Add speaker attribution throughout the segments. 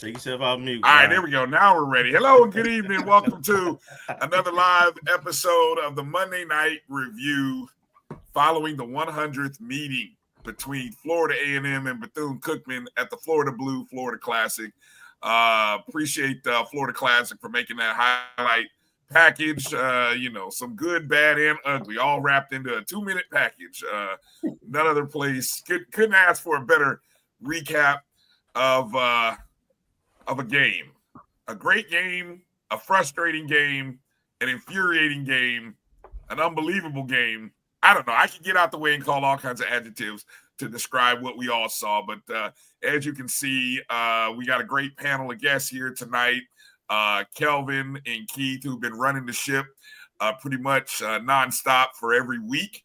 Speaker 1: Take yourself off mute.
Speaker 2: All right,
Speaker 1: Bryan.
Speaker 2: there we go. Now we're ready. Hello and good evening. Welcome to another live episode of the Monday Night Review following the 100th meeting between Florida A&M and Bethune-Cookman at the Florida Blue Florida Classic. Appreciate Florida Classic for making that highlight package. Some good, bad, and ugly, all wrapped into a 2-minute package. None other place couldn't ask for a better recap of a game. A great game, a frustrating game, an infuriating game, an unbelievable game. I don't know. I could get out the way and call all kinds of adjectives to describe what we all saw. But as you can see, we got a great panel of guests here tonight. Kelvin and Keith, who've been running the ship pretty much nonstop for every week.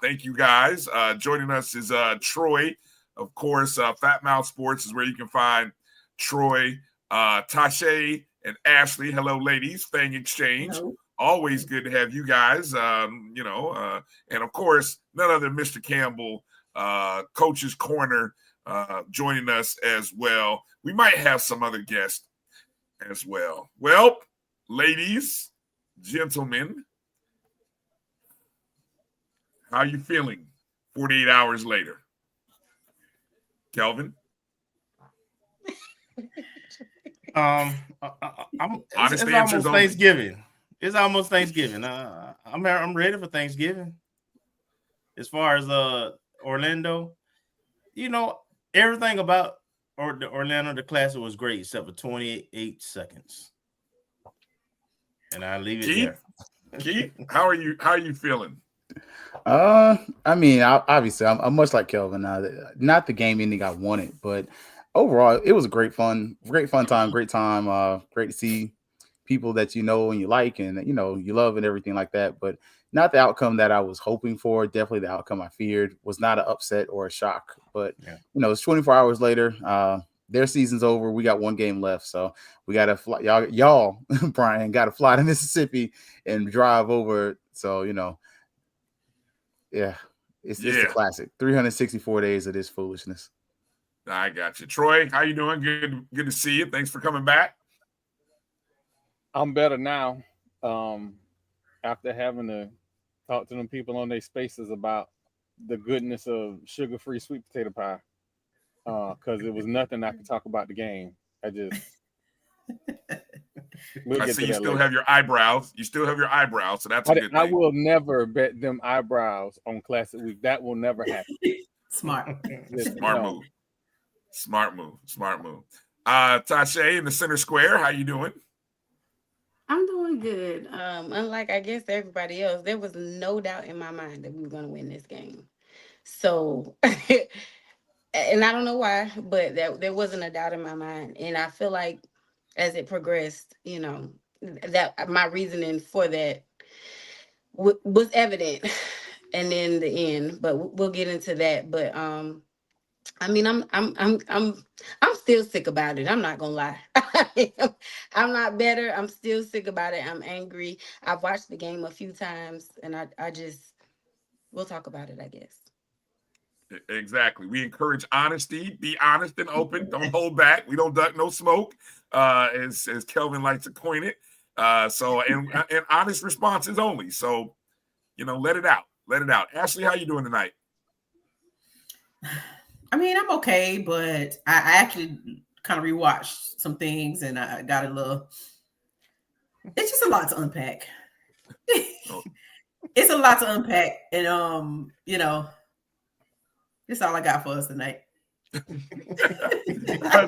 Speaker 2: Thank you guys. Joining us is Troy. Of course, FAMU Sports is where you can find Troy, Tashay, and Ashley. Hello, ladies. Fang Exchange.
Speaker 3: Hello.
Speaker 2: Always good to have you guys. And of course, none other than Mr. Campbell, Coach's Corner, joining us as well. We might have some other guests as well. Well, ladies, gentlemen, how are you feeling 48 hours later? Kelvin?
Speaker 1: I'm
Speaker 2: Honest
Speaker 1: it's
Speaker 2: answers
Speaker 1: almost
Speaker 2: only.
Speaker 1: Thanksgiving. It's almost Thanksgiving. I'm ready for Thanksgiving. As far as Orlando, everything about the Orlando the Classic was great except for 28 seconds. And I leave it there.
Speaker 2: Keith, how are you feeling?
Speaker 4: Obviously, I'm much like Kelvin. Not the game ending I wanted, but overall, it was a great fun time, great time. Great to see people that you know and you like and you love and everything like that. But not the outcome that I was hoping for. Definitely the outcome I feared. Was not an upset or a shock. But it's 24 hours later. Their season's over. We got one game left, so we got to fly. Y'all, Bryan, got to fly to Mississippi and drive over. So yeah, it's the classic. 364 days of this foolishness.
Speaker 2: I got you. Troy, how you doing? Good to see you. Thanks for coming back.
Speaker 5: I'm better now. After having to talk to them people on their spaces about the goodness of sugar-free sweet potato pie. Because it was nothing I could talk about the game. I see
Speaker 2: you still have your eyebrows. You still have your eyebrows, so that's a good thing.
Speaker 5: I will never bet them eyebrows on Classic Week. That will never happen.
Speaker 3: Smart.
Speaker 2: Smart move. Tashay in the center square, how you doing?
Speaker 6: I'm doing good. Unlike, I guess, everybody else, there was no doubt in my mind that we were going to win this game. So, and I don't know why, but there wasn't a doubt in my mind. And I feel like as it progressed, that my reasoning for that was evident and in the end, but we'll get into that. But, I'm still sick about it. I'm not gonna lie. I'm not better. I'm still sick about it. I'm angry. I've watched the game a few times, and we'll talk about it, I guess.
Speaker 2: Exactly. We encourage honesty. Be honest and open. Don't hold back. We don't duck no smoke, as Kelvin likes to coin it. And honest responses only. So, let it out. Let it out. Ashley, how you doing tonight?
Speaker 3: I'm okay, but I actually kind of rewatched some things and I got a little. It's just a lot to unpack. It's a lot to unpack, and that's all I got for us tonight.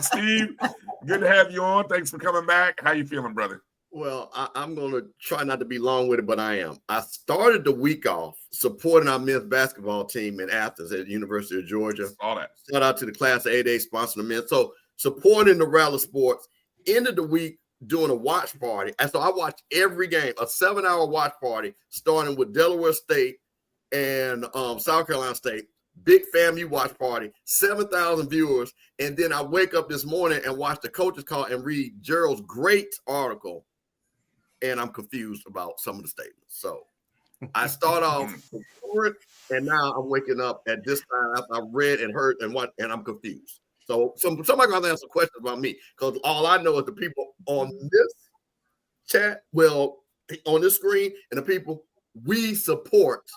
Speaker 2: Steve, good to have you on. Thanks for coming back. How you feeling, brother?
Speaker 7: Well, I'm going to try not to be long with it, but I am. I started the week off supporting our men's basketball team in Athens at the University of Georgia.
Speaker 2: All that.
Speaker 7: Shout out to the Class 8A sponsoring the men. So supporting the Rattlers sports. Ended the week doing a watch party. And so I watched every game, a 7-hour watch party, starting with Delaware State and South Carolina State. Big FAMU watch party, 7,000 viewers. And then I wake up this morning and watch the coaches call and read Gerald's great article. And I'm confused about some of the statements. So I start off for it, and now I'm waking up at this time after I read and heard and what, and I'm confused. So somebody gonna answer questions about me because all I know is the people on this chat, on this screen, and the people we support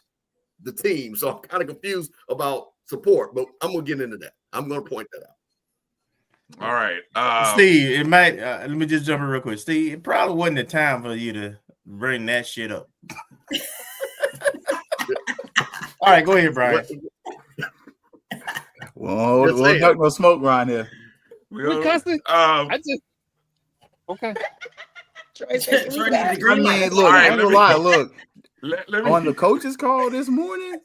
Speaker 7: the team. So I'm kind of confused about support, but I'm gonna get into that. I'm gonna point that out.
Speaker 2: All right,
Speaker 1: Steve, it might. Let me just jump in real quick. Steve, it probably wasn't the time for you to bring that shit up. All right, go ahead, Brian.
Speaker 4: Well, we'll duck no smoke around here.
Speaker 5: We cussing? I just okay.
Speaker 4: I mean, look,
Speaker 2: right,
Speaker 4: I'm gonna lie. Look,
Speaker 2: let me,
Speaker 4: on the coaches call this morning,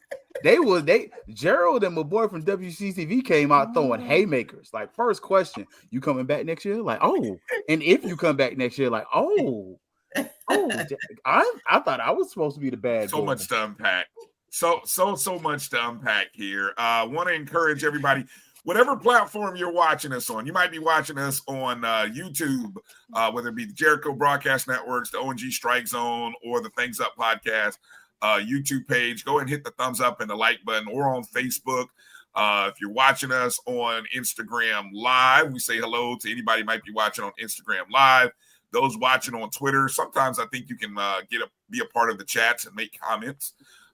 Speaker 4: Gerald and my boy from WCCV came out throwing haymakers. Like, first question, you coming back next year? Like, oh, and if you come back next year, like, oh, I thought I was supposed to be the bad boy.
Speaker 2: much to unpack. So much to unpack here. Want to encourage everybody, whatever platform you're watching us on. You might be watching us on YouTube, whether it be the Jericho Broadcast Networks, the O&G StrikeZone, or the Things Up Podcast YouTube page. Go and hit the thumbs up and the like button, or on Facebook. If you're watching us on Instagram Live, we say hello to anybody who might be watching on Instagram Live. Those watching on Twitter, sometimes I think you can be a part of the chats and make comments.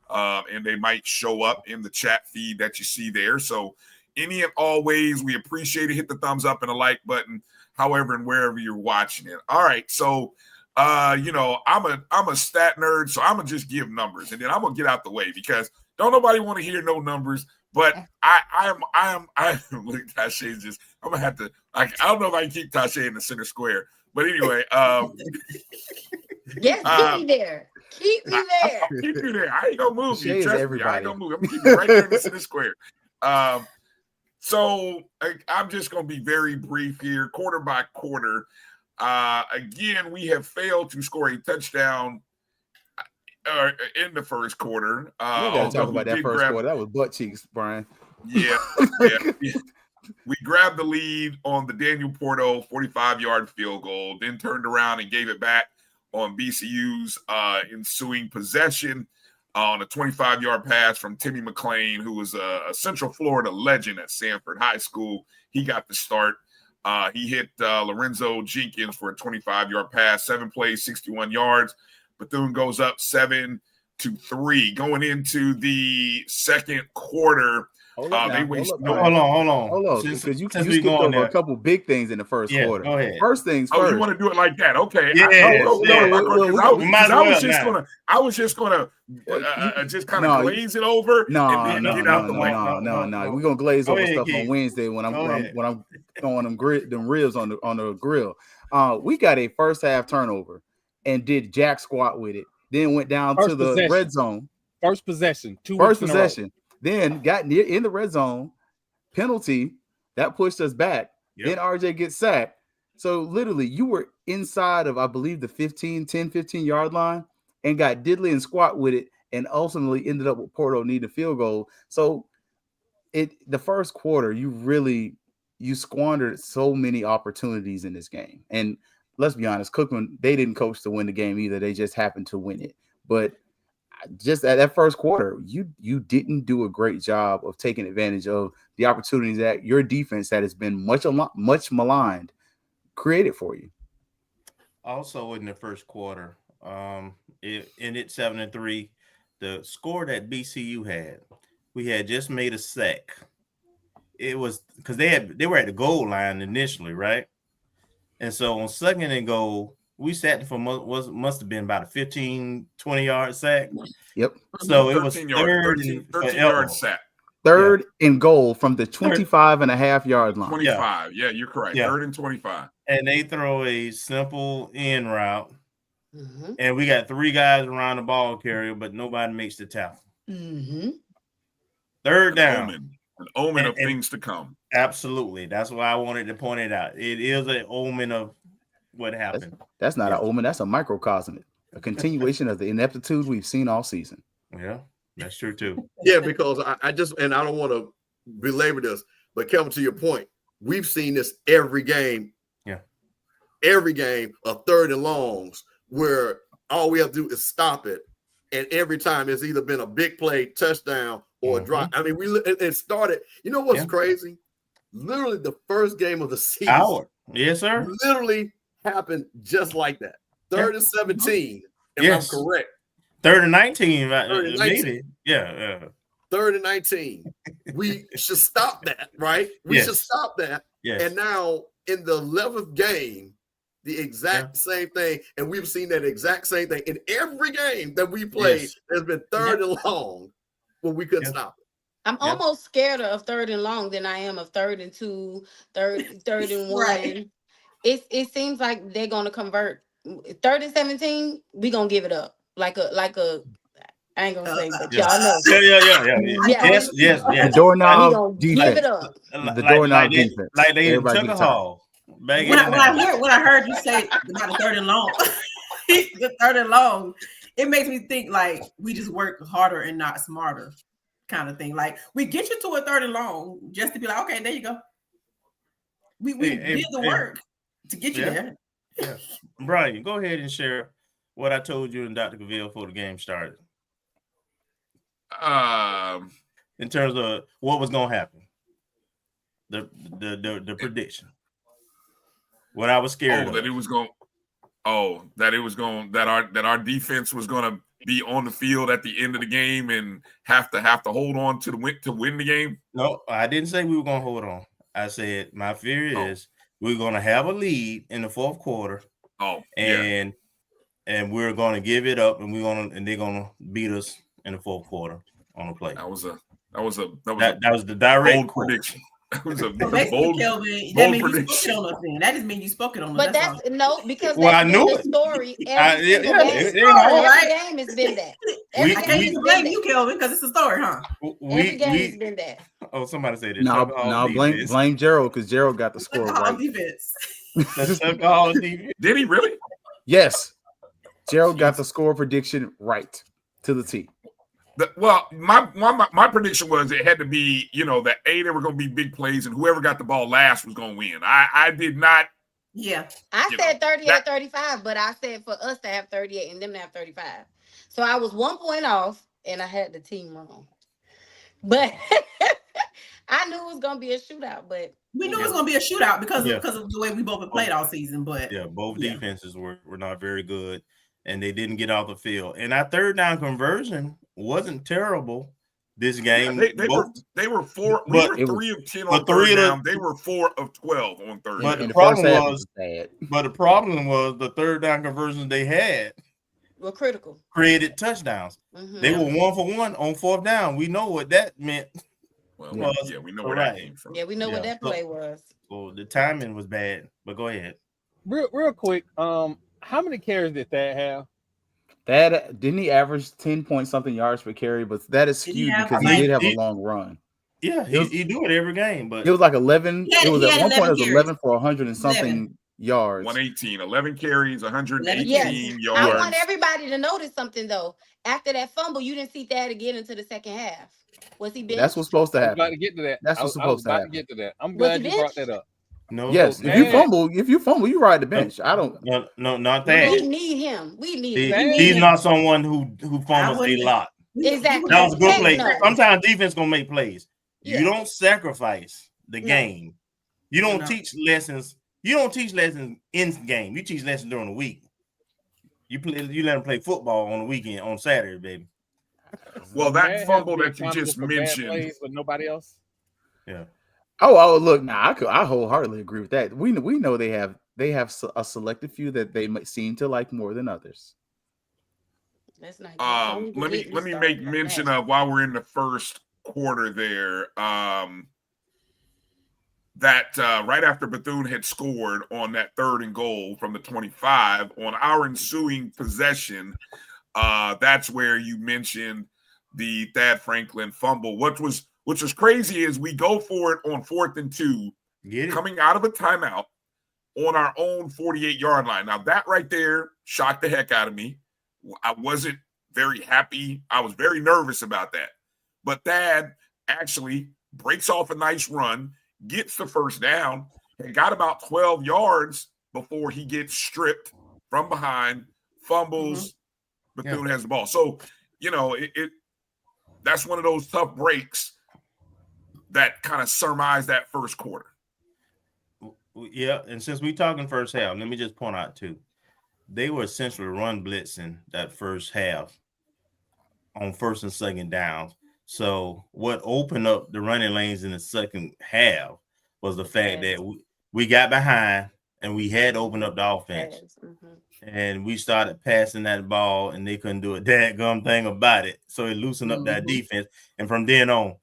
Speaker 2: And they might show up in the chat feed that you see there. So any and all ways, we appreciate it. Hit the thumbs up and the like button, however and wherever you're watching it. All right. So, I'm a stat nerd, so I'm gonna just give numbers, and then I'm gonna get out the way because don't nobody want to hear no numbers. But I am. Look, Tasha's just. I'm gonna have to. I don't know if I can keep Tasha in the center square, but anyway.
Speaker 6: Yes, keep me there. Keep me there.
Speaker 2: Keep you there. I ain't gonna move you. Trust me, I ain't gonna move. I'm gonna keep you right there in the center square. So I'm just gonna be very brief here, quarter by quarter. Again, we have failed to score a touchdown in the first quarter.
Speaker 4: We gotta talk about that first quarter. That was butt cheeks, Brian.
Speaker 2: Yeah. We grabbed the lead on the Daniel Porto 45-yard field goal, then turned around and gave it back on BCU's ensuing possession on a 25-yard pass from Timmy McClain, who was a Central Florida legend at Sanford High School. He got the start. He hit Lorenzo Jenkins for a 25-yard pass, 7 plays, 61 yards. Bethune goes up 7-3. Going into the second quarter,
Speaker 1: Hold on.
Speaker 4: Because you skipped over a couple big things in the first quarter.
Speaker 1: Go ahead.
Speaker 4: First things first.
Speaker 2: Oh, you want to do it like that? Okay. I was just gonna just kind of glaze it over and then get out the way.
Speaker 4: No. We're gonna glaze over stuff on Wednesday when I'm throwing them ribs on the grill. We got a first half turnover and did jack squat with it. Then went down to the red zone.
Speaker 5: First possession.
Speaker 4: First possession. Then got near in the red zone, penalty that pushed us back. Yep. Then RJ gets sacked. So literally, you were inside of, I believe, the 10-15 yard line and got diddly and squat with it, and ultimately ended up with Porto needing a field goal. So the first quarter, you squandered so many opportunities in this game. And let's be honest, Cookman, they didn't coach to win the game either. They just happened to win it. But just at that first quarter, you didn't do a great job of taking advantage of the opportunities that your defense that has been much maligned created for you.
Speaker 1: Also in the first quarter, it ended 7-3. The score that BCU had, we had just made a sack. It was because they were at the goal line initially, right? And so on second and goal, we sat for must have been about a 15-20 yard sack.
Speaker 4: Yep.
Speaker 1: So it was
Speaker 2: 13 yard sack.
Speaker 4: Third and goal from the 25.5 yard line.
Speaker 2: 25. Yeah, you're correct. Third and 25.
Speaker 1: And they throw a simple in route. Mm-hmm. And we got 3 guys around the ball carrier, but nobody makes the tackle.
Speaker 6: Mm-hmm.
Speaker 1: Third down.
Speaker 2: An omen of things to come.
Speaker 1: Absolutely. That's why I wanted to point it out. It is an omen of what happened.
Speaker 4: That's not an omen. That's a microcosm, a continuation of the ineptitude we've seen all season.
Speaker 1: Yeah, that's true too.
Speaker 7: Yeah, because I don't want to belabor this, but Kelvin, to your point, we've seen this every game.
Speaker 1: Yeah.
Speaker 7: Every game of third and longs where all we have to do is stop it. And every time it's either been a big play, touchdown, or a drop. I mean, it started. You know what's crazy? literally the first game of the season.
Speaker 1: Our. Yes, sir.
Speaker 7: Literally happened just like that. 3rd and 17, if
Speaker 1: Yes.
Speaker 7: I'm correct.
Speaker 1: 3rd and 19,
Speaker 7: 3rd and 19.
Speaker 1: maybe. Yeah.
Speaker 7: 3rd and 19. We should stop that, right? We should stop that.
Speaker 1: Yes.
Speaker 7: And now in the 11th game, the exact same thing. And we've seen that exact same thing in every game that we played.
Speaker 1: Yes.
Speaker 7: There's been 3rd and long when we couldn't stop it.
Speaker 6: I'm almost scared of 3rd and long than I am of 3rd and 2, third and 1.
Speaker 3: Right.
Speaker 6: It seems like they're gonna convert 3rd and 17. We gonna give it up like a. I ain't gonna say, but y'all know.
Speaker 1: Yeah. Yes.
Speaker 4: The doorknob
Speaker 6: Give
Speaker 4: defense.
Speaker 6: it up.
Speaker 4: The doorknob defense.
Speaker 1: Like they in
Speaker 4: Everybody
Speaker 1: Tucker
Speaker 4: gets tired.
Speaker 1: Hall.
Speaker 3: When I heard you say about the 3rd and long, the 3rd and long, it makes me think like we just work harder and not smarter, kind of thing. Like we get you to a 3rd and long just to be like, okay, there you go. We did the work to get you there.
Speaker 1: Yeah. Bryan, go ahead and share what I told you and Dr. Cavill before the game started. In terms of what was gonna happen. The prediction. What I was scared of.
Speaker 2: That our defense was gonna be on the field at the end of the game and have to hold on to win the game.
Speaker 1: No, I didn't say we were gonna hold on. I said my fear is we're gonna have a lead in the 4th quarter. And we're gonna give it up, and they're gonna beat us in the 4th quarter on the play.
Speaker 2: That was the
Speaker 1: direct
Speaker 2: prediction. That was a
Speaker 3: bold
Speaker 2: Kelvin,
Speaker 3: that means you spoke it on us. Then that just means you spoke it on us.
Speaker 6: But that's because
Speaker 1: I knew
Speaker 6: the story. Every game has been that.
Speaker 3: I can't even blame you, Kelvin, because it's a story, huh?
Speaker 6: Every game has been that.
Speaker 1: Oh, somebody said it.
Speaker 4: No, blame Gerald because Gerald got the score right.
Speaker 3: Defense.
Speaker 2: Did he really?
Speaker 4: Yes. Gerald got the score prediction right to the T.
Speaker 2: My prediction was it had to be, that there were going to be big plays and whoever got the ball last was going to win. I did not.
Speaker 3: Yeah.
Speaker 6: I said 38-35, but I said for us to have 38 and them to have 35. So I was 1 point off and I had the team wrong. But I knew it was going to be a shootout, but
Speaker 3: we knew it was going to be a shootout because of the way we both have played all season. But
Speaker 1: both defenses were not very good. And they didn't get off the field. And our 3rd down conversion wasn't terrible this game.
Speaker 2: They were 4. We were 3 of 10 on 3rd down. They were 4 of 12 on 3rd.
Speaker 1: But
Speaker 2: down.
Speaker 1: the problem was the 3rd down conversions they had
Speaker 6: were critical.
Speaker 1: Created touchdowns. Mm-hmm. They were 1 for 1 on 4th down. We know what that meant.
Speaker 2: We know where that came from.
Speaker 6: Yeah, we know what that play was.
Speaker 1: So the timing was bad. But go ahead.
Speaker 5: Real quick. How many carries did Thad have?
Speaker 4: Thad didn't he average 10-point-something yards per carry, but that is skewed because he did have a long run.
Speaker 1: Yeah, he do it every game, but
Speaker 4: it was like 11. It was at one point it was 11 for 100 and something yards.
Speaker 2: 118, 11 carries, 118 yards.
Speaker 6: I want everybody to notice something though. After that fumble, you didn't see Thad again until the 2nd half. Was he been?
Speaker 4: That's what's supposed to happen.
Speaker 5: I'm glad to get to that.
Speaker 4: That's what's supposed to happen.
Speaker 5: Get to that. I'm glad you brought that up.
Speaker 1: No.
Speaker 4: Yes, if you fumble, you ride the bench. I don't.
Speaker 1: No, not that.
Speaker 6: We need him. We need
Speaker 1: him. He's not someone who fumbles a lot.
Speaker 6: Exactly.
Speaker 1: That was a good play. Sometimes defense gonna make plays. You don't sacrifice the game. You don't teach lessons. You don't teach lessons in game. You teach lessons during the week. You let them play football on the weekend on Saturday, baby.
Speaker 2: Well, that fumble that you just mentioned,
Speaker 5: but nobody else.
Speaker 1: Yeah.
Speaker 4: Oh, look, I wholeheartedly agree with that. We know they have a selected few that they might seem to like more than others.
Speaker 6: That's not
Speaker 2: let me make mention of while we're in the 1st quarter there. That right after Bethune had scored on that 3rd and goal from the 25 on our ensuing possession, that's where you mentioned the Thad Franklin fumble. Which was crazy is we go for it on 4th and 2, coming out of a timeout on our own 48-yard line. Now, that right there shocked the heck out of me. I wasn't very happy. I was very nervous about that. But Thad actually breaks off a nice run, gets the 1st down, and got about 12 yards before he gets stripped from behind, fumbles, Bethune has the ball. So, that's one of those tough breaks. that kind of surmise that first quarter?
Speaker 1: Yeah, and since we're talking first half, let me just point out too, they were essentially run blitzing that first half on first and second downs. So what opened up the running lanes in the second half was the fact that we got behind and we had opened up the offense. And we started passing that ball and they couldn't do a dadgum thing about it. So it loosened up that defense. And from then on,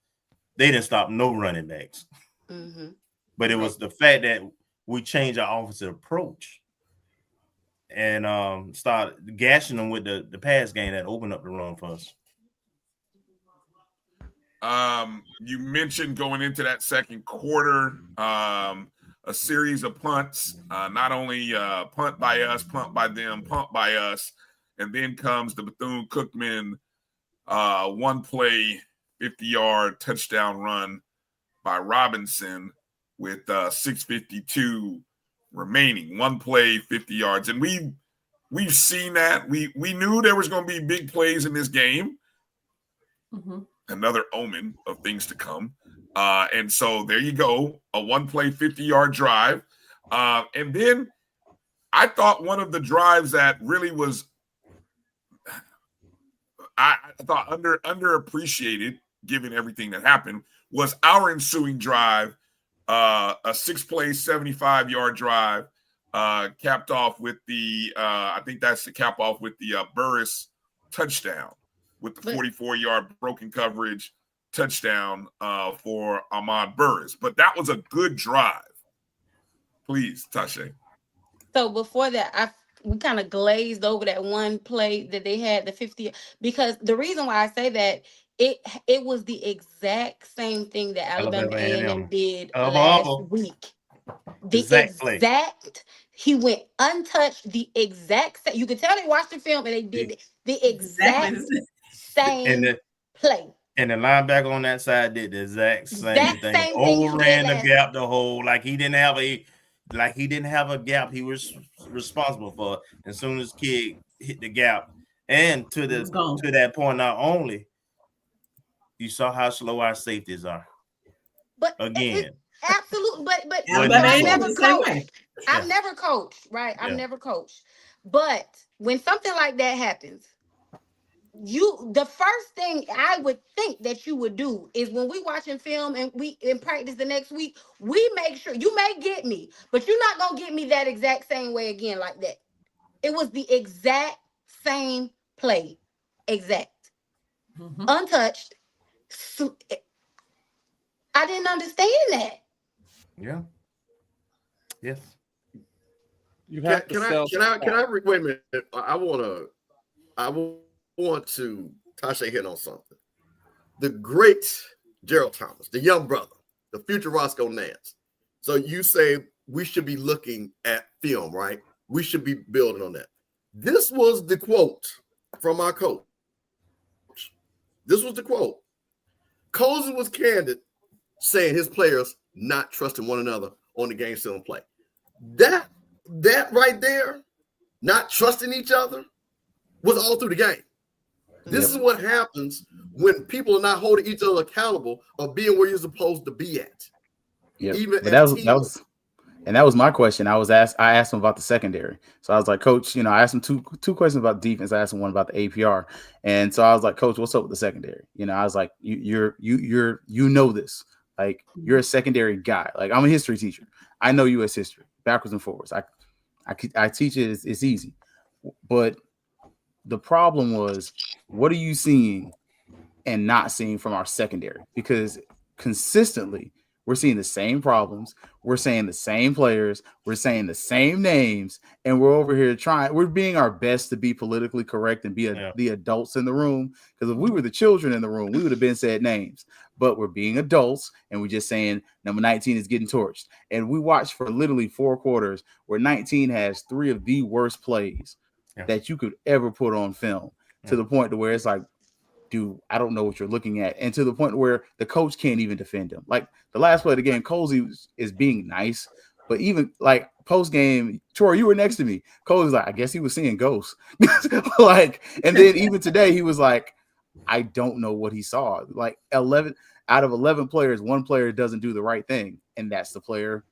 Speaker 1: they didn't stop no running backs. But it was the fact that we changed our offensive approach and started gashing them with the pass game that opened up the run for us.
Speaker 2: You mentioned going into that second quarter, a series of punts, not only punt by us, punt by them, punt by us, and then comes the Bethune-Cookman one play, 50-yard touchdown run by Robinson with 6:52 remaining. One play, 50 yards. And we've seen that. We knew there was going to be big plays in this game. Another omen of things to come. And so there you go, a one-play 50-yard drive. And then I thought one of the drives that really was, I thought underappreciated, given everything that happened, was our ensuing drive, a 6-play, 75-yard drive, capped off with the, I think that's the cap off with the Burris touchdown, with the 44-yard broken coverage touchdown for Ahmad Burris. But that was a good drive. Please, Tasha.
Speaker 6: So before that, we kind of glazed over that one play that they had, the 50, because the reason why I say that, it was the exact same thing that Alabama A&M did last week. The exact he went untouched, the exact same. You could tell they watched the film and they did the exact same play.
Speaker 1: And the linebacker on that side did the exact same thing. Overran the gap the whole, like he didn't have a gap he was responsible for. As soon as kid hit the gap, and to that point, not only you saw how slow our safeties are.
Speaker 6: But
Speaker 1: again,
Speaker 6: absolutely, but I've never coached. I've never coached, right? I've never coached. But when something like that happens, the first thing I would think that you would do is when we watching film and we in practice the next week, we make sure you may get me, but you're not gonna get me that exact same way again like that. It was the exact same play, untouched. So, I didn't understand that.
Speaker 1: Yeah. Yes.
Speaker 7: You have can I wait a minute? I want to Tasha hit on something. The great Gerald Thomas, the young brother, the future Roscoe Nance. So you say we should be looking at film, right? We should be building on that. This was the quote from our coach. This was the quote. Cozy was candid, saying his players not trusting one another on the game still in play. That right there, not trusting each other, was all through the game. This is what happens when people are not holding each other accountable or being where you're supposed to be at.
Speaker 4: Yeah, that was my question. I asked him about the secondary. So I was like, Coach, I asked him two questions about defense. I asked him one about the APR. And so I was like, Coach, what's up with the secondary? I was like, you know this. Like, you're a secondary guy. Like, I'm a history teacher. I know U.S. history, backwards and forwards. I teach it. It's easy. But the problem was, what are you seeing and not seeing from our secondary? Because consistently, we're seeing the same problems. We're saying the same players. We're saying the same names. And we're over here we're being our best to be politically correct and be the adults in the room. Because if we were the children in the room, we would have been said names. But we're being adults and we're just saying number 19 is getting torched. And we watched for literally 4 quarters where 19 has 3 of the worst plays that you could ever put on film, to the point to where it's like, dude, I don't know what you're looking at. And to the point where the coach can't even defend him. Like the last play of the game, Cozy is being nice, but even like post game, Troy, you were next to me. Cozy's like, I guess he was seeing ghosts. And then even today he was like, I don't know what he saw. Like 11, out of 11 players, one player doesn't do the right thing, and that's the player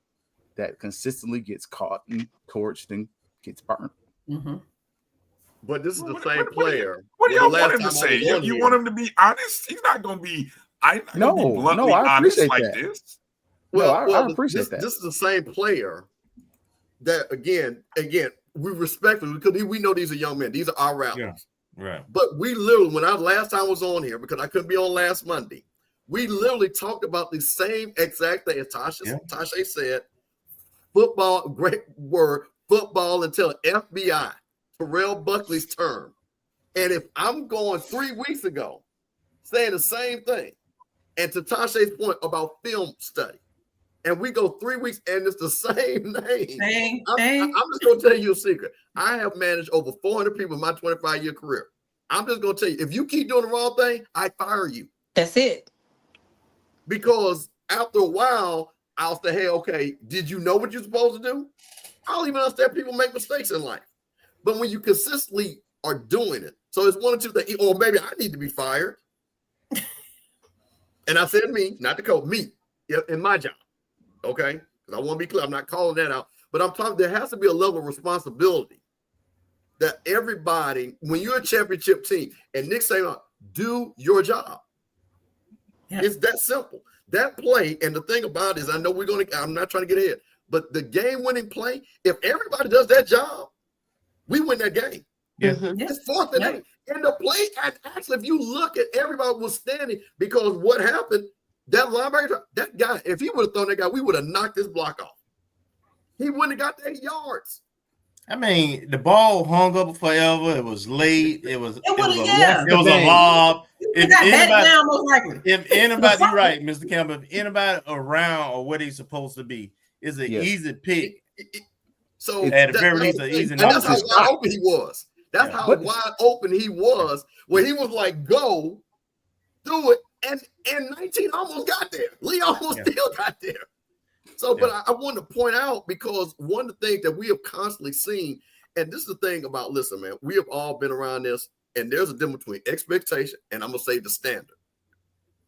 Speaker 4: that consistently gets caught and torched and gets burned.
Speaker 3: Mm-hmm.
Speaker 7: But this is the same player.
Speaker 2: What do
Speaker 7: Well,
Speaker 2: y'all
Speaker 7: the
Speaker 2: want him
Speaker 7: last
Speaker 2: to
Speaker 7: time I
Speaker 2: say?
Speaker 7: was on
Speaker 2: You
Speaker 7: here-
Speaker 2: want him to be honest? He's not going to be. I'm not
Speaker 4: No,
Speaker 2: going to be bluntly
Speaker 4: I
Speaker 2: honest
Speaker 4: appreciate
Speaker 2: like
Speaker 4: that.
Speaker 2: this.
Speaker 7: Well,
Speaker 4: I appreciate that.
Speaker 7: This is the same player that again, we respect him because we know these are young men. These are our Rattlers.
Speaker 1: Yeah, right.
Speaker 7: But we literally, when I last time I was on here, because I couldn't be on last Monday, we literally talked about the same exact thing as Tasha said. Football, great word, football until FBI, Terrell Buckley's term. And if I'm going 3 weeks ago saying the same thing, and to Tasha's point about film study, and we go 3 weeks and it's the same name. I'm just going to tell you a secret. I have managed over 400 people in my 25-year career. I'm just going to tell you, if you keep doing the wrong thing, I fire you.
Speaker 6: That's it.
Speaker 7: Because after a while, I'll say, hey, okay, did you know what you're supposed to do? I don't even understand people make mistakes in life. But when you consistently are doing it, so it's one or two things, or maybe I need to be fired. And I said me, not the coach, me, in my job. Okay? Because I want to be clear. I'm not calling that out. But I'm talking, there has to be a level of responsibility that everybody, when you're a championship team, and Nick saying, do your job. Yeah. It's that simple. That play, and the thing about it is, I know I'm not trying to get ahead, but the game-winning play, if everybody does that job, we win that game.
Speaker 1: Yeah.
Speaker 3: Mm-hmm.
Speaker 7: It's 4th and 8. And the play, actually, if you look at everybody was standing, because what happened, that linebacker, that guy, if he would have thrown that guy, we would have knocked his block off. He wouldn't have got the 8 yards.
Speaker 1: I mean, the ball hung up forever. It was late. It was a lob. If anybody, you're right, Mr. Campbell, if anybody around or where they're supposed to be, is an easy pick.
Speaker 7: So
Speaker 1: at the very least, an easy number.
Speaker 7: That's how wide open he was. That's how wide open he was, where he was like, go, do it. And 19 almost got there. Lee almost still got there. So, but I want to point out, because one of the things that we have constantly seen, and this is the thing about, listen, man, we have all been around this, and there's a difference between expectation and I'm going to say the standard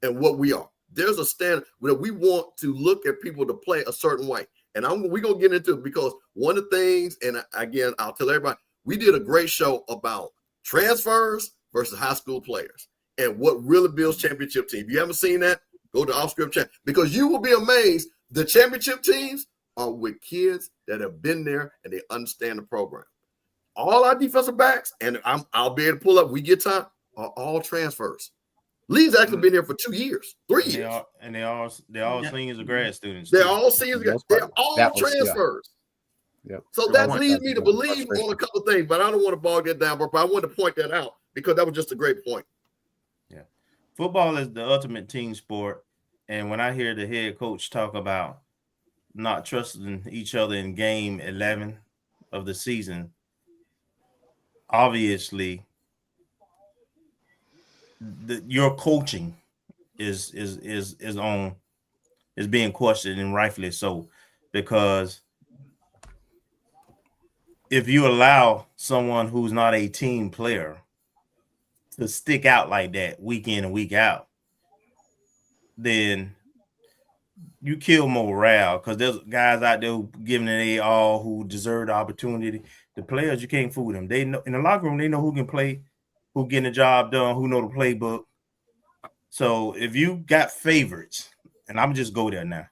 Speaker 7: and what we are. There's a standard where we want to look at people to play a certain way. And we're going to get into it, because one of the things, and again, I'll tell everybody, we did a great show about transfers versus high school players and what really builds championship team. If you haven't seen that, go to Off Script Chat, because you will be amazed. The championship teams are with kids that have been there and they understand the program. All our defensive backs, and I'll be able to pull up, we get time, are all transfers. Lee's actually been here for 2 years, 3 years.
Speaker 1: They're all seniors or grad students.
Speaker 7: They're all seniors. They're all transfers.
Speaker 4: Yep.
Speaker 7: So that leads me to believe on a couple of things, but I don't want to bog that down, but I wanted to point that out because that was just a great point.
Speaker 1: Yeah. Football is the ultimate team sport. And when I hear the head coach talk about not trusting each other in game 11 of the season, obviously your coaching is being questioned, and rightfully so, because if you allow someone who's not a team player to stick out like that week in and week out, then you kill morale, because there's guys out there giving it all who deserve the opportunity. The players, you can't fool them. They know in the locker room, they know who can play, who getting the job done, who know the playbook. So if you got favorites, and I'm just go there now,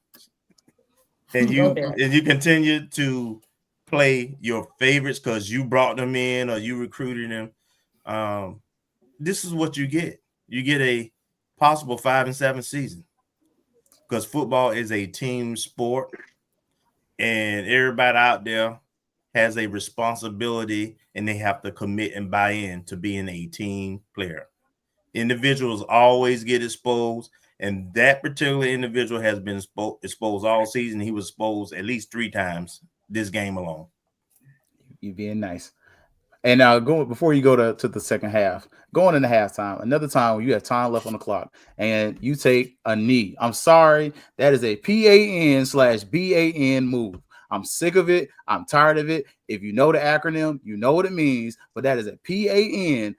Speaker 1: and you continue to play your favorites because you brought them in or you recruited them, this is what you get. You get a possible 5-7 season, because football is a team sport, and everybody out there has a responsibility, and they have to commit and buy in to being a team player. Individuals always get exposed, and that particular individual has been exposed all season. He was exposed at least 3 times this game alone.
Speaker 4: You being nice. And going before you go to the second half, going into halftime, another time when you have time left on the clock and you take a knee. I'm sorry, that is a PAN/BAN move. I'm sick of it. I'm tired of it. If you know the acronym, you know what it means, but that is a PAN/BAN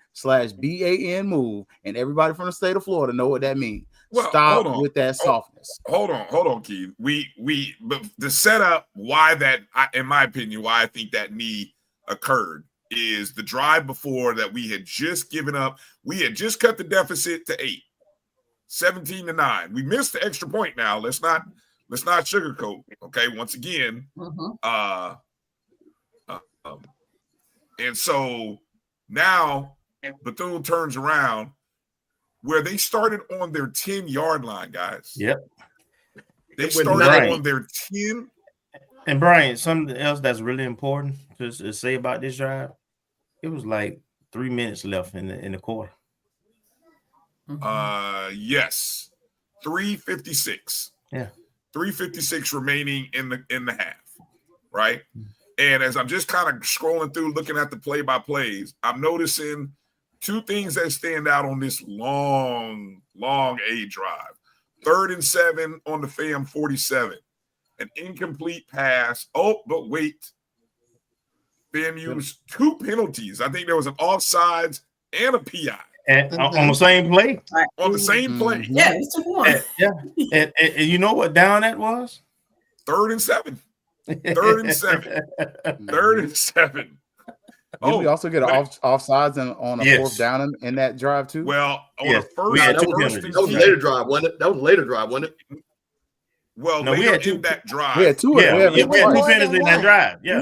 Speaker 4: move, and everybody from the state of Florida know what that means.
Speaker 2: Well,
Speaker 4: Stop
Speaker 2: hold on.
Speaker 4: with that softness.
Speaker 2: Hold on, Keith. But the setup, why that, in my opinion, why I think that knee occurred is the drive before that we had just given up. We had just cut the deficit to 8, 17-9. We missed the extra point. Now let's not sugarcoat. Okay, once again, and so now Bethune turns around where they started on their 10-yard line, guys.
Speaker 1: Yep.
Speaker 2: They started on their 10.
Speaker 1: And Bryan, something else that's really important to say about this drive, it was like 3 minutes left in the quarter.
Speaker 2: Yes. 3:56.
Speaker 1: Yeah.
Speaker 2: 3:56 remaining in the half, right? And as I'm just kind of scrolling through, looking at the play-by-plays, I'm noticing two things that stand out on this long A drive. 3rd and 7 on the FAM 47. An incomplete pass. Oh, but wait. FAM used 2 penalties. I think there was an offsides and a PI.
Speaker 1: And on the same play?
Speaker 2: On the same play.
Speaker 3: Yeah, it's 2-1.
Speaker 1: Yeah. And you know what down that was?
Speaker 2: 3rd and 7. 3rd and 7. 3rd and 7.
Speaker 4: Did we also get an offsides on a 4th down in that drive too?
Speaker 2: Well, on the first,
Speaker 7: that was a later drive, wasn't it? That was a later drive, wasn't it?
Speaker 2: Well, no, later in that drive.
Speaker 4: We had 2.
Speaker 1: We had 2 penalties in that drive. Yeah.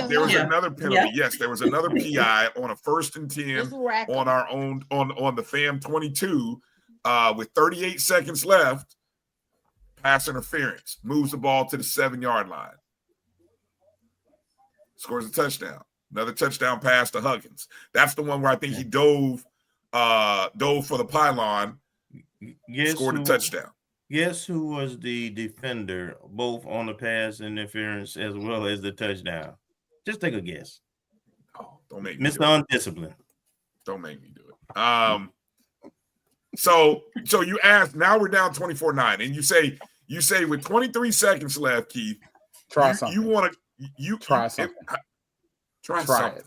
Speaker 2: There was another penalty. Yes, there was another PI on a 1st and 10 on our own on the FAM 22 with 38 seconds left. Pass interference, moves the ball to the 7-yard line. Scores a touchdown. Another touchdown pass to Huggins. That's the one where I think he dove for the pylon. Scored a touchdown.
Speaker 1: Guess who was the defender, both on the pass interference as well as the touchdown? Just take a guess.
Speaker 2: Oh, don't make me
Speaker 1: Mr. Undisciplined.
Speaker 2: Don't make me do it. So you asked. Now we're down 24-9, and you say with 23 seconds left, Keith,
Speaker 4: try something.
Speaker 2: You want to
Speaker 4: try something.
Speaker 2: Try something.
Speaker 4: It.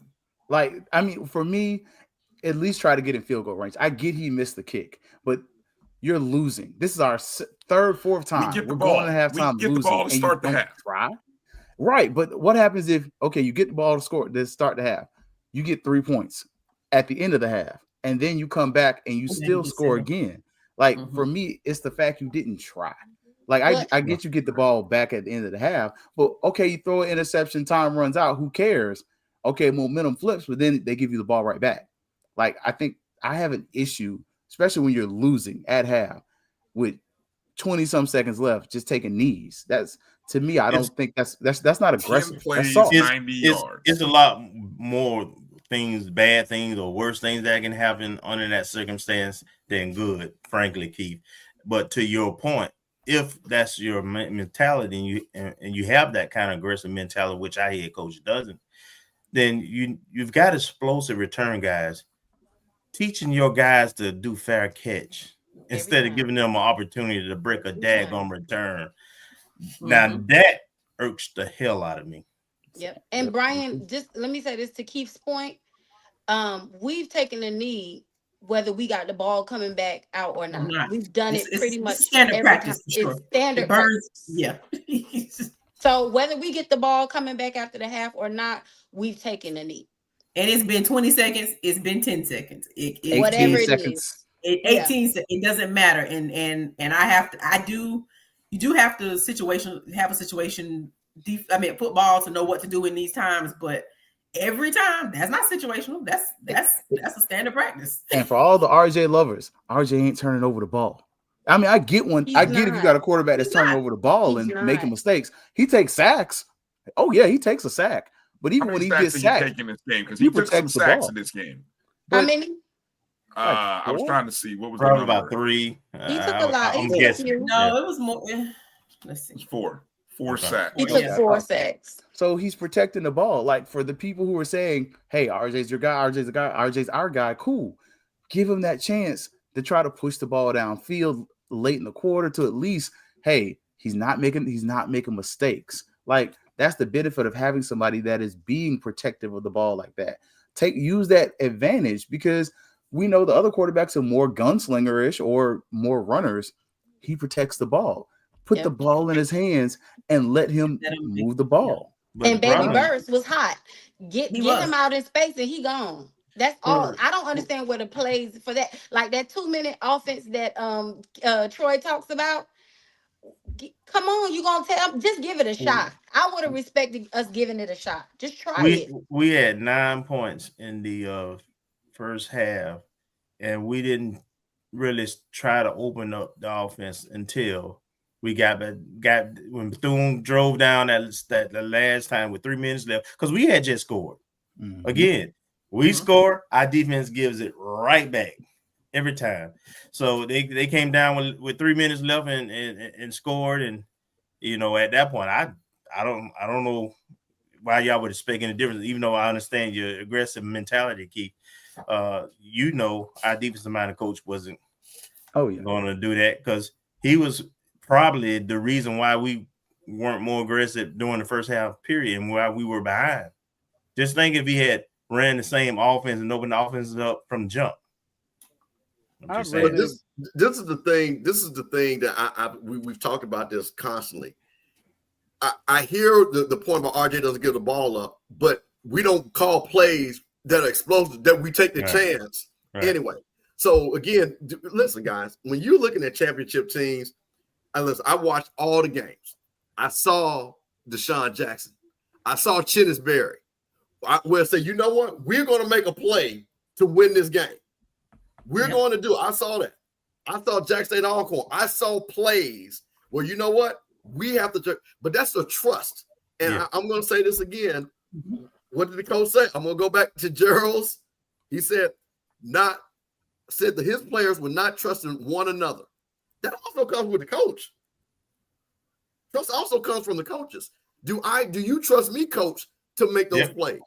Speaker 4: Like, I mean, for me, at least try to get in field goal range. I get he missed the kick, but you're losing. This is our 3rd, 4th time.
Speaker 2: We're going to
Speaker 4: halftime losing.
Speaker 2: The ball to start the half.
Speaker 4: Try. Right, but what happens if you get the ball to start the half? You get 3 points at the end of the half, and then you come back and you still score again. Like for me, it's the fact you didn't try. Like I get you get the ball back at the end of the half, but okay, you throw an interception, time runs out. Who cares? Okay, momentum flips, but then they give you the ball right back. Like I think I have an issue, especially when you're losing at half with 20-some seconds left, just taking knees. That's to me, I don't think that's not aggressive.
Speaker 2: Plays,
Speaker 4: that's
Speaker 2: 90 yards.
Speaker 1: It's a lot more things, bad things or worse things that can happen under that circumstance than good, frankly, Keith. But to your point, if that's your mentality and you have that kind of aggressive mentality, which our head coach doesn't, then you've got explosive return guys. Teaching your guys to do fair catch instead of giving them an opportunity to break a daggone return. Now that irks the hell out of me.
Speaker 6: Yep. And Bryan, just let me say this to Keith's point. We've taken a knee whether we got the ball coming back out or not. We've done it pretty much
Speaker 3: standard practice. Sure.
Speaker 6: It's standard practice.
Speaker 3: Yeah.
Speaker 6: So whether we get the ball coming back after the half or not, we've taken a knee.
Speaker 3: And it's been 20 seconds. It's been 10 seconds.
Speaker 6: Whatever it is.
Speaker 3: 18 seconds. It doesn't matter. And you do have to have a situation. Football to know what to do in these times, but every time that's not situational. That's a standard practice.
Speaker 4: And for all the RJ lovers, RJ ain't turning over the ball. I mean, I get if you got a quarterback that's turning over the ball and making mistakes. He takes sacks. Oh yeah, he takes a sack. But even when he gets sacked,
Speaker 2: taking this game because he took some sacks in this game.
Speaker 6: How many?
Speaker 2: I was trying to see what was
Speaker 1: probably about 3.
Speaker 6: He took a lot.
Speaker 1: I'm guessing.
Speaker 3: No, it was more. Let's see.
Speaker 2: It was 4 sacks.
Speaker 6: He took 4 sacks.
Speaker 4: So he's protecting the ball. Like for the people who are saying, "Hey, RJ's your guy. RJ's the guy. RJ's our guy." Cool. Give him that chance to try to push the ball downfield late in the quarter to at least, hey, he's not making mistakes. Like that's the benefit of having somebody that is being protective of the ball like that. Use that advantage because we know the other quarterbacks are more gunslingerish or more runners. He protects the ball. Put the ball in his hands and let him move the ball.
Speaker 1: But
Speaker 6: and Baby Burst was hot. Get him out in space and he gone. That's all. I don't understand what the plays for that. Like that 2-minute offense that Troy talks about. Come on, you gonna tell? Just give it a shot. I would have respected us giving it a shot. Just try it.
Speaker 1: We had 9 points in the first half, and we didn't really try to open up the offense until we got when Bethune drove down that the last time with 3 minutes left, because we had just scored. Again, we score, our defense gives it right back every time. So they came down with 3 minutes left and scored, and at that point I don't know why y'all would expect any difference, even though I understand your aggressive mentality, Keith. Our defensive minded coach wasn't going to do that, because he was probably the reason why we weren't more aggressive during the first half period and why we were behind. Just think if he had ran the same offense and opened the offense up from jump.
Speaker 7: But this is the thing. This is the thing that we've talked about this constantly. I hear the point about RJ doesn't give the ball up, but we don't call plays that are explosive, that we take the chance anyway. So again, listen, guys, when you're looking at championship teams, I watched all the games. I saw Deshaun Jackson. I saw Chennis Berry. I will say, you know what? We're going to make a play to win this game. We're going to do it. I saw that. I saw Jack State Alcorn. I saw plays where, you know what? We have to, but that's the trust. And I'm going to say this again. What did the coach say? I'm going to go back to Gerald's. He said that his players were not trusting one another. That also comes with the coach. Trust also comes from the coaches. Do you trust me, coach, to make those plays?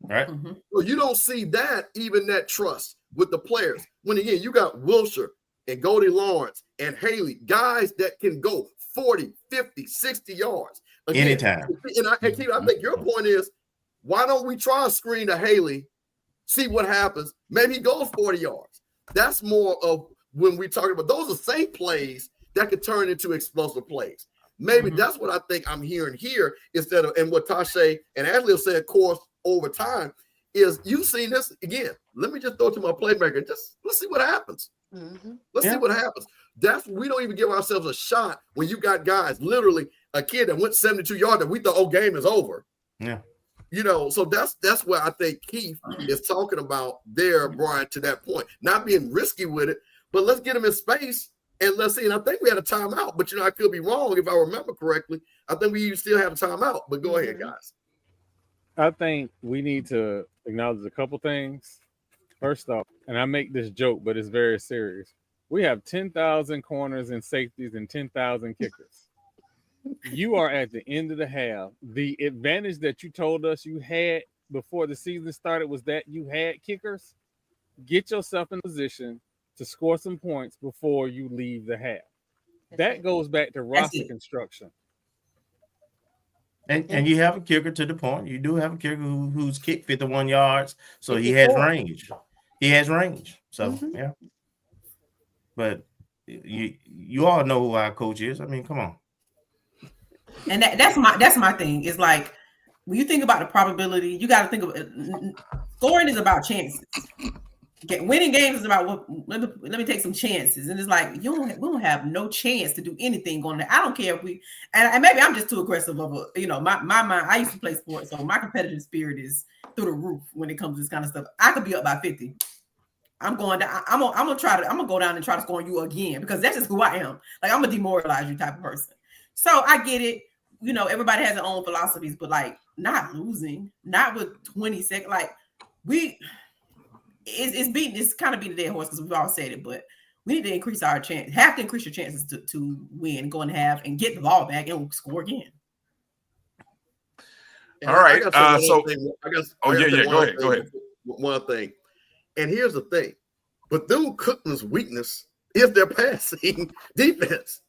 Speaker 1: Right.
Speaker 7: So you don't see that trust with the players. When again, you got Wilshire and Goldie Lawrence and Haley, guys that can go 40, 50, 60 yards. Again,
Speaker 1: anytime.
Speaker 7: And I think your point is, why don't we try a screen to Haley, see what happens? Maybe he goes 40 yards. That's more of when we talk about those are same plays that could turn into explosive plays. Maybe that's what I think I'm hearing here instead of, and what Tasha and Ashley said, of course, over time, is you've seen this again. Let me just throw it to my playmaker. Let's see what happens. Let's see what happens. We don't even give ourselves a shot when you got guys, literally a kid that went 72 yards that we thought, game is over.
Speaker 1: Yeah.
Speaker 7: So that's where I think Keith is talking about there, Bryan, to that point. Not being risky with it, but let's get him in space and let's see. And I think we had a timeout, but I could be wrong if I remember correctly. I think we still have a timeout, but go ahead, guys.
Speaker 5: I think we need to acknowledge a couple things. First off, and I make this joke, but it's very serious. We have 10,000 corners and safeties and 10,000 kickers. You are at the end of the half. The advantage that you told us you had before the season started was that you had kickers. Get yourself in position to score some points before you leave the half. That goes back to roster construction.
Speaker 1: And you have a kicker to the point. You do have a kicker who's kicked 51 yards, so he has range. So yeah. But you all know who our coach is. I mean, come on.
Speaker 3: And that's my thing. Is like when you think about the probability, you got to think of scoring is about chances. Winning games is about let me take some chances, and it's like we don't have no chance to do anything going there. I don't care if we and maybe I'm just too aggressive of my mind. I used to play sports, so my competitive spirit is through the roof when it comes to this kind of stuff. I could be up by 50. I'm going down. I'm gonna go down and try to score on you again because that's just who I am. Like I'm a demoralize you type of person. So I get it. Everybody has their own philosophies, but like not losing, not with 20 seconds. Like it's kind of beating the dead horse because we've all said it, but we need to increase our chance. Have to increase your chances to win, go and have, and get the ball back and score again.
Speaker 2: All right.
Speaker 7: Go ahead. One thing, and here's the thing: Bethune-Cookman's weakness is their passing defense.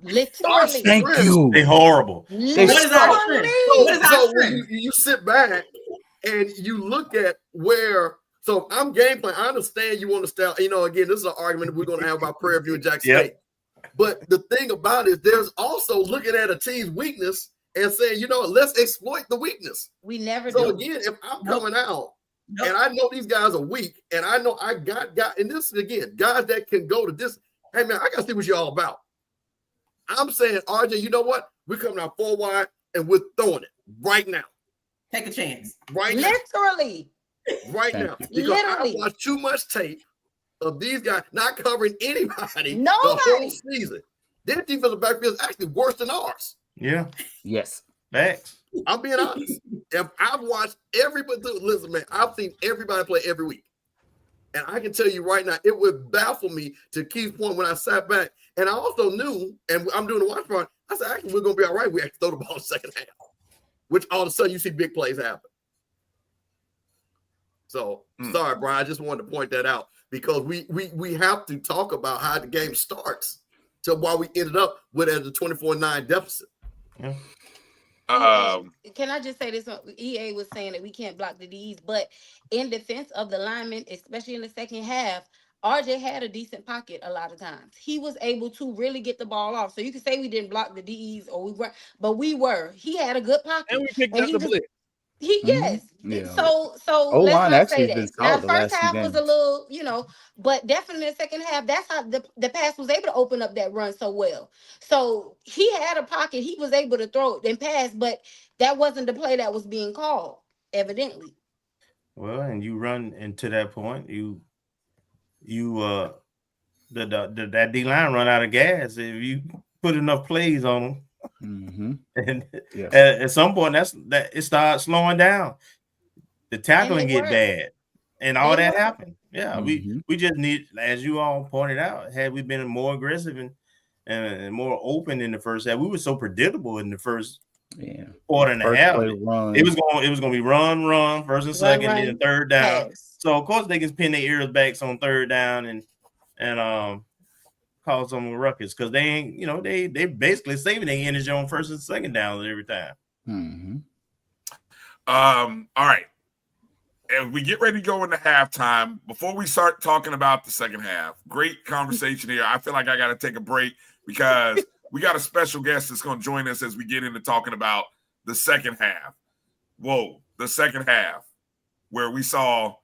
Speaker 6: Literally,
Speaker 4: thank you.
Speaker 1: They're horrible.
Speaker 3: What is our strength?
Speaker 7: So when you sit back and you look at where So I'm game plan. I understand you want to style. Again, this is an argument we're going to have about Prairie View and Jackson State. But the thing about it is there's also looking at a team's weakness and saying, let's exploit the weakness.
Speaker 6: We never do.
Speaker 7: So again, if I'm coming out and I know these guys are weak and I know I got, and this is again, guys that can go to this. Hey man, I got to see what you're all about. I'm saying, RJ, you know what? We're coming out 4 wide and we're throwing it right now.
Speaker 3: Take a chance.
Speaker 7: Right now.
Speaker 6: Literally.
Speaker 7: Right now. Because I watched too much tape of these guys not covering anybody the whole season. Their defensive backfield is actually worse than ours.
Speaker 1: Yeah.
Speaker 4: Yes.
Speaker 1: Facts.
Speaker 7: I'm being honest. If I've watched everybody, listen, man, I've seen everybody play every week. And I can tell you right now, it would baffle me to Keith's point when I sat back. And I also knew, and I'm doing the watch part, I said, actually, we're going to be all right. We actually throw the ball in the second half, which all of a sudden you see big plays happen. So, sorry, Brian, I just wanted to point that out because we have to talk about how the game starts to why we ended up with a 24-9 deficit.
Speaker 1: Yeah.
Speaker 6: Can I just say this? EA was saying that we can't block the Ds, but in defense of the linemen, especially in the second half, RJ had a decent pocket a lot of times. He was able to really get the ball off. So you can say we didn't block the Ds or we were, but we were. He had a good pocket.
Speaker 5: And we picked up the blitz.
Speaker 6: Yes.
Speaker 4: Yeah.
Speaker 6: So
Speaker 4: O-line
Speaker 6: let's not
Speaker 4: actually
Speaker 6: say
Speaker 4: been
Speaker 6: that. Now,
Speaker 4: solid
Speaker 6: the
Speaker 4: the
Speaker 6: first
Speaker 4: last
Speaker 6: half
Speaker 4: few
Speaker 6: was a
Speaker 4: games.
Speaker 6: little, but definitely in the second half, that's how the pass was able to open up that run so well. So he had a pocket. He was able to throw it and pass, but that wasn't the play that was being called, evidently.
Speaker 1: Well, and you run into that point, that D line run out of gas if you put enough plays on them.
Speaker 4: Mm-hmm.
Speaker 1: And
Speaker 4: Yes.
Speaker 1: at some point, that it starts slowing down. The tackling get bad, and all that happened. Yeah, we just need, as you all pointed out, had we been more aggressive and more open in the first half, we were so predictable in the first quarter and a half. It was going to be run, first and second, then third down.
Speaker 6: Pass.
Speaker 1: So of course they can pin their ears back on third down and cause some ruckus because they ain't, they basically saving their energy on first and second down every time.
Speaker 4: Mm-hmm.
Speaker 2: All right. As we get ready to go into halftime, before we start talking about the second half, great conversation here. I feel like I got to take a break because we got a special guest that's going to join us as we get into talking about the second half. The second half, where we saw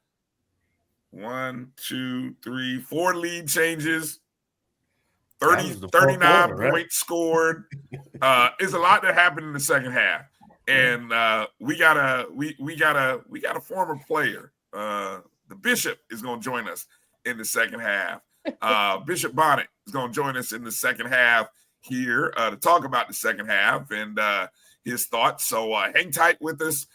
Speaker 2: 1, 2, 3, 4 lead changes, 39 points scored. It's a lot that happened in the second half. And we got a former player. The Bishop is going to join us in the second half. Bishop Bonnet is going to join us in the second half here to talk about the second half and his thoughts. So hang tight with us.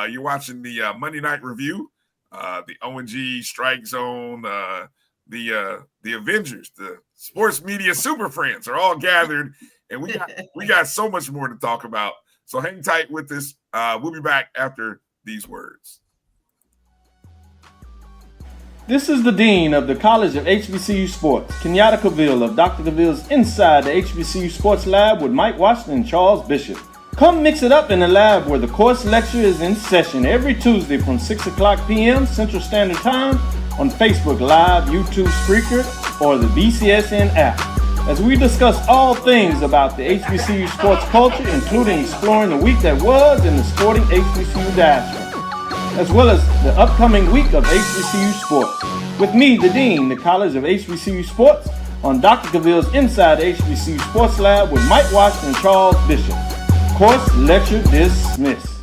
Speaker 2: You're watching the Monday Night Review, the O&G StrikeZone, the Avengers, the Sports Media Super Friends are all gathered, and we got so much more to talk about. So hang tight with us. We'll be back after these words.
Speaker 8: This is the Dean of the College of HBCU Sports, Kenyatta Cavill of Dr. Cavill's Inside the HBCU Sports Lab with Mike Washington and Charles Bishop. Come mix it up in the lab where the course lecture is in session every Tuesday from 6 o'clock p.m. Central Standard Time on Facebook Live, YouTube Spreaker, or the BCSN app, as we discuss all things about the HBCU sports culture, including exploring the week that was in the sporting HBCU diaspora, as well as the upcoming week of HBCU sports. With me, the Dean, the College of HBCU Sports, on Dr. Cavill's Inside the HBCU Sports Lab with Mike Washington and Charles Bishop. Course lecture dismissed.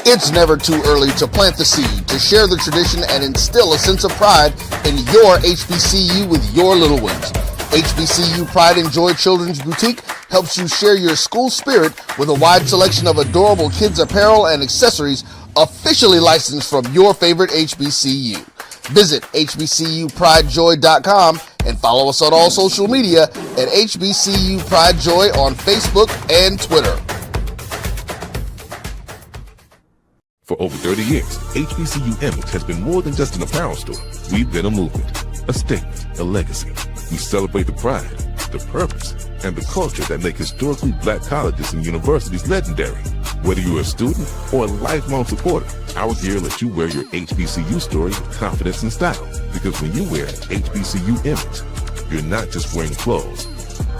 Speaker 9: It's never too early to plant the seed, to share the tradition, and instill a sense of pride in your HBCU with your little ones. HBCU Pride and Joy Children's Boutique helps you share your school spirit with a wide selection of adorable kids apparel and accessories officially licensed from your favorite HBCU. Visit hbcupridejoy.com and follow us on all social media at HBCU Pride Joy on Facebook and Twitter.
Speaker 10: For over 30 years, HBCU Image has been more than just an apparel store. We've been a movement, a statement, a legacy. We celebrate the pride, the purpose, and the culture that make historically black colleges and universities legendary. Whether you're a student or a lifelong supporter, our gear lets you wear your HBCU story with confidence and style. Because when you wear HBCU Image, you're not just wearing clothes.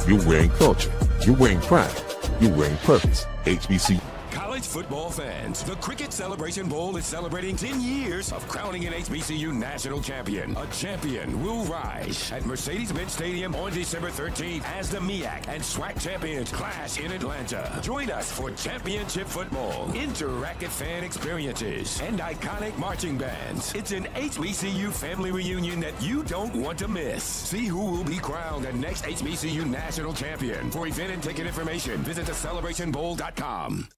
Speaker 10: You're wearing culture. You're wearing pride. You're wearing purpose. HBCU.
Speaker 11: College football fans, the Cricket Celebration Bowl is celebrating 10 years of crowning an HBCU national champion. A champion will rise at Mercedes-Benz Stadium on December 13th as the MEAC and SWAC champions clash in Atlanta. Join us for championship football, interactive fan experiences, and iconic marching bands. It's an HBCU family reunion that you don't want to miss. See who will be crowned the next HBCU national champion. For event and ticket information, visit thecelebrationbowl.com.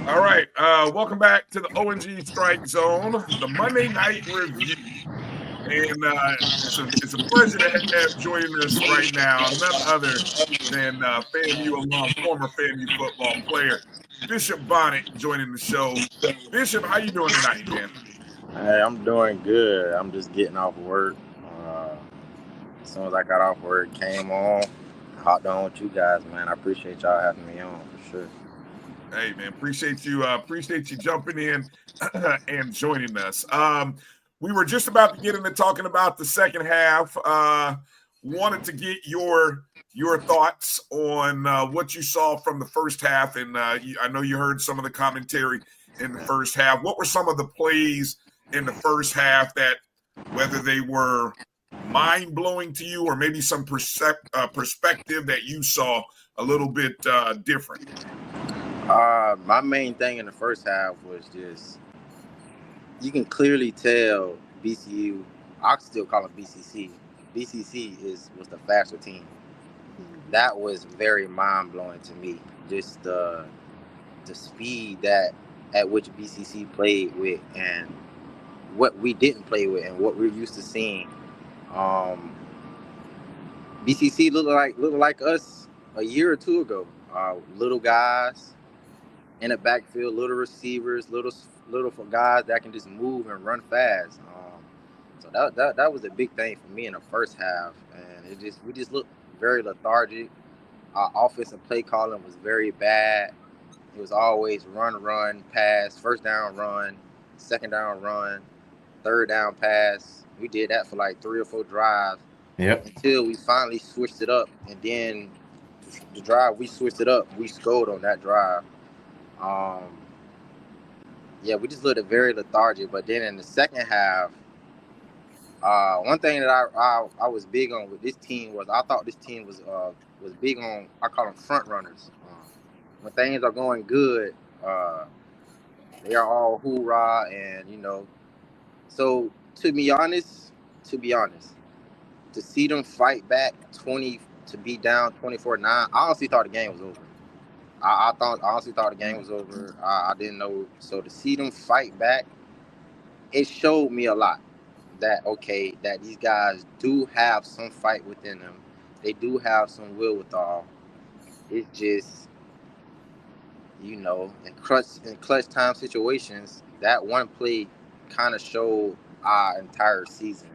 Speaker 2: All right, welcome back to the O&G Strike Zone, the Monday Night Review. And it's a pleasure to have joining us right now none other than FAMU alum, former FAMU football player, Bishop Bonnet, joining the show. Bishop, how you doing tonight, man?
Speaker 12: Hey, I'm doing good. I'm just getting off work. As soon as I got off work, came on, hopped on with you guys, man. I appreciate y'all having me on for sure.
Speaker 2: Hey, man, appreciate you jumping in and joining us. We were just about to get into talking about the second half. Wanted to get your thoughts on what you saw from the first half, and I know you heard some of the commentary in the first half. What were some of the plays in the first half that, whether they were mind-blowing to you or maybe some perspective that you saw a little bit different?
Speaker 12: My main thing in the first half was just, you can clearly tell BCU, I still call it BCC. BCC was the faster team. That was very mind-blowing to me. Just the speed at which BCC played with and what we didn't play with and what we're used to seeing. BCC looked like us a year or two ago. Little guys in the backfield, little receivers, little guys that can just move and run fast. So that was a big thing for me in the first half, and we just looked very lethargic. Our offensive play calling was very bad. It was always run, pass, first down run, second down run, third down pass. We did that for like 3 or 4 drives.
Speaker 1: Yep.
Speaker 12: Until we finally switched it up, and then the drive we switched it up, we scored on that drive. We just looked very lethargic. But then in the second half, one thing that I was big on with this team was I thought this team was big on, I call them front runners. When things are going good, they are all hoorah, and So to be honest, to see them fight back to be down 24-9, I honestly thought the game was over. I honestly thought the game was over. I didn't know. So to see them fight back, it showed me a lot that these guys do have some fight within them. They do have some will withal. It's just, in clutch time situations, that one play kind of showed our entire season.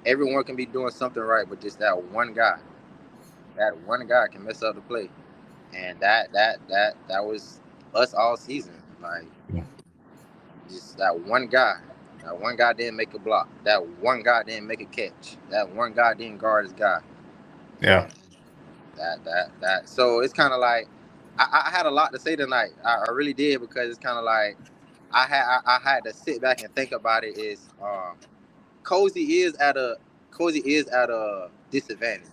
Speaker 12: Everyone can be doing something right, but just that one guy can mess up the play. And that was us all season. Like, just that one guy didn't make a block. That one guy didn't make a catch. That one guy didn't guard his guy.
Speaker 1: Yeah.
Speaker 12: That. So it's kind of like I had a lot to say tonight. I really did, because it's kind of like I had to sit back and think about it. Is Cozy is at a disadvantage.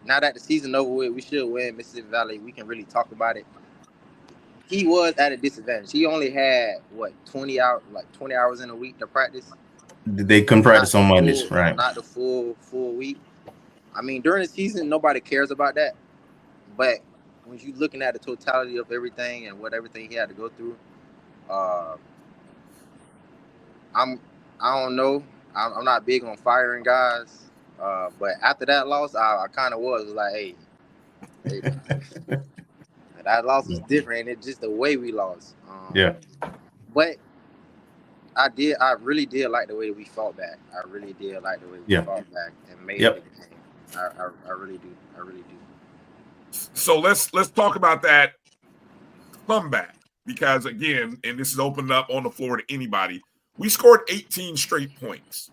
Speaker 12: now that the season over with, we should win Mississippi Valley. We can really talk about it. He was at a disadvantage. He only had 20 hours in a week to practice.
Speaker 1: They couldn't practice on Mondays, right?
Speaker 12: Not the full week. I mean, during the season, nobody cares about that. But when you're looking at the totality of everything and what everything he had to go through, I don't know. I'm not big on firing guys. But after that loss, I kind of was like, hey, that loss was different. It's just the way we lost. But I really did like the way we fought back. I really did like the way we fought back and made it the game. I really do. I really do.
Speaker 2: So let's talk about that comeback, because again, and this is opened up on the floor to anybody. We scored 18 straight points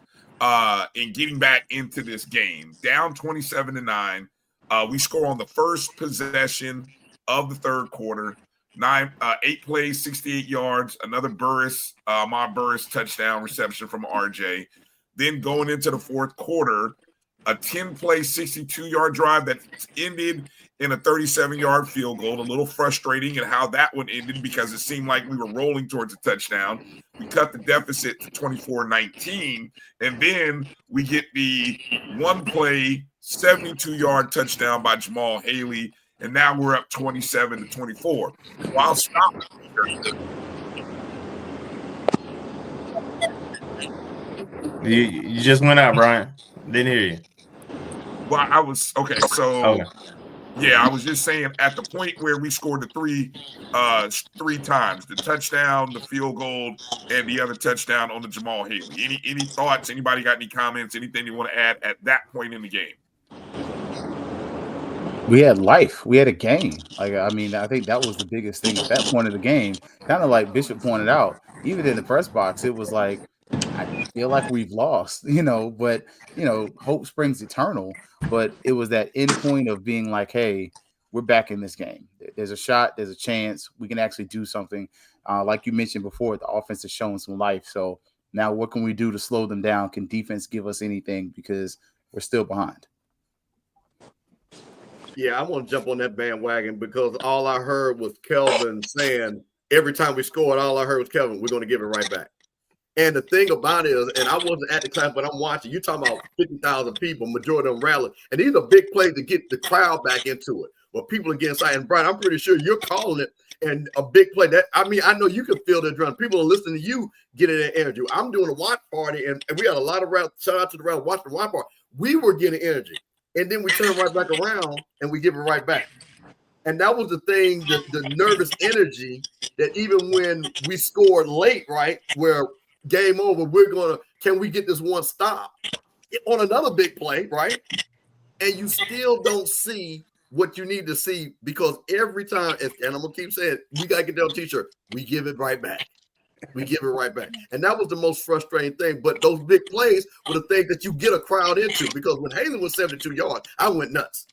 Speaker 2: in getting back into this game, down 27-9. We score on the first possession of the third quarter. 8 plays, 68 yards, another Ahmad Burris touchdown reception from RJ. Then going into the fourth quarter, a 10-play, 62-yard drive that ended in a 37-yard field goal. A little frustrating in how that one ended because it seemed like we were rolling towards a touchdown. We cut the deficit to 24-19, and then we get the 1-play, 72-yard touchdown by Jamal Haley. And now we're up 27-24. While stopping,
Speaker 1: you just went out, Bryan. Didn't hear you.
Speaker 2: Well, I was okay. So, yeah, I was just saying at the point where we scored the three times, the touchdown, the field goal, and the other touchdown on the Jamal Haley. Any thoughts? Anybody got any comments? Anything you want to add at that point in the game?
Speaker 4: We had life. We had a game. I think that was the biggest thing at that point of the game. Kind of like Bishop pointed out, even in the press box, it was like, I feel like we've lost, but, hope springs eternal. But it was that end point of being like, hey, we're back in this game. There's a shot. There's a chance. We can actually do something. Like you mentioned before, the offense is showing some life. So now what can we do to slow them down? Can defense give us anything? Because we're still behind.
Speaker 7: Yeah, I want to jump on that bandwagon because all I heard was Kelvin saying every time we scored, all I heard was Kelvin, we're going to give it right back. And the thing about it is, and I wasn't at the class, but I'm watching, you're talking about 50,000 people, majority of them rallying. And these are big plays to get the crowd back into it. Where people are getting excited. And Bryan, I'm pretty sure you're calling it and a big play. I know you can feel the adrenaline. People are listening to you getting that energy. I'm doing a watch party, and we had a lot of routes. Shout out to the route, watch the watch party. We were getting energy. And then we turn right back around and we give it right back. And that was the thing, the nervous energy that even when we scored late, right, where game over, can we get this one stop on another big play, right? And you still don't see what you need to see because every time, and I'm going to keep saying, we got to get that on t-shirt, we give it right back. We give it right back. And that was the most frustrating thing. But those big plays were the things that you get a crowd into because when Haley was 72 yards, I went nuts.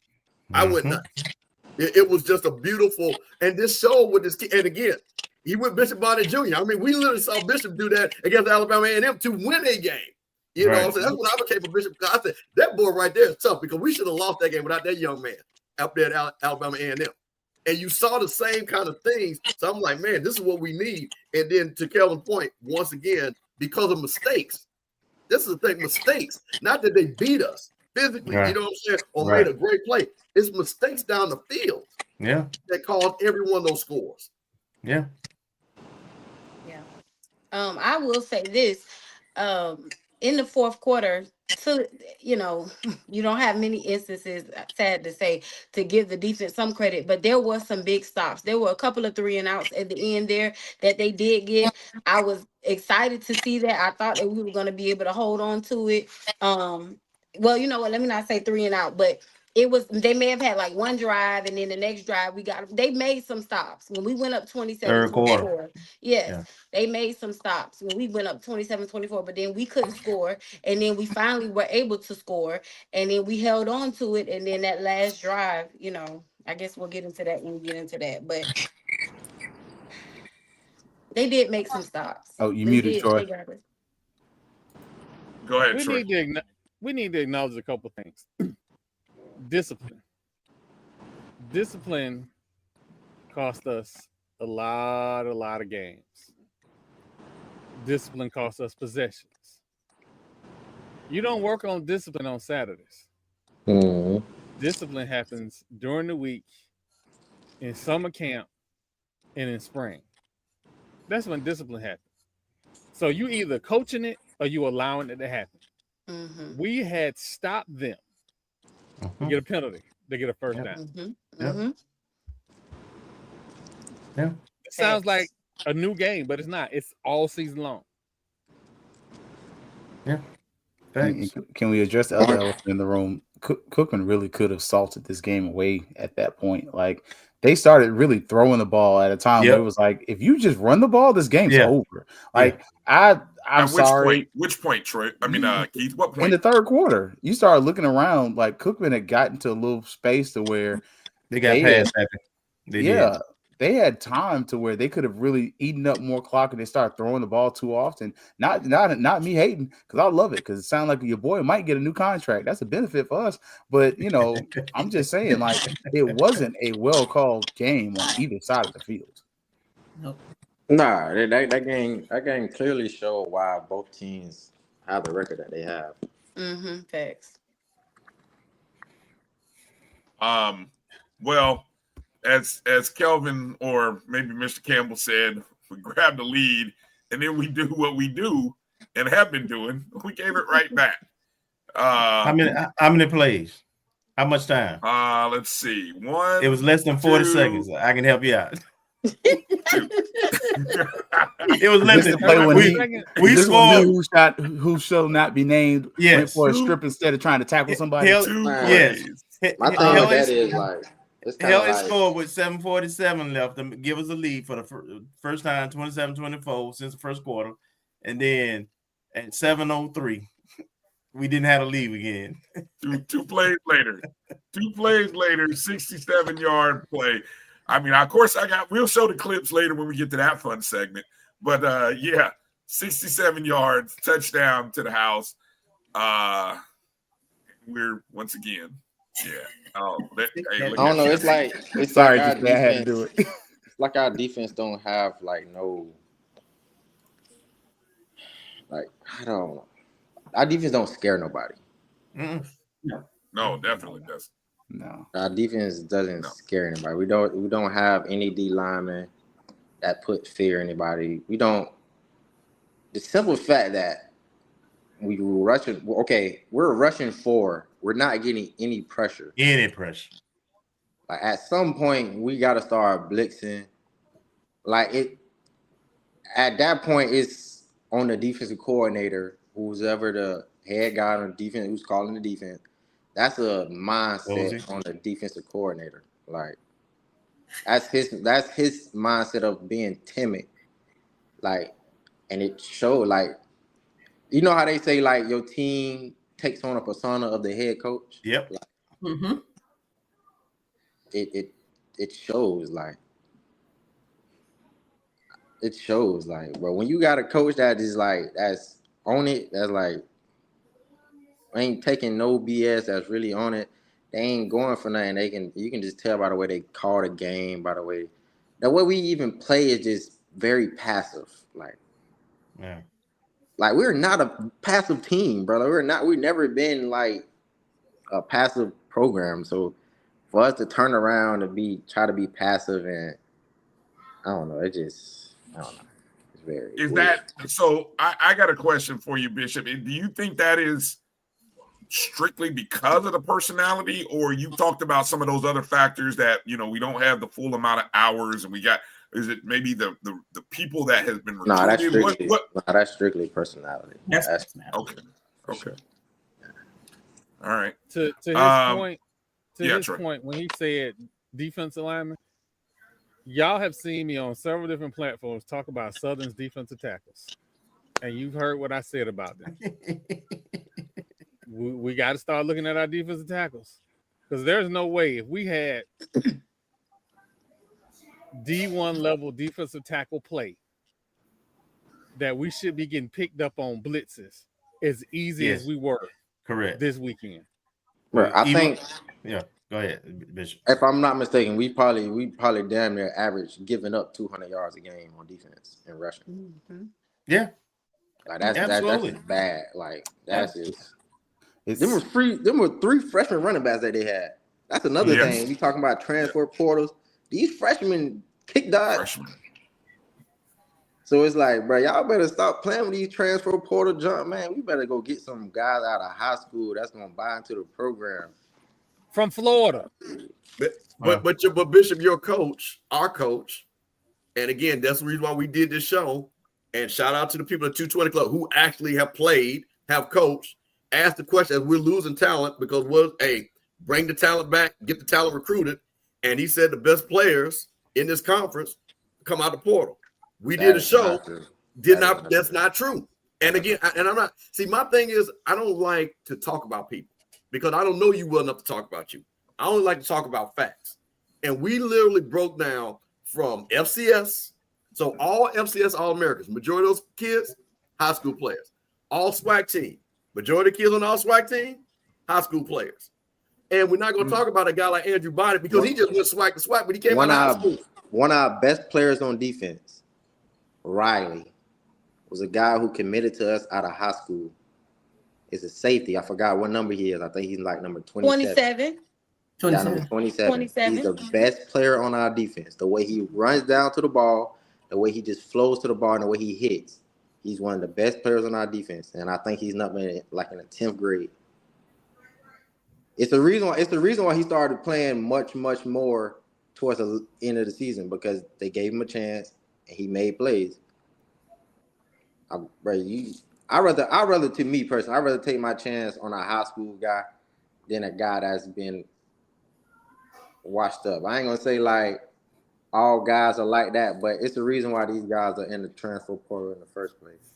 Speaker 7: It was just a beautiful, and this showed with this kid. And again, he went Bishop Bonnet Jr. I mean, we literally saw Bishop do that against Alabama A&M to win a game. So that's what I became for Bishop. I said, that boy right there is tough because we should have lost that game without that young man up there at Alabama A&M. And you saw the same kind of things. So I'm like, man, this is what we need. And then to Kelvin's point, once again, because of mistakes, this is the thing, mistakes. Not that they beat us physically, you know what I'm saying, or made a great play. It's mistakes down the field that caused every one of those scores.
Speaker 6: I will say this. In the fourth quarter, you don't have many instances, sad to say, to give the defense some credit, but there was some big stops. There were a couple of 3-and-outs at the end there that they did get. I was excited to see that. I thought that we were going to be able to hold on to it. Well, you know what? Let me not say 3-and-out, but they may have had like one drive, and then the next drive they made some stops when we went up 27-24. Yes, they made some stops when we went up 27-24, but then we couldn't score, and then we finally were able to score, and then we held on to it, and then that last drive, I guess we'll get into that when we get into that, but they did make some stops.
Speaker 4: Oh, you muted, Troy.
Speaker 2: Go ahead, Troy.
Speaker 5: We need to acknowledge a couple things. Discipline. discipline cost us a lot of games. Discipline costs us possessions. You don't work on discipline on Saturdays. Discipline happens during the week, in summer camp, and in spring. That's when discipline happens. So you either coaching it or you allowing it to happen.
Speaker 6: Mm-hmm.
Speaker 5: We had stopped them to get a penalty. They get a first down.
Speaker 1: Mm-hmm. Mm-hmm. Yeah.
Speaker 5: It sounds like a new game, but it's not. It's all season long.
Speaker 1: Yeah. Thanks.
Speaker 4: Can we address the other elephant in the room? Cookman really could have salted this game away at that point. Like, they started really throwing the ball at a time where it was like, if you just run the ball, this game's over. Like, I'm sorry.
Speaker 2: Which point, Troy? I mean, Keith, what point?
Speaker 4: In the third quarter, you started looking around, like Cookman had gotten to a little space to where
Speaker 1: they got past that.
Speaker 4: They had time to where they could have really eaten up more clock, and they started throwing the ball too often. Not me hating, because I love it, because it sounds like your boy might get a new contract. That's a benefit for us. But I'm just saying, like, it wasn't a well called game on either side of the field.
Speaker 12: Nope. Nah, that game clearly showed why both teams have the record that they have.
Speaker 6: Mm-hmm. Facts.
Speaker 2: Well, as Kelvin or maybe Mr. Campbell said, we grabbed the lead and then we do what we do and have been doing. We gave it right back.
Speaker 1: How many plays? How much time?
Speaker 2: Let's see. One.
Speaker 1: It was less than 40 seconds. I can help you out. It was less than we scored.
Speaker 4: Who shall not be named?
Speaker 1: Yes.
Speaker 4: Went for a strip instead of trying to tackle somebody.
Speaker 1: Yes.
Speaker 12: My thing with that is like.
Speaker 1: Hell scored with 7:47 left to give us a lead for the first time, 27-24 since the first quarter. And then at 7:03, we didn't have a lead again.
Speaker 2: Two plays later, 67-yard play. I mean, of course, we'll show the clips later when we get to that fun segment. But 67 yards, touchdown to the house. We're once again. Yeah. I
Speaker 12: don't know. It's like
Speaker 4: sorry,
Speaker 12: like
Speaker 4: I had to do it.
Speaker 12: It's like our defense don't have I don't know. Our defense don't scare nobody.
Speaker 2: No, definitely doesn't.
Speaker 4: No,
Speaker 12: our defense doesn't scare anybody. We don't have any D linemen that put fear in anybody. We don't. The simple fact that we were rushing. Okay, we're rushing 4. We're not getting any pressure. Like, at some point, we got to start blitzing. Like, at that point, it's on the defensive coordinator, who's ever the head guy on the defense, who's calling the defense. That's a mindset on the defensive coordinator. Like, that's his mindset of being timid. Like, and it showed, like, you know how they say, like, your team takes on a persona of the head coach.
Speaker 1: Yep.
Speaker 12: Like, it shows, like, but when you got a coach that is like, that's on it, that's like, ain't taking no BS, that's really on it, they ain't going for nothing. You can just tell by the way they call the game, by the way we even play is just very passive. Like,
Speaker 1: yeah.
Speaker 12: Like, we're not a passive team, brother. We've never been like a passive program. So for us to turn around and try to be passive, and I don't know, I don't know. It's very weird.
Speaker 2: So I got a question for you, Bishop. Do you think that is strictly because of the personality, or you talked about some of those other factors that, we don't have the full amount of hours and is it maybe the people that has been recruited?
Speaker 12: That's strictly personality.
Speaker 3: That's personality.
Speaker 2: Okay. All right.
Speaker 5: To his point, when he said defensive lineman, y'all have seen me on several different platforms talk about Southern's defensive tackles, and you've heard what I said about them. we got to start looking at our defensive tackles, because there's no way if we had D1 level defensive tackle play that we should be getting picked up on blitzes as easy as we were
Speaker 1: correct
Speaker 5: this weekend.
Speaker 12: Bro, I think
Speaker 1: go Go ahead, Bishop.
Speaker 12: If I'm not mistaken, we probably damn near average giving up 200 yards a game on defense and rushing.
Speaker 6: Mm-hmm.
Speaker 1: Yeah,
Speaker 12: like that's
Speaker 1: absolutely
Speaker 12: just bad. Like that's just.
Speaker 4: It's
Speaker 12: Them were 3 freshman running backs that they had. That's another
Speaker 2: Yes.
Speaker 12: thing. We talking about transfer portals. These freshmen kick dodge.
Speaker 2: Freshman.
Speaker 12: So it's like, bro, y'all better stop playing with these transfer portal junk, man. We better go get some guys out of high school that's gonna buy into the program.
Speaker 5: From Florida.
Speaker 7: But Bishop, your coach, our coach, and again, that's the reason why we did this show. And shout out to the people at 220 Club who actually have played, have coached, asked the question as we're losing talent because bring the talent back, get the talent recruited. And he said the best players in this conference come out the portal. We did a show. That's not true. And again, I'm not. See, my thing is, I don't like to talk about people because I don't know you well enough to talk about you. I only like to talk about facts. And we literally broke down from FCS. So all FCS All-Americans, majority of those kids, high school players. All SWAC team, majority of kids on all SWAC team, high school players. And we're not going to talk about a guy like Andrew Bynum because he just went SWAC to SWAC, but he came out of high school.
Speaker 12: One of our best players on defense, Riley, was a guy who committed to us out of high school. Is a safety. I forgot what number he is. I think he's like number 27. 27. He's the best player on our defense. The way he runs down to the ball, the way he just flows to the ball, and the way he hits. He's one of the best players on our defense. And I think he's not been like in the 10th grade. It's the reason why he started playing much, much more towards the end of the season because they gave him a chance and he made plays. I'd rather to me personally, I'd rather take my chance on a high school guy than a guy that's been washed up. I ain't gonna say like all guys are like that, but it's the reason why these guys are in the transfer portal in the first place.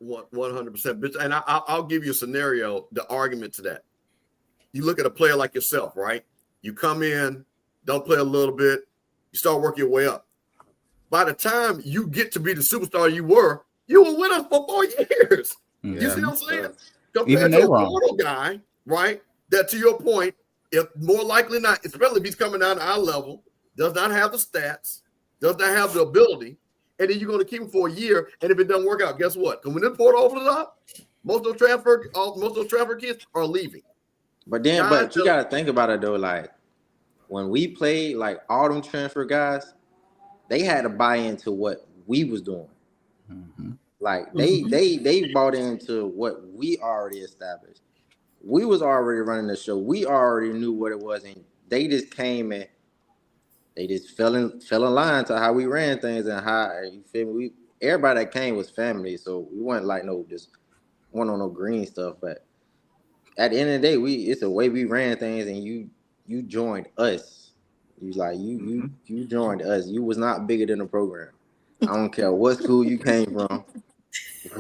Speaker 7: 100%. And I'll give you a scenario, the argument to that. You look at a player like yourself, right? You come in, don't play a little bit, you start working your way up. By the time you get to be the superstar you were with us for 4 years. Yeah. You see what I'm saying? Compared to a portal guy, right? That to your point, if more likely not, especially if he's coming down to our level, does not have the stats, does not have the ability, and then you're going to keep him for a year, and if it doesn't work out, guess what? Because when the portal opens up, most of those transfer kids are leaving.
Speaker 12: But you got to think about it though. Like when we played, like all them transfer guys, they had to buy into what we was doing. Mm-hmm. Like they bought into what we already established. We was already running the show. We already knew what it was, and they just came and they just fell in line to how we ran things and how you feel me. Everybody that came was family, so we weren't like just one on no green stuff. But at the end of the day, it's the way we ran things, and you joined us. You joined us. You was not bigger than the program. I don't care what school you came from,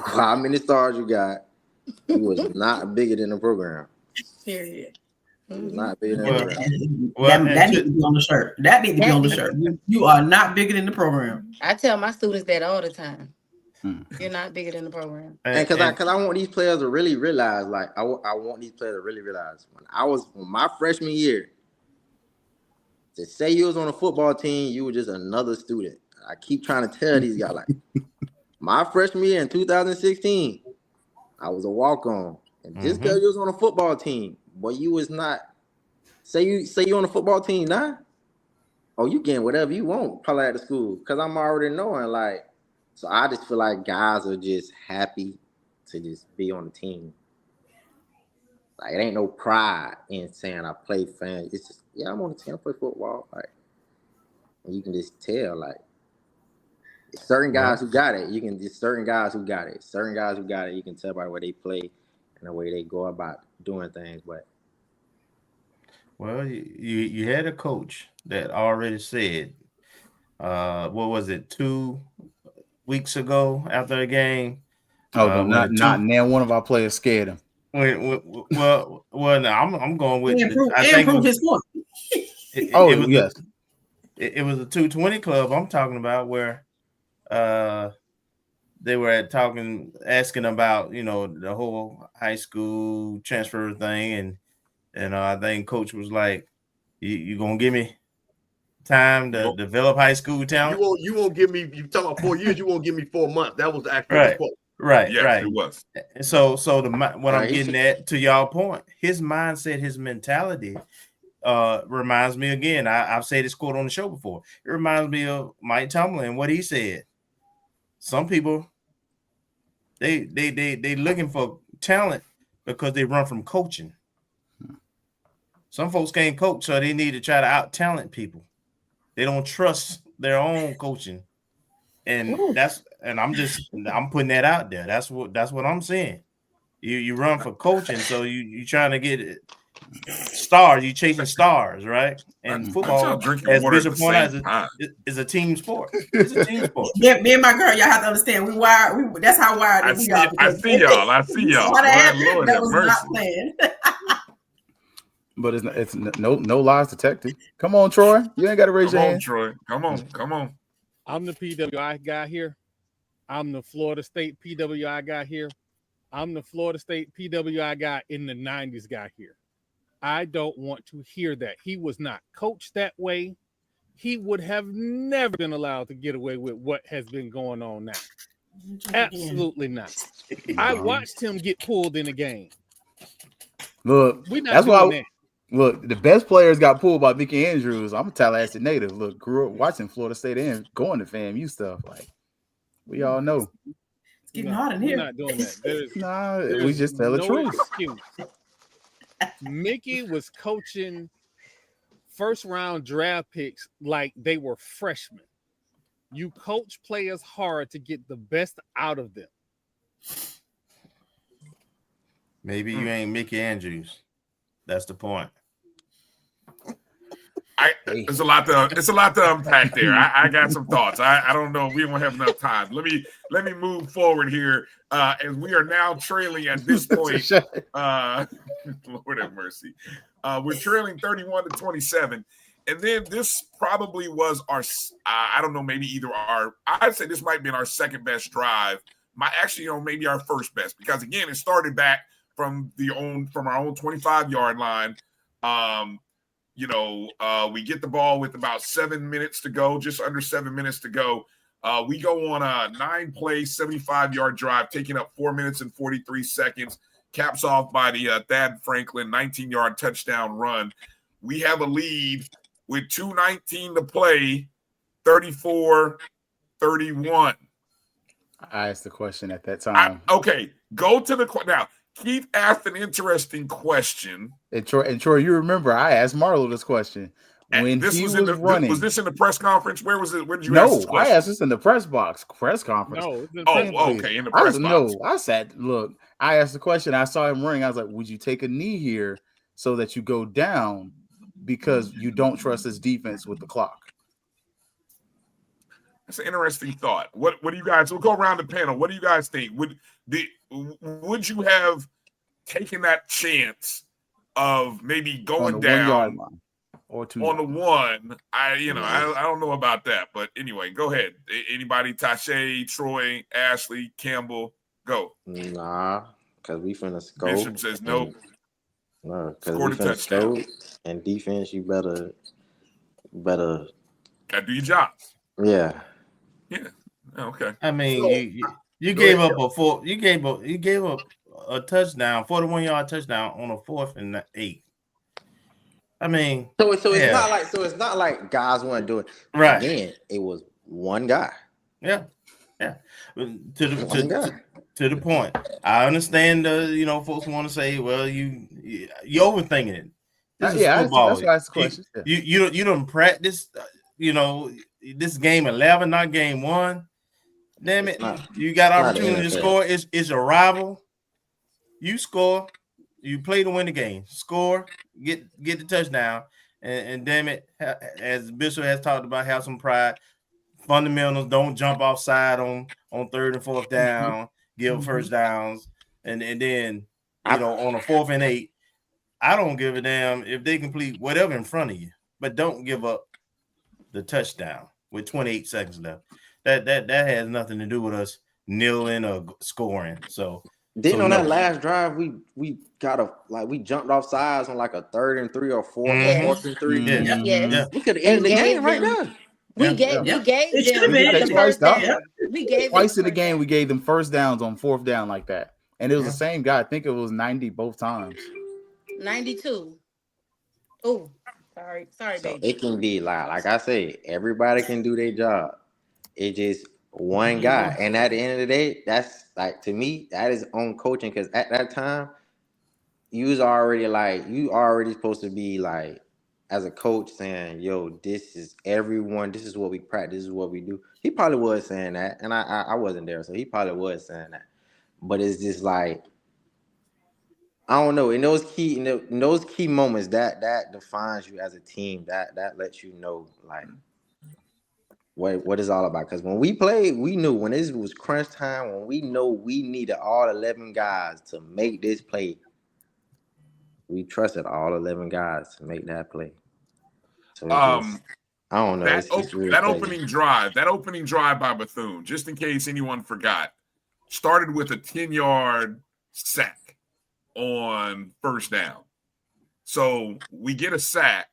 Speaker 12: how many stars you got. You was not bigger than the program.
Speaker 6: Period.
Speaker 12: Not bigger than the program.
Speaker 3: That needs to be on the shirt. That needs to be on the shirt. You are not bigger than the program.
Speaker 6: I tell my students that all the time. You're not bigger than the program.
Speaker 12: And because I want these players to really realize, like I want these players to really realize when my freshman year, to say you was on a football team, you were just another student. I keep trying to tell these guys, like my freshman year in 2016, I was a walk-on. And just because you was on a football team, boy, you was not. Say you on a football team now. Oh, you getting whatever you want, probably at the school. Because I'm already knowing, like, so I just feel like guys are just happy to just be on the team. Like, it ain't no pride in saying I play fan. It's just, yeah, I'm on the team, I play football. Like, and you can just tell, like, certain guys who got it. Certain guys who got it. You can tell by the way they play and the way they go about doing things. But
Speaker 1: you had a coach that already said, what was it, 2 weeks ago after the game?
Speaker 4: Not now. One of our players scared him.
Speaker 1: No, I'm going with.
Speaker 3: I think improve his point.
Speaker 1: Yes. It was a 220 club I'm talking about where they were asking about, the whole high school transfer thing. And I think coach was like, You gonna give me time to develop high school talent?
Speaker 7: You won't give me. You talking about 4 years? You won't give me 4 months. That was actually
Speaker 1: right.
Speaker 7: the quote.
Speaker 1: Right,
Speaker 2: Yes,
Speaker 1: right.
Speaker 2: it was.
Speaker 1: So what I'm getting at, to y'all point, his mindset, his mentality reminds me again. I've said this quote on the show before. It reminds me of Mike Tomlin, what he said. Some people they looking for talent because they run from coaching. Some folks can't coach, so they need to try to out talent people. They don't trust their own coaching, and I'm putting that out there. That's what I'm saying. You run for coaching, so you trying to get stars. You chasing stars, right? And football, as Bishop pointed out, is a team sport. It's a team sport.
Speaker 3: Me and my girl, y'all have to understand. We wired. That's how wired we are.
Speaker 2: I see y'all.
Speaker 3: Lord, that was not planned.
Speaker 4: But it's no lies detected. Come on, Troy. You ain't got to raise your hand.
Speaker 2: Troy. Come on.
Speaker 5: I'm the PWI guy here. I'm the Florida State PWI guy here. I'm the Florida State PWI guy in the 90s guy here. I don't want to hear that. He was not coached that way. He would have never been allowed to get away with what has been going on now. Absolutely not. I watched him get pulled in a game.
Speaker 4: Look, that's why. Look, the best players got pulled by Mickey Andrews. I'm a Tallahassee native. Look, grew up watching Florida State and going to FAMU stuff. Like, we all know.
Speaker 3: It's getting hot in here.
Speaker 5: We're not doing that.
Speaker 4: We just tell the truth.
Speaker 5: Excuse. Mickey was coaching first-round draft picks like they were freshmen. You coach players hard to get the best out of them.
Speaker 1: Maybe you ain't Mickey Andrews. That's the point.
Speaker 2: It's a lot to unpack there. I got some thoughts. I don't know. We don't have enough time. Let me move forward here. As we are now trailing at this point. Lord have mercy. We're trailing 31-27. And then this probably was our I don't know, maybe I'd say this might have been our second best drive. Maybe our first best, because again, it started back from our own 25-yard line. We get the ball with about 7 minutes to go, just under 7 minutes to go. We go on a 9-play, 75-yard drive, taking up 4 minutes and 43 seconds, caps off by the Thad Franklin 19-yard touchdown run. We have a lead with 2:19 to play, 34-31.
Speaker 4: I asked the question at that time.
Speaker 2: Go to the now. Keith asked an interesting question.
Speaker 4: And Troy, you remember I asked Marlo this question when
Speaker 2: this
Speaker 4: he
Speaker 2: was
Speaker 4: running.
Speaker 2: Was this in the press conference? Where was it? Where did you ask this question?
Speaker 4: I asked this in the press conference.
Speaker 2: No. In the press box.
Speaker 4: I said, look, I asked the question. I saw him running. I was like, would you take a knee here so that you go down because you don't trust his defense with the clock?
Speaker 2: That's an interesting thought. What do you guys? We'll go around the panel. What do you guys think? Would you have taken that chance of maybe going down
Speaker 4: or two
Speaker 2: on the one? I don't know about that, but anyway, go ahead. Anybody? Tashay, Troy, Ashley, Campbell, go.
Speaker 12: Nah, because we finna score.
Speaker 2: Bishop says nope.
Speaker 12: No, because we finna score. And defense, you better
Speaker 2: gotta do your job.
Speaker 12: Yeah.
Speaker 2: Yeah. Okay.
Speaker 1: I mean, you gave up a touchdown, 41-yard touchdown on a 4th and 8. I mean,
Speaker 12: so it's not like guys want to do it.
Speaker 1: Right.
Speaker 12: Again, it was one guy.
Speaker 1: Yeah. To the point. I understand. Folks want to say, well, you overthinking it. This is football.
Speaker 4: That's why it's the question.
Speaker 1: You don't practice. This game 11, not game 1. Damn it! You got opportunity to score. It's a rival. You score. You play to win the game. Score. Get the touchdown. And damn it, as Bishop has talked about, have some pride. Fundamentals. Don't jump offside on 3rd and 4th down. Give first downs. And then on a 4th and 8, I don't give a damn if they complete whatever in front of you, but don't give up the touchdown with 28 seconds left. That has nothing to do with us kneeling or scoring. So
Speaker 12: Then
Speaker 1: So,
Speaker 12: on that
Speaker 1: no.
Speaker 12: last drive, we jumped off sides on like a 3rd and 3 or 4th,
Speaker 1: Mhm.
Speaker 12: 4th and 3.
Speaker 1: Yeah.
Speaker 6: Yes.
Speaker 1: Yeah.
Speaker 12: We could have
Speaker 6: And
Speaker 12: ended the
Speaker 6: gave
Speaker 12: game right
Speaker 6: them-
Speaker 12: there.
Speaker 6: We
Speaker 1: Yeah.
Speaker 6: gave
Speaker 3: It should have
Speaker 6: them
Speaker 3: been.
Speaker 6: the first down. We gave
Speaker 4: Twice
Speaker 6: them
Speaker 4: in the game, we gave them first downs on 4th down like that. And it was the same guy. I think it was 90 both times.
Speaker 6: 92. Oh, sorry,
Speaker 12: So
Speaker 6: baby.
Speaker 12: it can be like I say, everybody can do their job. It's just one guy. And at the end of the day, that's like, to me, that is on coaching, because at that time, you already supposed to be like, as a coach, saying, yo, this is everyone, this is what we practice, this is what we do. He probably was saying that, and I wasn't there, so he probably was saying that. But it's just like, I don't know. In those key moments, that defines you as a team. That lets you know like what it's all about. Because when we played, we knew when it was crunch time, when we know we needed all 11 guys to make this play. We trusted all 11 guys to make that play. So I don't know.
Speaker 2: That opening drive by Bethune, just in case anyone forgot, started with a 10-yard sack on first down. So we get a sack.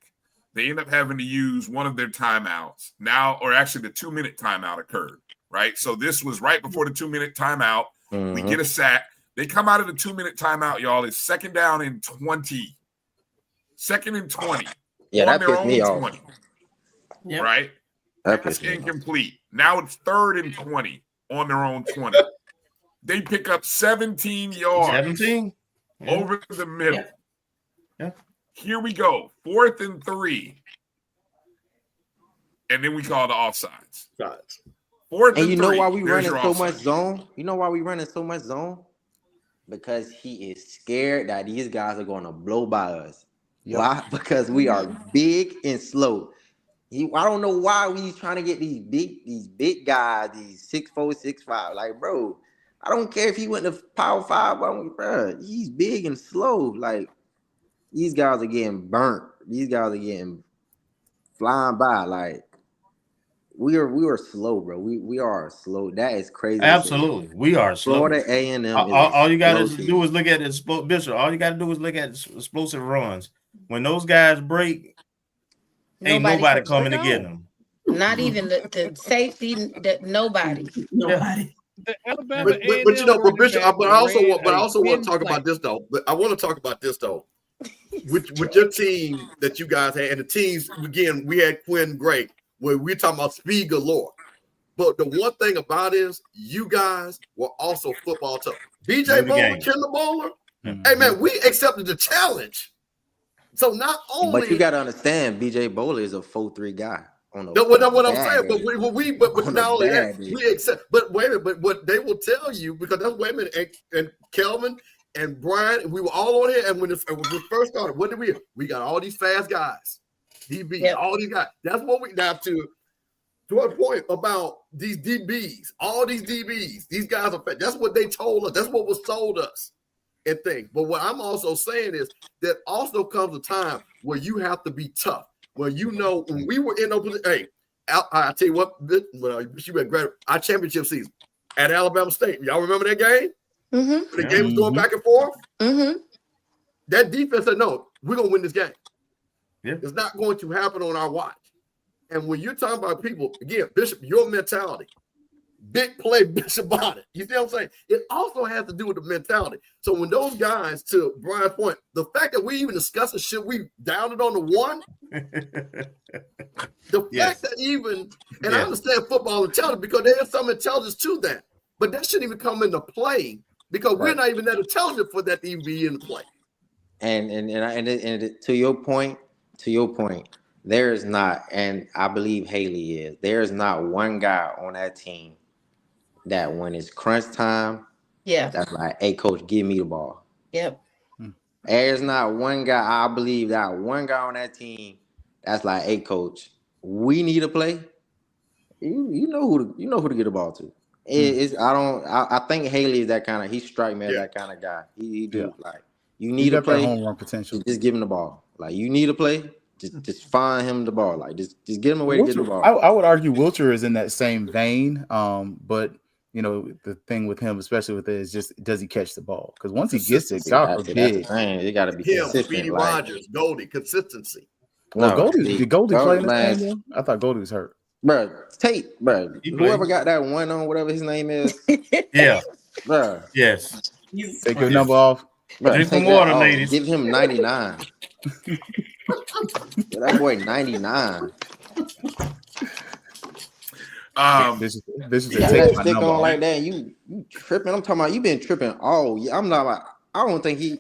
Speaker 2: They end up having to use one of their timeouts now, or actually the 2-minute timeout occurred, right? So this was right before the 2-minute timeout. Mm-hmm. We get a sack. They come out of the 2-minute timeout, y'all. It's 2nd down and 20. 2nd and 20.
Speaker 12: Yeah, that pissed me off.
Speaker 2: 20, yep. Right? That's incomplete. Now it's 3rd and 20 on their own 20. They pick up 17 yards.
Speaker 1: 17? Yeah.
Speaker 2: Over the middle.
Speaker 1: Yeah.
Speaker 2: Here we go. 4th and 3. And then we call the offsides. 4th
Speaker 12: and you know
Speaker 2: 3.
Speaker 12: why we running so
Speaker 2: offside.
Speaker 12: much zone? You know why we running so much zone? Because he is scared that these guys are going to blow by us. Yep. Why? Because we are big and slow. I don't know why we trying to get these big guys, these 6'4", 6'5". Like, bro, I don't care if he went to Power 5, bro. He's big and slow. Like, these guys are getting burnt. These guys are getting flying by. Like, we are slow, bro. We are slow. That is crazy.
Speaker 1: Absolutely, we are slow.
Speaker 12: Florida A&M.
Speaker 1: All you got to do is look at it, Bishop. All you got to do is look at explosive runs. When those guys break, ain't nobody coming to get them.
Speaker 6: Not even the safety. Nobody.
Speaker 7: But you know, but Bishop, but I also want to talk about this though. But I want to talk about this though. With your team that you guys had, and the teams again, we had Quinn Gray, where we're talking about speed galore. But the one thing about it is, you guys were also football tough. BJ Bowler, Kendall Bowler. Mm-hmm. Hey man, we accepted the challenge. So not only,
Speaker 12: but you got to understand, BJ Bowler is a 4'3" guy.
Speaker 7: That's what I'm saying. But not only that, we accept. But wait a minute. But what they will tell you, because that's wait a minute, and Kelvin and Bryan, we were all on here. And when we first started, what did we? We got all these fast guys, DB, all these guys. That's what we got to a point about these DBs. All these DBs, these guys are fast. That's what they told us. That's what was told us. And things. But what I'm also saying is that also comes a time where you have to be tough. Well, you know, when we were in open, hey, I tell you what, she went great. Our championship season at Alabama State. Y'all remember that game? Mm-hmm. The game was going back and forth. Mm-hmm. That defense said, no, we're going to win this game. Yeah. It's not going to happen on our watch. And when you're talking about people, again, Bishop, your mentality, big play, Bishop about it. You see what I'm saying? It also has to do with the mentality. So when those guys, to Brian's point, the fact that we even discussed it, should we down it on the 1? The fact that even, and I understand football intelligence because there's some intelligence to that, but that shouldn't even come into play because we're not even that intelligent for that to even be in play.
Speaker 12: And to your point, there is not, and I believe Haley is, there is not one guy on that team that when it's crunch time, that's like, hey, coach, give me the ball.
Speaker 6: Yep.
Speaker 12: There's not one guy, I believe that one guy on that team that's like, hey, coach, we need to play. You know who to get the ball to. I think Haley is that kind of, he strike me as that kind of guy. He do like, you need to play,
Speaker 4: home run potential.
Speaker 12: Just give him the ball. Like, you need to play, just find him the ball. Like, just get him a way to get the ball.
Speaker 4: I would argue Wilcher is in that same vein, but the thing with him, especially with it, is just does he catch the ball? Because once he gets it,
Speaker 7: Consistency.
Speaker 4: God
Speaker 12: That's the
Speaker 4: forbid.
Speaker 12: thing. You got to be
Speaker 7: Him,
Speaker 12: consistent.
Speaker 7: Speedy
Speaker 12: Like,
Speaker 7: Rogers, Goldie, consistency.
Speaker 4: Well,
Speaker 12: no,
Speaker 4: Goldie, did Goldie play in this
Speaker 12: man,
Speaker 4: game? I thought Goldie was hurt.
Speaker 12: bro, Tate, bro,
Speaker 1: He
Speaker 12: whoever
Speaker 1: played.
Speaker 12: got that one on, whatever his name is,
Speaker 1: Yeah.
Speaker 12: bro,
Speaker 1: Yes.
Speaker 4: Take your number off.
Speaker 12: bro,
Speaker 1: Drink
Speaker 12: take
Speaker 1: some water,
Speaker 12: that off.
Speaker 1: ladies.
Speaker 12: Give him 99. That boy 99.
Speaker 4: This is
Speaker 12: You
Speaker 4: a
Speaker 12: got
Speaker 4: take
Speaker 12: that
Speaker 4: my
Speaker 12: stick
Speaker 4: number
Speaker 12: on
Speaker 4: off.
Speaker 12: like that, and you tripping. I'm talking about you been tripping all year. I'm not like, I don't think he.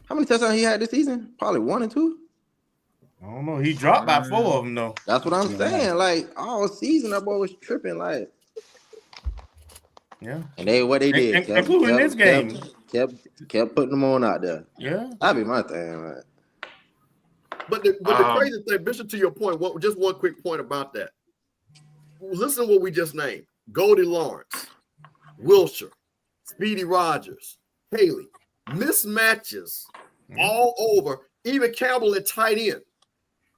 Speaker 12: How many touchdowns he had this season? Probably 1 or 2.
Speaker 1: I don't know. He dropped by 4 of them though.
Speaker 12: That's what I'm saying. Like all season, that boy was tripping. Like,
Speaker 1: yeah.
Speaker 12: And what they did,
Speaker 1: including this game,
Speaker 12: kept putting them on out there.
Speaker 1: Yeah,
Speaker 12: that'd be my thing. Right?
Speaker 7: But the crazy thing, Bishop, to your point, just one quick point about that. Listen to what we just named: Goldie Lawrence, Wilshire, Speedy Rogers, Haley. Mismatches all over, even Campbell at tight end,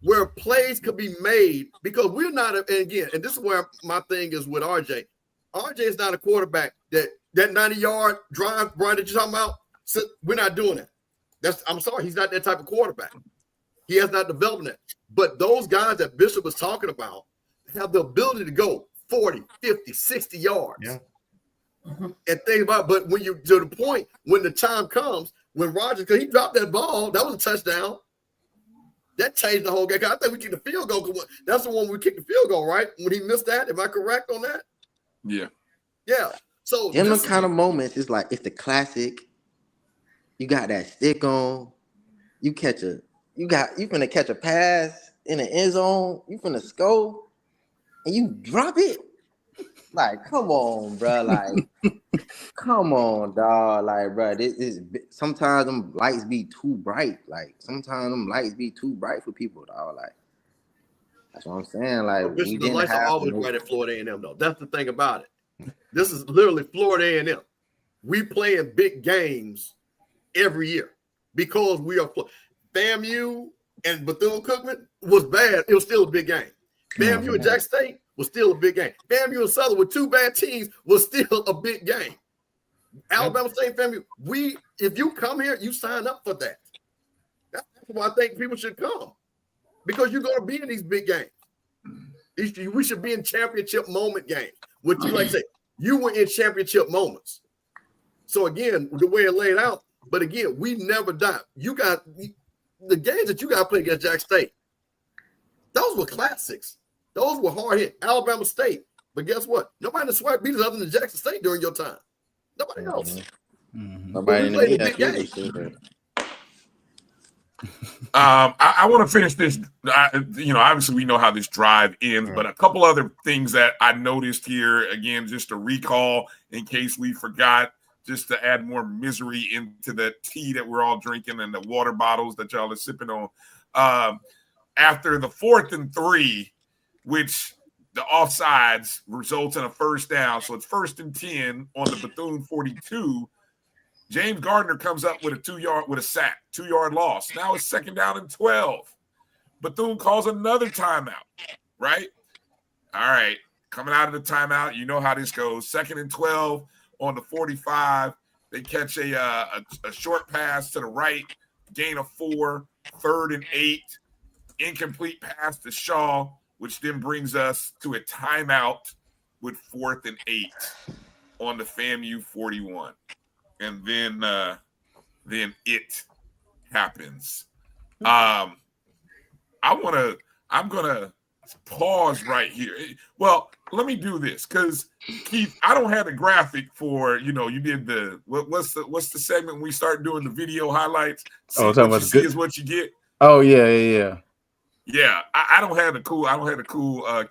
Speaker 7: where plays could be made because we're not. And again, and this is where my thing is with RJ. RJ is not a quarterback that 90-yard drive, Bryan, that you're talking about. So we're not doing that. I'm sorry, he's not that type of quarterback. He has not developed that. But those guys that Bishop was talking about have the ability to go 40, 50, 60 yards.
Speaker 1: Yeah.
Speaker 7: And think about, but when you to the point when the time comes, when Rogers, because he dropped that ball, that was a touchdown. That changed the whole game. I think we kicked the field goal. That's the one we kicked the field goal, right? When he missed that, am I correct on that?
Speaker 2: Yeah.
Speaker 7: Yeah. So
Speaker 12: in those kind of moments, it's like it's the classic. You got that stick on. You finna catch a pass in the end zone. You finna score, and you drop it. Like, come on, bro. Like, come on, dog. Like, bro, this is sometimes them lights be too bright. Like, sometimes them lights be too bright for people, dog. Like, that's what I'm saying. Like,
Speaker 7: Bishop, the lights are always right at Florida A&M, though. That's the thing about it. This is literally Florida A&M. We play in big games every year because we are FAMU and Bethune-Cookman was bad. It was still a big game. FAMU and Jack State was still a big game. FAMU and Southern with 2 bad teams was still a big game. Alabama State, FAMU. If you come here, you sign up for that. That's why I think people should come because you're going to be in these big games. We should be in championship moment games. Which you like to say, you were in championship moments. So again, the way it laid out, but again, we never die. You got the games that you got to play against Jack State. Those were classics. Those were hard hit. Alabama State. But guess what? Nobody in the SWAT beat us other than Jackson State during your time. Nobody else.
Speaker 12: Nobody in the big game.
Speaker 2: I want to finish this. Obviously we know how this drive ends, but a couple other things that I noticed here, again, just to recall in case we forgot, just to add more misery into the tea that we're all drinking and the water bottles that y'all are sipping on. After the 4th and 3, which the offsides results in a first down, so it's 1st and 10 on the Bethune 42. James Gardner comes up with a 2-yard loss. Now it's 2nd down and 12. Bethune calls another timeout, right? All right, coming out of the timeout, you know how this goes. 2nd and 12 on the 45. They catch a short pass to the right, gain of 4, 3rd and 8, incomplete pass to Shaw, which then brings us to a timeout with 4th and 8 on the FAMU 41. And then it happens. I'm gonna pause right here. Well, let me do this because Keith, I don't have the graphic for you did the what's the segment when we start doing the video highlights. What you see is what you get.
Speaker 4: Oh yeah.
Speaker 2: Yeah, I don't have the cool.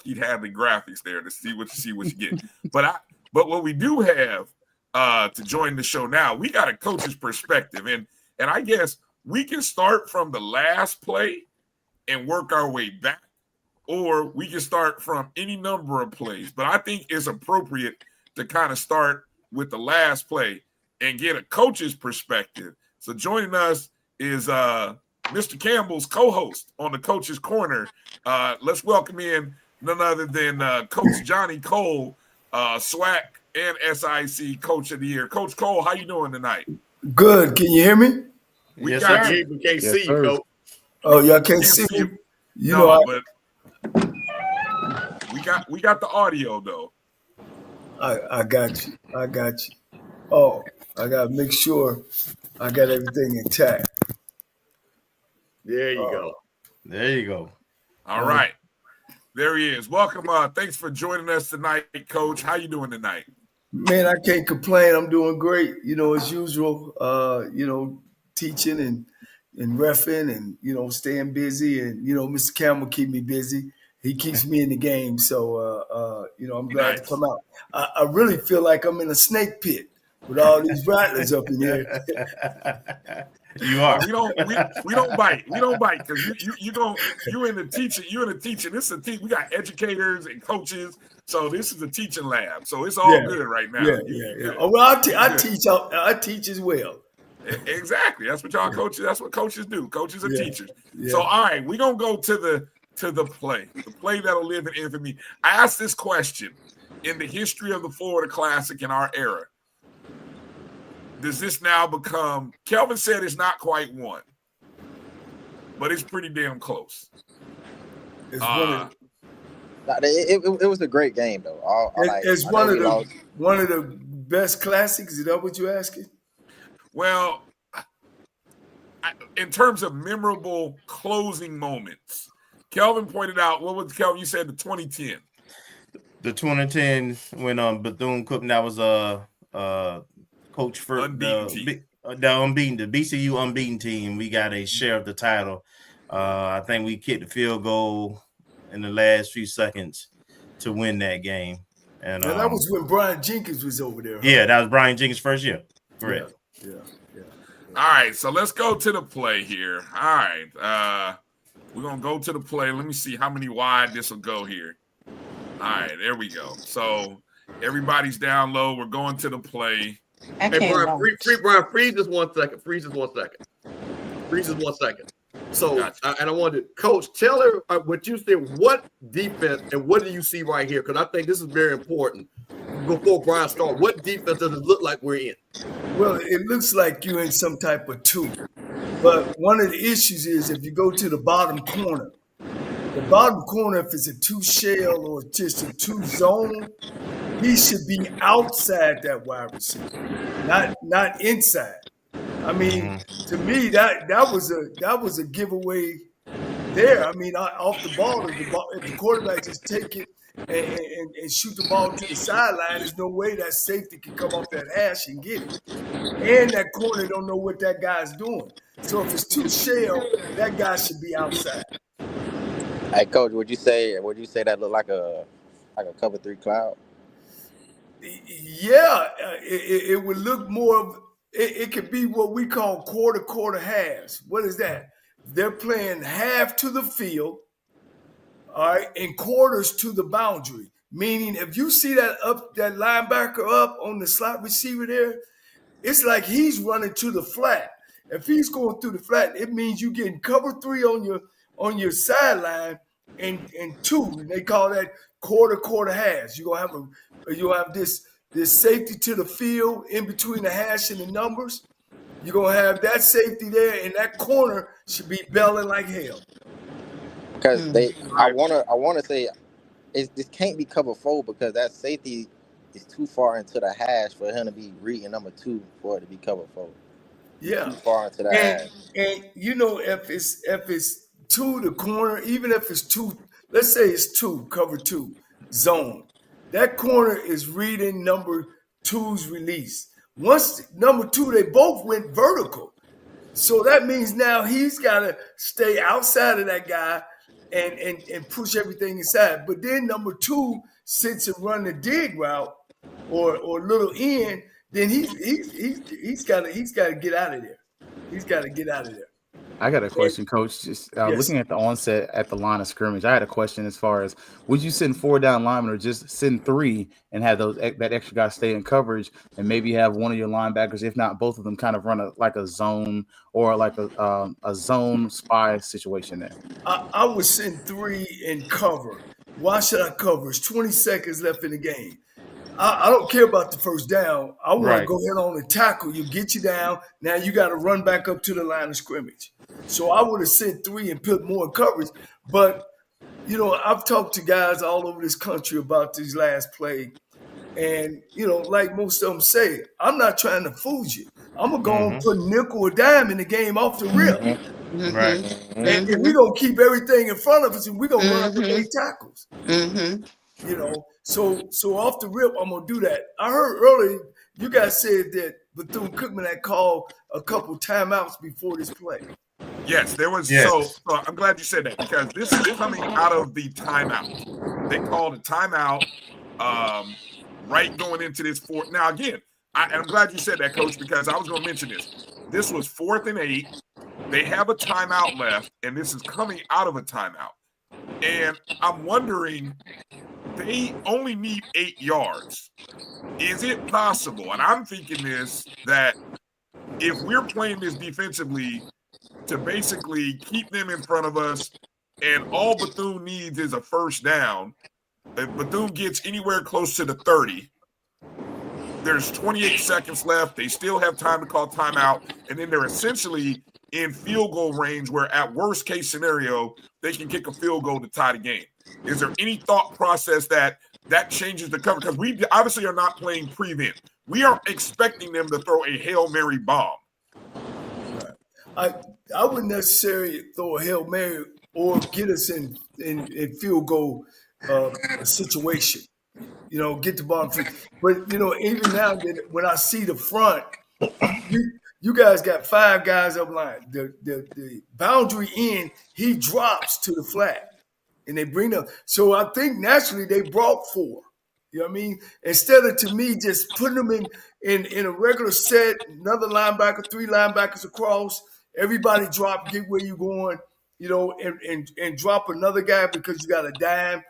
Speaker 2: Keith Hadley graphics there to see what you get. But what we do have. To join the show now, we got a coach's perspective, and I guess we can start from the last play and work our way back, or we can start from any number of plays. But I think it's appropriate to kind of start with the last play and get a coach's perspective. So joining us is Mr. Campbell's co-host on the Coach's Corner. Let's welcome in none other than Coach Johnny Cole, SWAC and SIC Coach of the Year. Coach Cole, how you doing tonight?
Speaker 13: Good. Can you hear me?
Speaker 2: We
Speaker 1: Yes,
Speaker 2: got
Speaker 1: sir.
Speaker 2: you.
Speaker 7: We can't
Speaker 4: Yes,
Speaker 7: see you,
Speaker 4: sir.
Speaker 7: Coach.
Speaker 13: Oh, y'all can't
Speaker 2: Can't
Speaker 13: see
Speaker 2: see
Speaker 13: me. You
Speaker 2: no,
Speaker 13: know,
Speaker 2: but we got the audio though.
Speaker 13: I got you. I got you. Oh, I got to make sure I got everything intact.
Speaker 7: There you go.
Speaker 1: There you go.
Speaker 2: All right. There he is. Welcome. Thanks for joining us tonight, Coach. How you doing tonight?
Speaker 13: Man, I can't complain. I'm doing great. You know, as usual, you know, teaching and reffing and, you know, staying busy. And, you know, Mr. Campbell keep me busy. He keeps me in the game. So, you know, I'm glad to come out. I really feel like I'm in a snake pit with all these rattlers up in here.
Speaker 1: You are.
Speaker 2: We don't bite. We don't bite because you in the teaching. This is a teach. We got educators and coaches. So this is a teaching lab. So it's all good right now.
Speaker 13: Yeah. Oh, well, I teach as well.
Speaker 2: Exactly. That's what y'all coaches. That's what coaches do. Coaches are teachers.
Speaker 13: Yeah.
Speaker 2: So all right, we're gonna go to the play that'll live in infamy. I asked this question in the history of the Florida Classic in our era. Does this now become? Kelvin said it's not quite one, but it's pretty damn close.
Speaker 13: It's
Speaker 12: it was a great game though.
Speaker 13: It's one of the best classics. Is that what you're asking?
Speaker 2: Well, in terms of memorable closing moments, Kelvin pointed out. What was Kelvin? You said the 2010.
Speaker 1: The 2010 when Bethune-Cookman, that was coach for the BCU unbeaten team. We got a share of the title. I think we kicked the field goal in the last few seconds to win that game. And
Speaker 13: that was when Brian Jenkins was over there. Huh?
Speaker 1: Yeah, that was Brian Jenkins' first year. Correct.
Speaker 13: Yeah.
Speaker 2: All right, so let's go to the play here. All right, we're gonna go to the play. Let me see how many wide this will go here. All right, there we go. So everybody's down low. We're going to the play.
Speaker 7: Hey, Brian, freeze just 1 second. Freeze just 1 second. Freeze just 1 second. So,
Speaker 2: Gotcha.
Speaker 7: And I wanted, Coach, tell her what you said. What defense and what do you see right here? Because I think this is very important. Before Brian starts, what defense does it look like we're in?
Speaker 13: Well, it looks like you're in some type of two. But one of the issues is if you go to the bottom corner, if it's a two shell or just a two zone, he should be outside that wide receiver, not inside. I mean, to me, that was a giveaway there. I mean, off the ball, if the quarterback just take it and shoot the ball to the sideline, there's no way that safety can come off that hash and get it. And that corner don't know what that guy's doing. So if it's two shell, that guy should be outside.
Speaker 12: Hey, Coach, would you say that looked like a cover 3 cloud?
Speaker 13: Yeah, it would look more of it could be what we call quarter halves. What is that? They're playing half to the field, all right, and quarters to the boundary. Meaning, if you see that linebacker up on the slot receiver there, it's like he's running to the flat. If he's going through the flat, it means you getting cover 3 on your sideline and 2. And they call that quarter halves. You'll have this safety to the field in between the hash and the numbers. You're gonna have that safety there, and that corner should be belling like hell.
Speaker 12: Because I wanna say this can't be cover 4 because that safety is too far into the hash for him to be reading number 2 for it to be cover 4.
Speaker 13: Yeah,
Speaker 12: too far into the hash.
Speaker 13: And you know, if it's 2 the corner, even if it's 2, let's say it's 2 cover 2 zone. That corner is reading number 2's release. Once number 2, they both went vertical. So that means now he's got to stay outside of that guy and push everything inside. But then number 2 sits and run the dig route or little end. Then he's got to get out of there. He's got to get out of there.
Speaker 4: I got a question, Coach. Just looking at the onset at the line of scrimmage, I had a question as far as would you send 4 down linemen or just send 3 and have that extra guy stay in coverage and maybe have one of your linebackers, if not both of them, kind of run a zone or like a zone spy situation there?
Speaker 13: I would send 3 and cover. Why should I cover? It's 20 seconds left in the game. I don't care about the first down. I want
Speaker 1: Right.
Speaker 13: to go ahead on and tackle you, get you down. Now you got to run back up to the line of scrimmage. So I would have sent 3 and put more in coverage. But, you know, I've talked to guys all over this country about this last play. And, you know, like most of them say, I'm not trying to fool you. I'm going to go and put nickel or dime in the game off the rip.
Speaker 1: Right.
Speaker 13: And we're going to keep everything in front of us, and we're going to run up and make tackles. You know, so off the rip, I'm going to do that. I heard earlier you guys said that Bethune-Cookman had called a couple timeouts before this play.
Speaker 2: Yes, there was.
Speaker 1: Yes.
Speaker 2: So I'm glad you said that, because this is coming out of the timeout. They called a timeout right going into this fourth. Now, again, I'm glad you said that, Coach, because I was going to mention this. This was 4th and 8. They have a timeout left, and this is coming out of a timeout. And I'm wondering, they only need 8 yards. Is it possible, and I'm thinking this, that if we're playing this defensively, to basically keep them in front of us, and all Bethune needs is a first down, if Bethune gets anywhere close to the 30, there's 28 seconds left. They still have time to call timeout, and then they're essentially in field goal range where, at worst case scenario, they can kick a field goal to tie the game. Is there any thought process that changes the cover? Because we obviously are not playing prevent. We are expecting them to throw a Hail Mary bomb.
Speaker 13: I wouldn't necessarily throw a Hail Mary or get us in field goal situation. You know, get the ball. But, you know, even now, when I see the front, you guys got 5 guys up line. The boundary end, he drops to the flat, and they bring them. So I think naturally they brought 4. You know what I mean? Instead of, to me, just putting them in a regular set, another linebacker, 3 linebackers across, everybody drop, get where you're going, you know, and drop another guy because you got a dime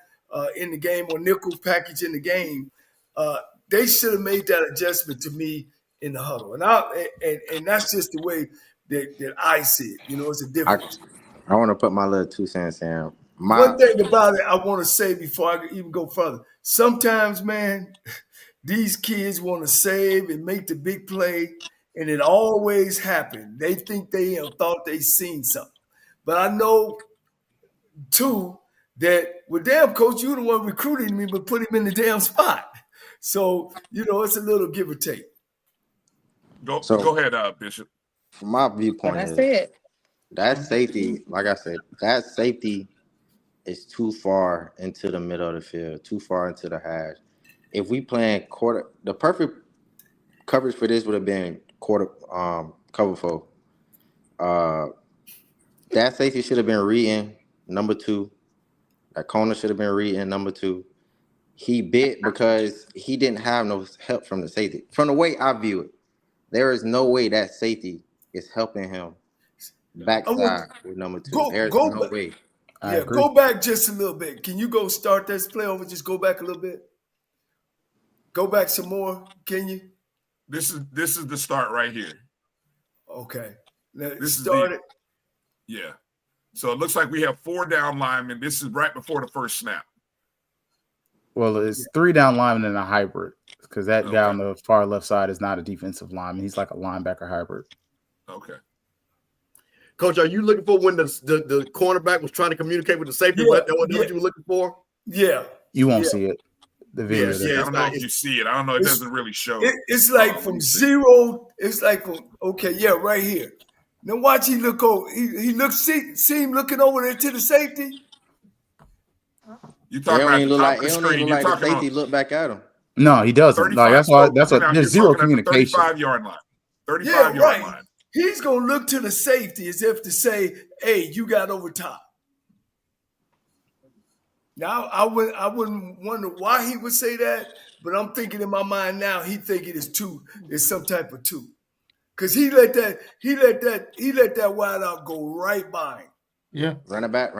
Speaker 13: in the game or nickel package in the game. They should have made that adjustment, to me, in the huddle. And that's just the way that I see it. You know, it's a difference.
Speaker 12: I want to put my little 2 cents in.
Speaker 13: One thing about it I want to say before I even go further. Sometimes, man, these kids want to save and make the big play, and it always happens. They think they thought they seen something. But I know, too, that, well, damn, Coach, you the one recruiting me, but put him in the damn spot. So, you know, it's a little give or take.
Speaker 2: Go ahead, Bishop.
Speaker 12: From my viewpoint,
Speaker 6: That's it.
Speaker 12: That safety, like I said, that safety is too far into the middle of the field, too far into the hash. If we playing quarter, the perfect coverage for this would have been quarter cover 4. That safety should have been reading number 2. That corner should have been reading number 2. He bit because he didn't have no help from the safety. From the way I view it, there is no way that safety is helping him backside with number 2. There's no way.
Speaker 13: Yeah, go back just a little bit. Can you go start this play over? Just go back a little bit. Go back some more. Can you?
Speaker 2: This is the start right here.
Speaker 13: Okay.
Speaker 2: This
Speaker 13: start it.
Speaker 2: Yeah. So it looks like we have 4 down linemen. This is right before the first snap.
Speaker 4: Well, it's 3 down linemen and a hybrid, because that guy on the far left side is not a defensive lineman. He's like a linebacker hybrid.
Speaker 2: Okay.
Speaker 7: Coach, are you looking for when the cornerback was trying to communicate with the safety?
Speaker 13: Yeah,
Speaker 7: What you were looking for?
Speaker 13: Yeah.
Speaker 4: You won't see it. The video.
Speaker 2: I don't know if you see it. I don't know. It doesn't really show.
Speaker 13: It's like from 0. It's like from, okay, yeah, right here. Now watch he look over. He looks, see him looking over there to the safety.
Speaker 2: You talking about the top of the screen?
Speaker 12: Like the safety look back at him.
Speaker 4: No, he doesn't. Like, that's what there's zero communication.
Speaker 2: 35-yard line. 35-yard line.
Speaker 13: He's gonna look to the safety as if to say, "Hey, you got over top." Now, I wouldn't wonder why he would say that, but I'm thinking in my mind now he think it is 2. It's some type of 2, because he let that wide out go right by him.
Speaker 1: Yeah,
Speaker 12: run it back.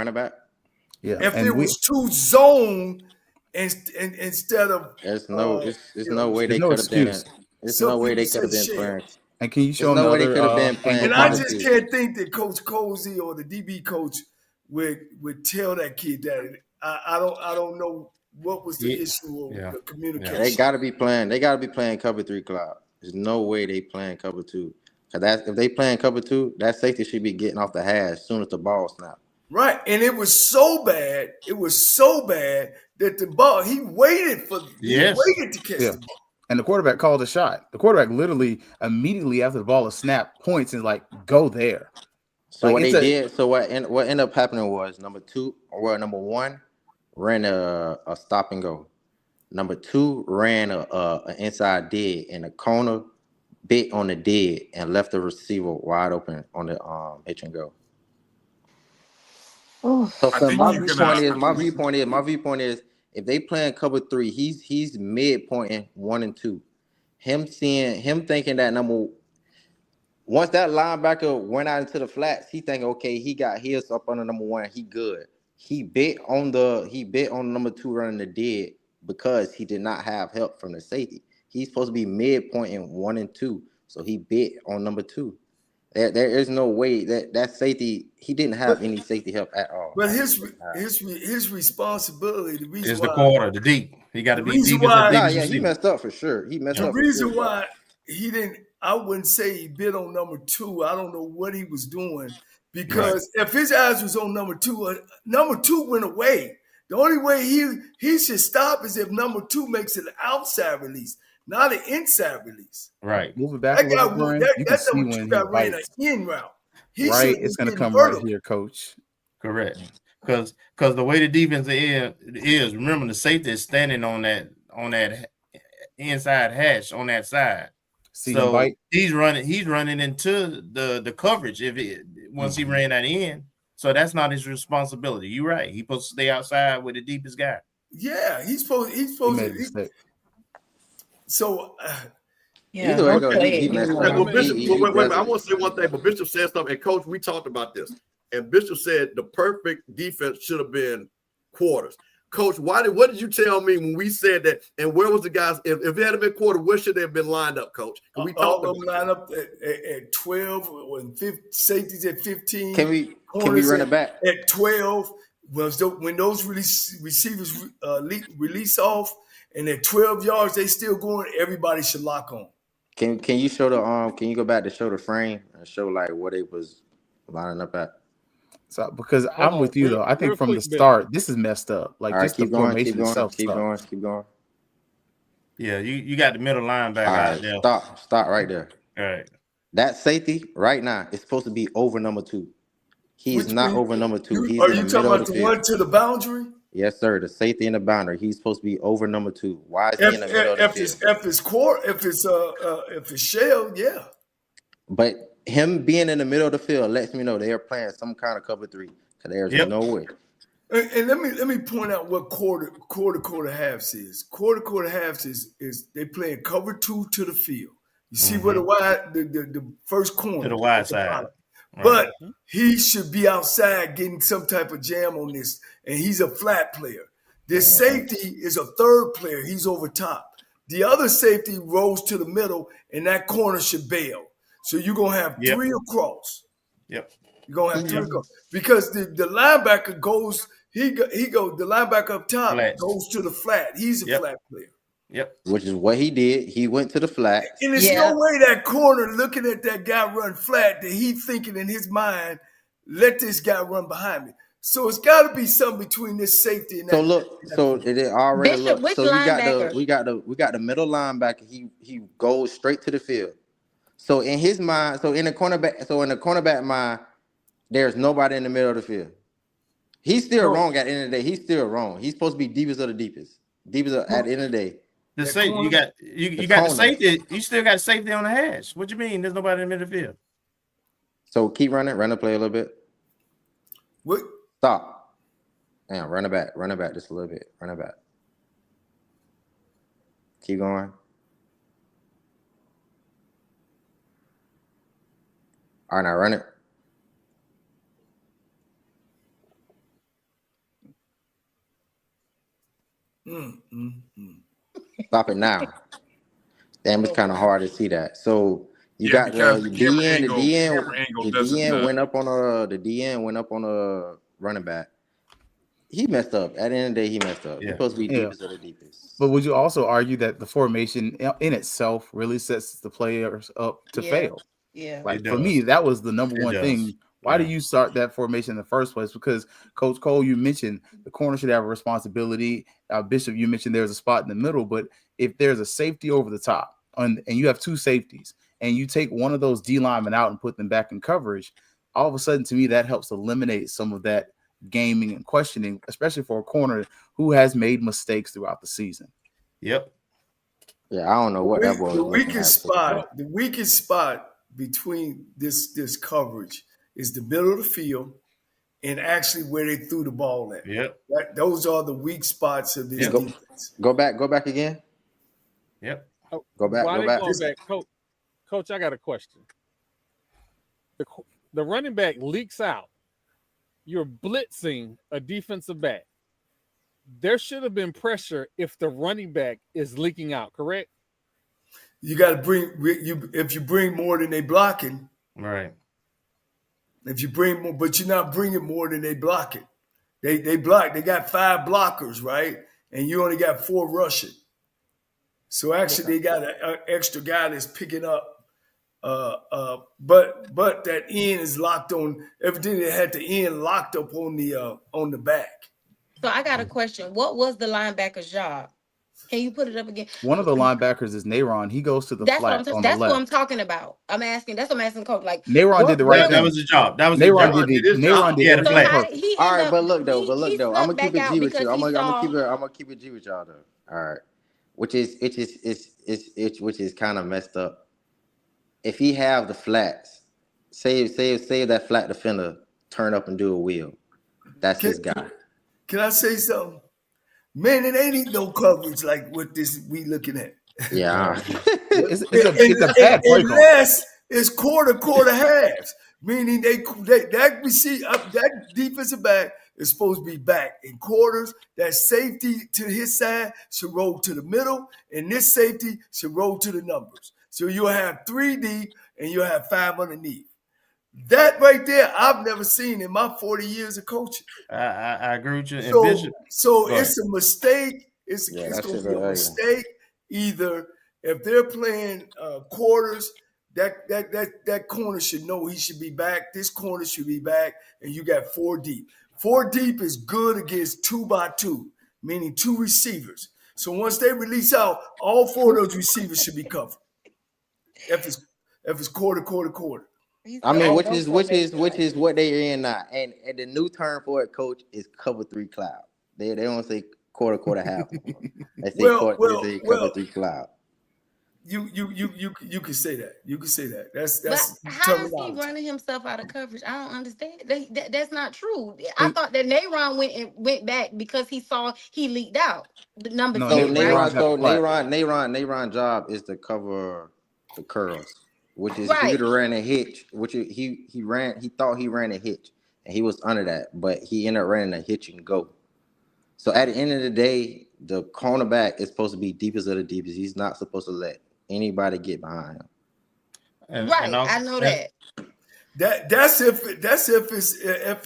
Speaker 4: Yeah,
Speaker 13: if it was 2 zone instead of
Speaker 12: there's no way they could have been. There's no way they could have been playing.
Speaker 4: And can you show me
Speaker 12: they could have been playing?
Speaker 13: And I just can't think that Coach Cozy or the DB coach would tell that kid that. I don't know what was the issue of the communication?
Speaker 12: They got to be playing. They got to be playing cover 3 cloud. There's no way they playing cover 2. Because if they playing cover 2, that safety should be getting off the hash as soon as the ball snaps.
Speaker 13: Right, and it was so bad. It was so bad that the ball. He waited to catch the ball.
Speaker 4: And the quarterback called a shot. The quarterback literally immediately after the ball is snapped points and like go there.
Speaker 12: So what they did. So what ended up happening was number 1 ran a stop and go. Number 2 ran a inside dead, and the corner bit on the dead and left the receiver wide open on the hitch and go. So my viewpoint is if they playing cover 3, he's midpointing 1 and 2. Him thinking that once that linebacker went out into the flats, he thinking, okay, he got his up under number 1, he good. He bit on number 2 running the dead because he did not have help from the safety. He's supposed to be midpointing 1 and 2, so he bit on number 2. There is no way that safety, he didn't have any safety help at all.
Speaker 13: But his responsibility, the reason
Speaker 1: is the quarter, the deep. He got to be deep.
Speaker 12: He messed up for sure.
Speaker 13: The reason why he didn't, I wouldn't say he bit on number 2. I don't know what he was doing, because if his eyes was on number 2, number 2 went away. The only way he should stop is if number 2 makes an outside release, not an inside release.
Speaker 4: Right. Moving back a little bit, you can see when he
Speaker 13: ran an in route.
Speaker 4: It's going to come right here, coach.
Speaker 1: Correct. Because the way the defense is, remember the safety is standing on that inside hash on that side. So he's running into the coverage once he ran that in. So that's not his responsibility. You're right. He's supposed to stay outside with the deepest guy.
Speaker 13: Yeah, he's supposed to. So,
Speaker 7: Wait, I want to say one thing, but Bishop said something, and Coach, we talked about this, and Bishop said the perfect defense should have been quarters. Coach, what did you tell me when we said that? And where was the guys? If it had been quarter, where should they have been lined up, Coach?
Speaker 13: We talked about line up at 12, when safeties at 15.
Speaker 12: Can we run it back
Speaker 13: at 12? When those receivers release off, and at 12 yards they still going, everybody should lock on.
Speaker 12: Can you show the can you go back to show the frame and show like what it was lining up at?
Speaker 4: So because I'm with you though, I think from the start this is messed up. Like just the formation itself.
Speaker 12: Keep going.
Speaker 1: Yeah, you got the middle linebacker out there.
Speaker 12: Stop right there.
Speaker 1: All right.
Speaker 12: That safety right now is supposed to be over number 2. He's not over number 2. He's
Speaker 13: are you talking about the one to the boundary?
Speaker 12: Yes, sir. The safety in the boundary. He's supposed to be over number 2. Why is he in the middle of the field?
Speaker 13: If it's shell, yeah.
Speaker 12: But him being in the middle of the field lets me know they are playing some kind of cover 3. Because there's no way.
Speaker 13: And let me point out what quarter halves is. Quarter halves is they playing cover 2 to the field. You see where the first corner
Speaker 1: to the wide side.
Speaker 13: But he should be outside getting some type of jam on this, and he's a flat player. This safety is a third player. He's over top. The other safety rolls to the middle, and that corner should bail. So you're going to have 3 across.
Speaker 1: Yep.
Speaker 13: You're going to have 3 across. Because the linebacker goes, the linebacker up top goes to the flat. He's a flat player.
Speaker 1: Yep.
Speaker 12: Which is what he did. He went to the flat.
Speaker 13: And there's no way that corner looking at that guy run flat that he thinking in his mind, let this guy run behind me. So it's got to be something between this safety and that.
Speaker 12: So look, it already
Speaker 6: Bishop,
Speaker 12: look. So we got the middle linebacker. He goes straight to the field. So in his mind, in the cornerback mind, there's nobody in the middle of the field. He's still wrong at the end of the day. He's still wrong. He's supposed to be deepest of the deepest. Deepest at the end of the day.
Speaker 1: The safety, you got the safety. You still got safety on the hash. What you mean? There's nobody in the middle of the field.
Speaker 12: So keep running, run the play a little bit.
Speaker 13: What?
Speaker 12: Stop. Now run it back just a little bit. Run it back. Keep going. All right, now run it. Stop it now. Damn, it's kind of hard to see that. So you got the DN went up on a running back. he messed up. At the end of the day, he messed up. He's supposed to be deepest of the deepest.
Speaker 4: But would you also argue that the formation in itself really sets the players up to fail?
Speaker 6: Yeah.
Speaker 4: Like for me, that was the number one thing. Why do you start that formation in the first place? Because Coach Cole, you mentioned the corner should have a responsibility. Bishop, you mentioned there's a spot in the middle, but if there's a safety over the top and you have two safeties and you take one of those D linemen out and put them back in coverage, all of a sudden, to me, that helps eliminate some of that gaming and questioning, especially for a corner who has made mistakes throughout the season.
Speaker 1: Yep.
Speaker 12: Yeah, I don't know what that was.
Speaker 13: The weakest spot between this coverage is the middle of the field and actually where they threw the ball at.
Speaker 1: Yep.
Speaker 13: Those are the weak spots of this defense.
Speaker 12: Go back again.
Speaker 1: Yep.
Speaker 12: Go back.
Speaker 5: Coach, I got a question. The running back leaks out. You're blitzing a defensive back. There should have been pressure if the running back is leaking out, correct?
Speaker 13: You got to if you bring more than they blocking.
Speaker 1: Right.
Speaker 13: If you bring more, but you're not bringing more than they blocking. They block. They got 5 blockers, right? And you only got 4 rushing. So actually, they got an extra guy that's picking up. But that end is locked on. Everything that had the end locked up on the back.
Speaker 6: So I got a question. What was the linebacker's job? Can you put it up again?
Speaker 4: One of the linebackers is Nayron. He goes to the flat on the left.
Speaker 6: That's what I'm talking about. That's what I'm asking Coach. Like
Speaker 4: Nayron did the right thing.
Speaker 1: That was his job.
Speaker 4: Nayron did
Speaker 12: All right, but look though. I'm gonna keep it G with you. I'm gonna keep it G with y'all though. All right, which is kind of messed up. If he have the flats, say that flat defender turn up and do a wheel, that's his guy.
Speaker 13: Can I say something? Man, it ain't no coverage like what we looking at.
Speaker 12: Yeah.
Speaker 4: it's a bad play call.
Speaker 13: Unless it's quarter halves, meaning that defensive back is supposed to be back in quarters. That safety to his side should roll to the middle, and this safety should roll to the numbers. So you'll have 3 deep and you'll have 5 underneath. That right there, I've never seen in my 40 years of coaching.
Speaker 1: I agree with you.
Speaker 13: So it's a mistake. It's going to be a mistake. Either if they're playing quarters, that corner should know he should be back. This corner should be back, and you got 4 deep. 4 deep is good against 2x2, meaning 2 receivers. So once they release out, all 4 of those receivers should be covered. If it's quarter.
Speaker 12: I mean, which is what they're in now, and the new term for it, Coach, is cover 3 cloud. They don't say quarter half. They say cover 3 cloud.
Speaker 13: You can say that. You can say that. That's
Speaker 6: but how is he running himself out of coverage? I don't understand. That's not true. I thought that Nayron went back because he saw he leaked out the number 2.
Speaker 12: Nayron's job is to cover the curls. Which is he would have ran a hitch, which he thought he ran a hitch, and he was under that, but he ended up running a hitch and go. So at the end of the day, the cornerback is supposed to be deepest of the deepest. He's not supposed to let anybody get behind him.
Speaker 6: I know that.
Speaker 13: That's if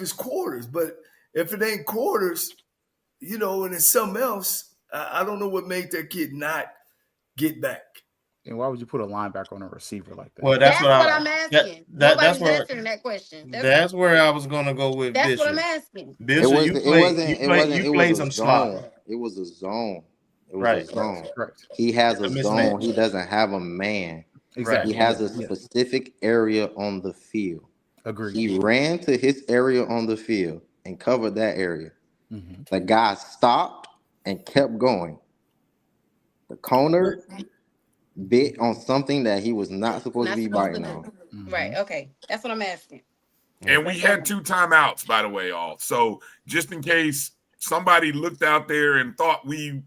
Speaker 13: it's quarters, but if it ain't quarters, and it's something else, I don't know what made that kid not get back.
Speaker 4: And why would you put a linebacker on a receiver like that?
Speaker 1: Well, that's what
Speaker 6: I'm asking. Nobody's answering that question.
Speaker 1: That's where I was going to go with.
Speaker 6: That's
Speaker 1: Bishop.
Speaker 6: what I'm asking.
Speaker 1: Bishop, you played some
Speaker 12: zone. It was a zone.
Speaker 1: Right.
Speaker 4: Correct.
Speaker 12: He has a zone. He doesn't have a man.
Speaker 4: Exactly.
Speaker 12: He has a specific area on the field.
Speaker 4: Agreed.
Speaker 12: He ran to his area on the field and covered that area.
Speaker 4: Mm-hmm.
Speaker 12: The guy stopped and kept going. The corner bit on something that he was not supposed to be biting on.
Speaker 6: Mm-hmm. Right. Okay. That's what I'm asking.
Speaker 2: And we had 2 timeouts, by the way, all. So just in case somebody looked out there and thought we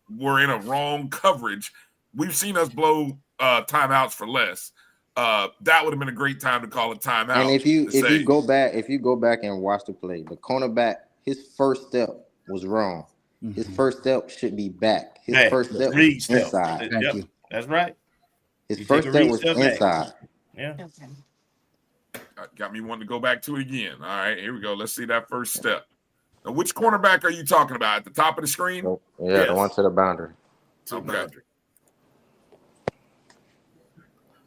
Speaker 2: were in a wrong coverage, we've seen us blow timeouts for less. That would have been a great time to call a timeout.
Speaker 12: And if you go back and watch the play, the cornerback, his first step was wrong. Mm-hmm. His first step should be back. His first step was inside.
Speaker 4: Thank you.
Speaker 1: That's right.
Speaker 12: His first step was inside.
Speaker 1: Yeah.
Speaker 2: Got me wanting to go back to it again. All right, here we go. Let's see that first step. Now, which cornerback are you talking about? At the top of the screen?
Speaker 12: Yeah,
Speaker 13: Yes.
Speaker 12: the one to the boundary.
Speaker 7: To the
Speaker 2: Okay.
Speaker 7: boundary.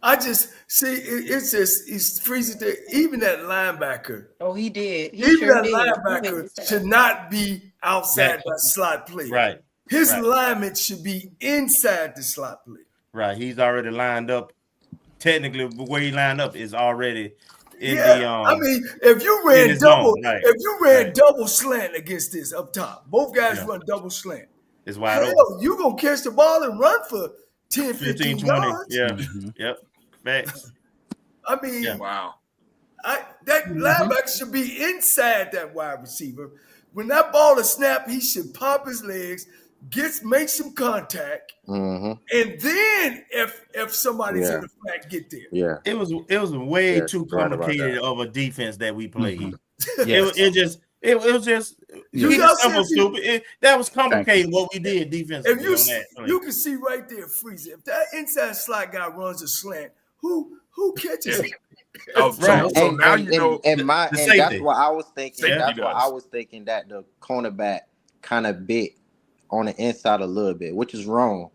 Speaker 13: I just see it's just it's freezing there. Even that linebacker,
Speaker 6: Oh, he did. He
Speaker 13: even
Speaker 6: sure
Speaker 13: that
Speaker 6: did. He went
Speaker 13: linebacker
Speaker 6: inside.
Speaker 13: should not be outside
Speaker 1: Back.
Speaker 13: that slot play.
Speaker 1: Right.
Speaker 13: His
Speaker 1: Right.
Speaker 13: alignment should be inside the slot play.
Speaker 1: Right. He's already lined up. Technically, where he lined up is already in
Speaker 13: Yeah,
Speaker 1: the
Speaker 13: I mean, if you ran
Speaker 1: his
Speaker 13: double,
Speaker 1: zone, right.
Speaker 13: if you ran
Speaker 1: Right.
Speaker 13: double slant against this up top, both guys
Speaker 1: Yeah.
Speaker 13: run double slant.
Speaker 1: it's wide open.
Speaker 13: Hell, you gonna catch the ball and run for 10, 15
Speaker 1: 15, 20.
Speaker 13: yards.
Speaker 1: Yeah.
Speaker 4: Mhm.
Speaker 1: Yep. Facts.
Speaker 13: I mean,
Speaker 1: Yeah.
Speaker 2: Wow.
Speaker 13: that linebacker should be inside that wide receiver. When that ball is snapped, he should pop his legs, make some contact,
Speaker 12: Mm-hmm.
Speaker 13: and then if somebody's in the flat, get there.
Speaker 12: Yeah.
Speaker 1: It was way
Speaker 12: Yes,
Speaker 1: too
Speaker 12: right about
Speaker 1: complicated of a defense that we played.
Speaker 4: Mhm.
Speaker 1: It
Speaker 4: Yes.
Speaker 1: was just
Speaker 13: You
Speaker 1: keep
Speaker 13: know,
Speaker 1: it simple,
Speaker 13: see,
Speaker 1: stupid. That was complicated what we did defensively
Speaker 13: If you
Speaker 1: on that play.
Speaker 13: you can see right there, Freezer. If that inside slot guy runs a slant, who catches it?
Speaker 2: Oh,
Speaker 1: Right.
Speaker 2: so now you know.
Speaker 12: And
Speaker 1: the
Speaker 12: that's
Speaker 1: safety.
Speaker 12: what I was thinking.
Speaker 2: Safety
Speaker 12: That's what
Speaker 2: does.
Speaker 12: I was thinking, that the cornerback kind of bit on the inside a little bit, which is wrong.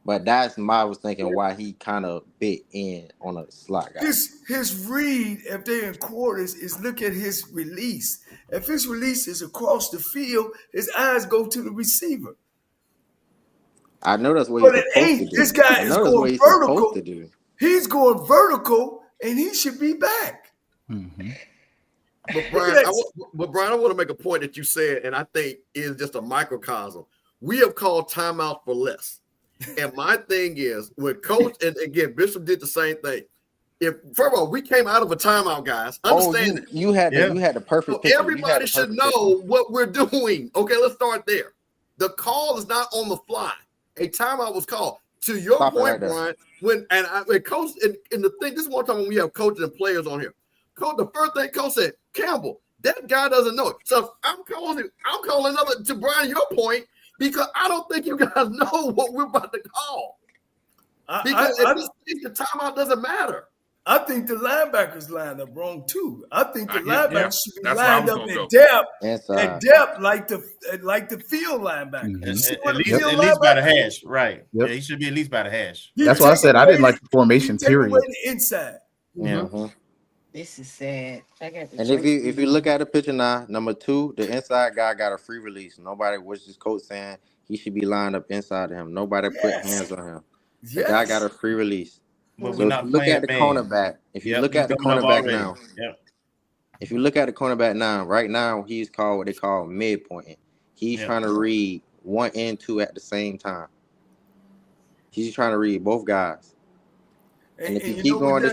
Speaker 12: But that's my was thinking why he kind of bit in on a slot guy.
Speaker 13: His read, if they're in quarters, is look at his release. If his release is across the field, his eyes go to the receiver.
Speaker 12: I know that's what
Speaker 13: But
Speaker 12: he's
Speaker 13: it
Speaker 12: supposed to
Speaker 13: ain't.
Speaker 12: do.
Speaker 13: This guy
Speaker 12: I
Speaker 13: is
Speaker 12: know that's what
Speaker 13: going
Speaker 12: he's
Speaker 13: vertical.
Speaker 12: supposed to do.
Speaker 13: He's going vertical, and he should be back.
Speaker 4: Mhm.
Speaker 7: But Brian, I want to make a point that you said, and I think is just a microcosm. We have called timeout for less. And my thing is, when coach, and again, Bishop did the same thing. First of all, we came out of a timeout, guys. Understand that.
Speaker 12: You had the perfect
Speaker 7: So
Speaker 12: picture.
Speaker 7: everybody should know what we're doing. Okay, let's start there. The call is not on the fly. A timeout was called. To your
Speaker 12: Stop it
Speaker 7: point,
Speaker 12: right there.
Speaker 7: Brian, when coach and the thing, this is one time when we have coaches and players on here. Coach, the first thing coach said, Campbell, that guy doesn't know it. So I'm calling another to Brian, your point, because I don't think you guys know what we're about to call. Because the timeout doesn't matter.
Speaker 13: I think the linebackers lined up wrong too. I think the linebackers should be
Speaker 2: That's where I
Speaker 13: lined
Speaker 2: was
Speaker 13: up
Speaker 2: gonna
Speaker 13: in
Speaker 2: go.
Speaker 13: depth,
Speaker 12: Inside.
Speaker 13: like the field linebacker.
Speaker 4: Mhm.
Speaker 13: You see
Speaker 1: At
Speaker 13: what the
Speaker 1: least
Speaker 13: field
Speaker 1: by the
Speaker 13: linebacker-
Speaker 1: hash, right?
Speaker 4: Yep.
Speaker 1: Yeah, he should be at least by the hash.
Speaker 13: You
Speaker 4: That's why I
Speaker 13: take
Speaker 4: said I
Speaker 13: away
Speaker 4: didn't like the formation,
Speaker 13: you take
Speaker 4: period.
Speaker 13: away the inside.
Speaker 12: Mm-hmm.
Speaker 6: This is sad. I got the
Speaker 12: And if you look at the picture now, number 2, the inside guy got a free release. Nobody was his coach saying he should be lined up inside of him. Nobody put hands on him. The guy got a free release.
Speaker 1: But
Speaker 12: So
Speaker 1: we're
Speaker 12: if
Speaker 1: not
Speaker 12: you look
Speaker 1: playing
Speaker 12: at the
Speaker 1: man.
Speaker 12: cornerback, if you
Speaker 1: Yep,
Speaker 12: look
Speaker 1: he's
Speaker 12: at the
Speaker 1: coming up
Speaker 12: cornerback
Speaker 1: already.
Speaker 12: now,
Speaker 1: Yep.
Speaker 12: if you look at the cornerback now, right now he's called what they call midpointing. He's
Speaker 1: Yeah.
Speaker 12: trying to read 1 and 2 at the same time. He's trying to read both guys. And if you keep going,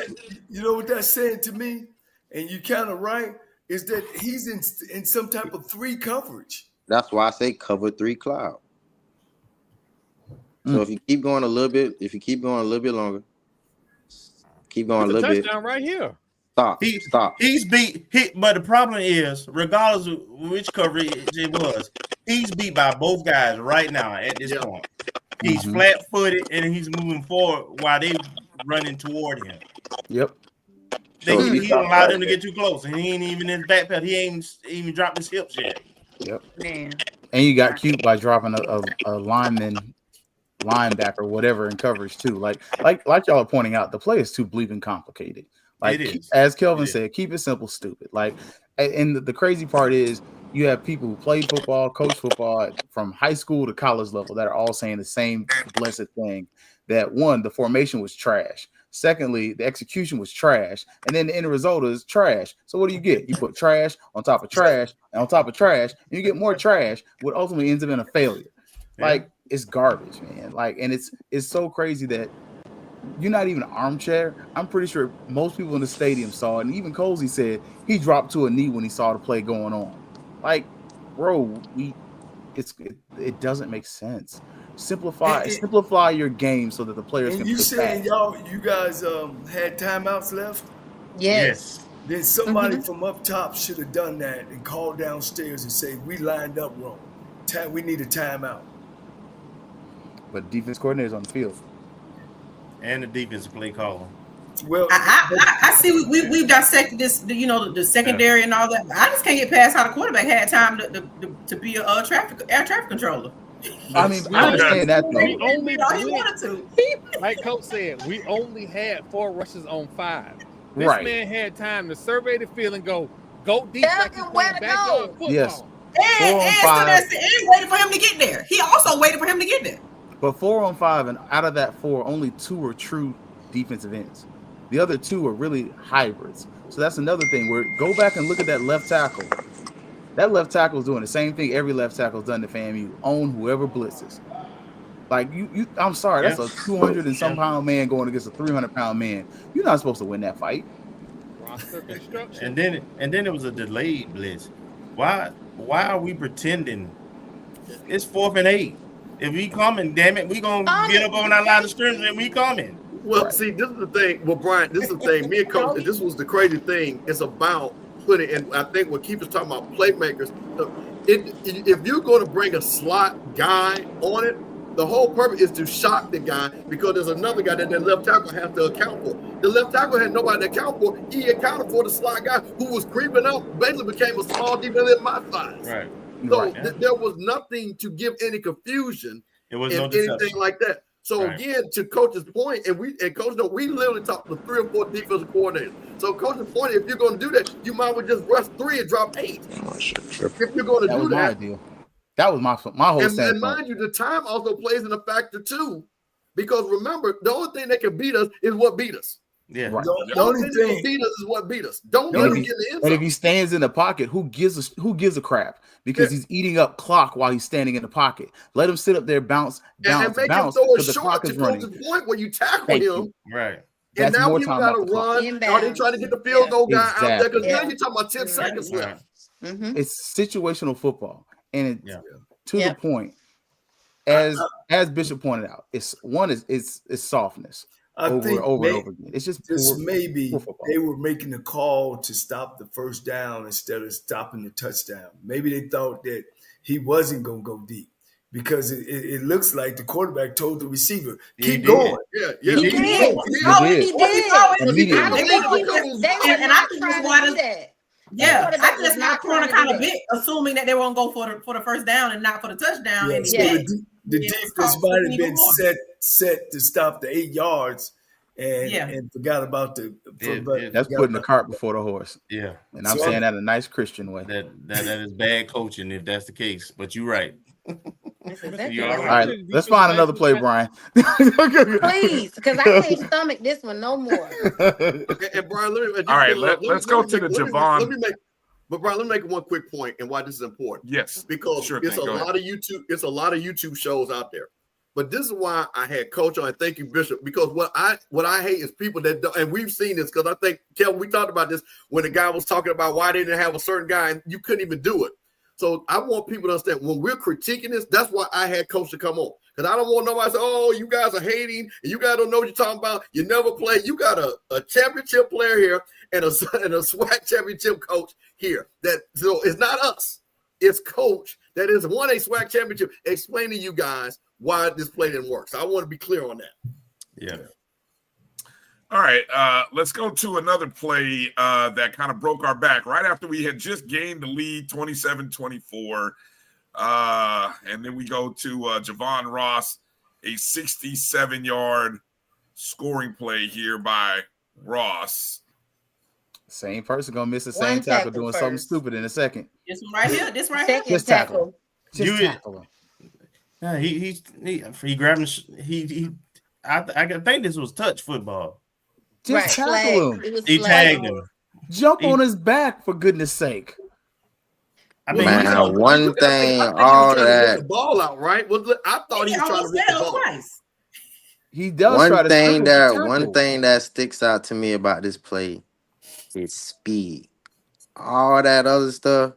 Speaker 13: you know what that's saying to me, and you kind of right, is that he's in some type of 3 coverage.
Speaker 12: that's why I say cover 3 cloud. So if you keep going a little bit, longer, keep going a
Speaker 5: It's a
Speaker 12: little bit.
Speaker 5: touchdown right here.
Speaker 12: Stop.
Speaker 1: He's beat. But the problem is, regardless of which coverage it was, he's beat by both guys right now at this point. He's flat-footed and he's moving forward while they running toward him.
Speaker 4: Yep.
Speaker 1: He don't allow them to get too close, and he ain't even in his backpedal. He ain't even dropped his hips yet.
Speaker 4: Yep.
Speaker 6: Man.
Speaker 4: And you got cute by dropping a linebacker, whatever, in coverage too. Like y'all are pointing out, the play is too bleeping complicated. Like,
Speaker 1: It is.
Speaker 4: as Kelvin said, keep it simple, stupid. Like, and the crazy part is you have people who played football, coach football from high school to college level that are all saying the same blessed thing. That one, the formation was trash. Secondly, the execution was trash. And then the end result is trash. So what do you get? You put trash on top of trash and on top of trash, and you get more trash, what ultimately ends up in a failure. Like, it's garbage, man. Like, and it's so crazy that you're not even armchair. I'm pretty sure most people in the stadium saw it. And even Cozy said he dropped to a knee when he saw the play going on. Like, bro, it doesn't make sense. Simplify your game so that the players
Speaker 13: And
Speaker 4: can
Speaker 13: you
Speaker 4: put
Speaker 13: saying
Speaker 4: back.
Speaker 13: you guys had timeouts left?
Speaker 6: Yes.
Speaker 13: Then somebody from up top should have done that and called downstairs and say, we lined up wrong. We need a timeout.
Speaker 4: But defense coordinator's on the field.
Speaker 1: And the defensive play caller.
Speaker 13: Well,
Speaker 3: I see we've dissected this, the secondary and all that. I just can't get past how the quarterback had time to be a air traffic controller.
Speaker 4: I mean, I understand that though.
Speaker 5: We only
Speaker 3: he wanted to.
Speaker 5: Like Coach said, we only had 4 rushes on 5. This
Speaker 4: Right.
Speaker 5: man had time to survey the field and go deep like he's playing backyard football.
Speaker 4: Yes.
Speaker 3: And waited for him to get there. He also waited for him to get there.
Speaker 4: But 4 on 5, and out of that 4, only 2 were true defensive ends. The other 2 were really hybrids. So that's another thing where go back and look at that left tackle. That left tackle is doing the same thing every left tackle has done to FAMU. Own whoever blitzes. Like you I'm sorry, that's a 200 and some pound man going against a 300-pound man. You're not supposed to win that fight.
Speaker 5: Roster construction.
Speaker 1: And then it was a delayed blitz. Why are we pretending it's 4th and 8? If we coming, damn it, we gonna get up on that line of scrimmage and we coming.
Speaker 7: Well, see, this is the thing. Well, Brian, this is the thing. Me and Coach, this was the crazy thing. It's about putting, and I think what Keith is talking about, playmakers. If you're going to bring a slot guy on it, the whole purpose is to shock the guy because there's another guy that the left tackle has to account for. The left tackle had nobody to account for. He accounted for the slot guy who was creeping up, basically became a small defense in my size.
Speaker 1: Right.
Speaker 7: So there was nothing to give any confusion
Speaker 1: It was
Speaker 7: in
Speaker 1: no
Speaker 7: anything
Speaker 1: deception.
Speaker 7: like that. So again, to Coach's point, and Coach, we literally talked to 3 or 4 defensive coordinators. So Coach's point, if you're going to do that, you might as well just rush 3 and drop 8. If you're going to do that.
Speaker 4: That was my whole
Speaker 7: and mind you, the time also plays in a factor too, because remember, the only thing that can beat us is what beat us.
Speaker 1: Yeah,
Speaker 4: right.
Speaker 7: The only thing that can beat us is what beat us. Don't let him get in the end zone.
Speaker 4: And if he stands in the pocket, who gives a crap? Because he's eating up clock while he's standing in the pocket. Let him sit up there, bounce,
Speaker 7: and make him throw a short to Coach's point where you tackle him.
Speaker 1: Right.
Speaker 7: And now you got to run. Are they trying to get the field goal guy out there? Because now you're talking about 10 seconds left.
Speaker 4: It's situational football. And to the point, as Bishop pointed out, it's softness.
Speaker 13: I think
Speaker 4: over and over again. It's just
Speaker 13: maybe they were making the call to stop the first down instead of stopping the touchdown. Maybe they thought that he wasn't going to go deep because it looks like the quarterback told the receiver, keep going.
Speaker 3: He did. And I think that's why I just not corner kind of bit, assuming that they won't go for the first down and not for the touchdown.
Speaker 13: Yeah, so the defense might have been set to stop the 8 yards and forgot about
Speaker 4: that's putting the cart before the horse.
Speaker 1: Yeah,
Speaker 4: and I'm saying that in a nice Christian way.
Speaker 1: That is bad coaching if that's the case. But you're right.
Speaker 4: All right, let's find another play, Brian.
Speaker 6: Please, because I can't stomach this one no more.
Speaker 7: Okay, and Brian,
Speaker 2: let's go to the Javon.
Speaker 7: Brian, let me make one quick point and why this is important.
Speaker 2: Yes,
Speaker 7: because it's a lot of YouTube. It's a lot of YouTube shows out there. But this is why I had Coach on. And thank you, Bishop. Because what I hate is people that don't, and we've seen this because I think Kelvin, we talked about this when the guy was talking about why they didn't have a certain guy and you couldn't even do it. So I want people to understand when we're critiquing this, that's why I had Coach to come on. Because I don't want nobody to say, oh, you guys are hating and you guys don't know what you're talking about. You never play. You got a championship player here and a SWAC championship coach here. So it's not us. It's Coach that has won a SWAC championship explaining to you guys why this play didn't work. So I want to be clear on that.
Speaker 1: Yeah.
Speaker 2: All right, let's go to another play that kind of broke our back right after we had just gained the lead 27-24. And then we go to Javon Ross, a 67-yard scoring play here by Ross.
Speaker 4: Same person going to miss the same tackle doing something stupid in a second.
Speaker 3: This one right here. This right here.
Speaker 4: Just tackle. Just tackle him.
Speaker 1: Yeah, he grabbed him. I think this was touch football.
Speaker 4: Just tackle him.
Speaker 1: He tagged him.
Speaker 4: Jump on his back, for goodness sake.
Speaker 12: I mean, one thing, all that.
Speaker 7: The ball out, right? I thought he was trying to rip the ball.
Speaker 4: He does.
Speaker 12: One thing that sticks out to me about this play is speed. All that other stuff,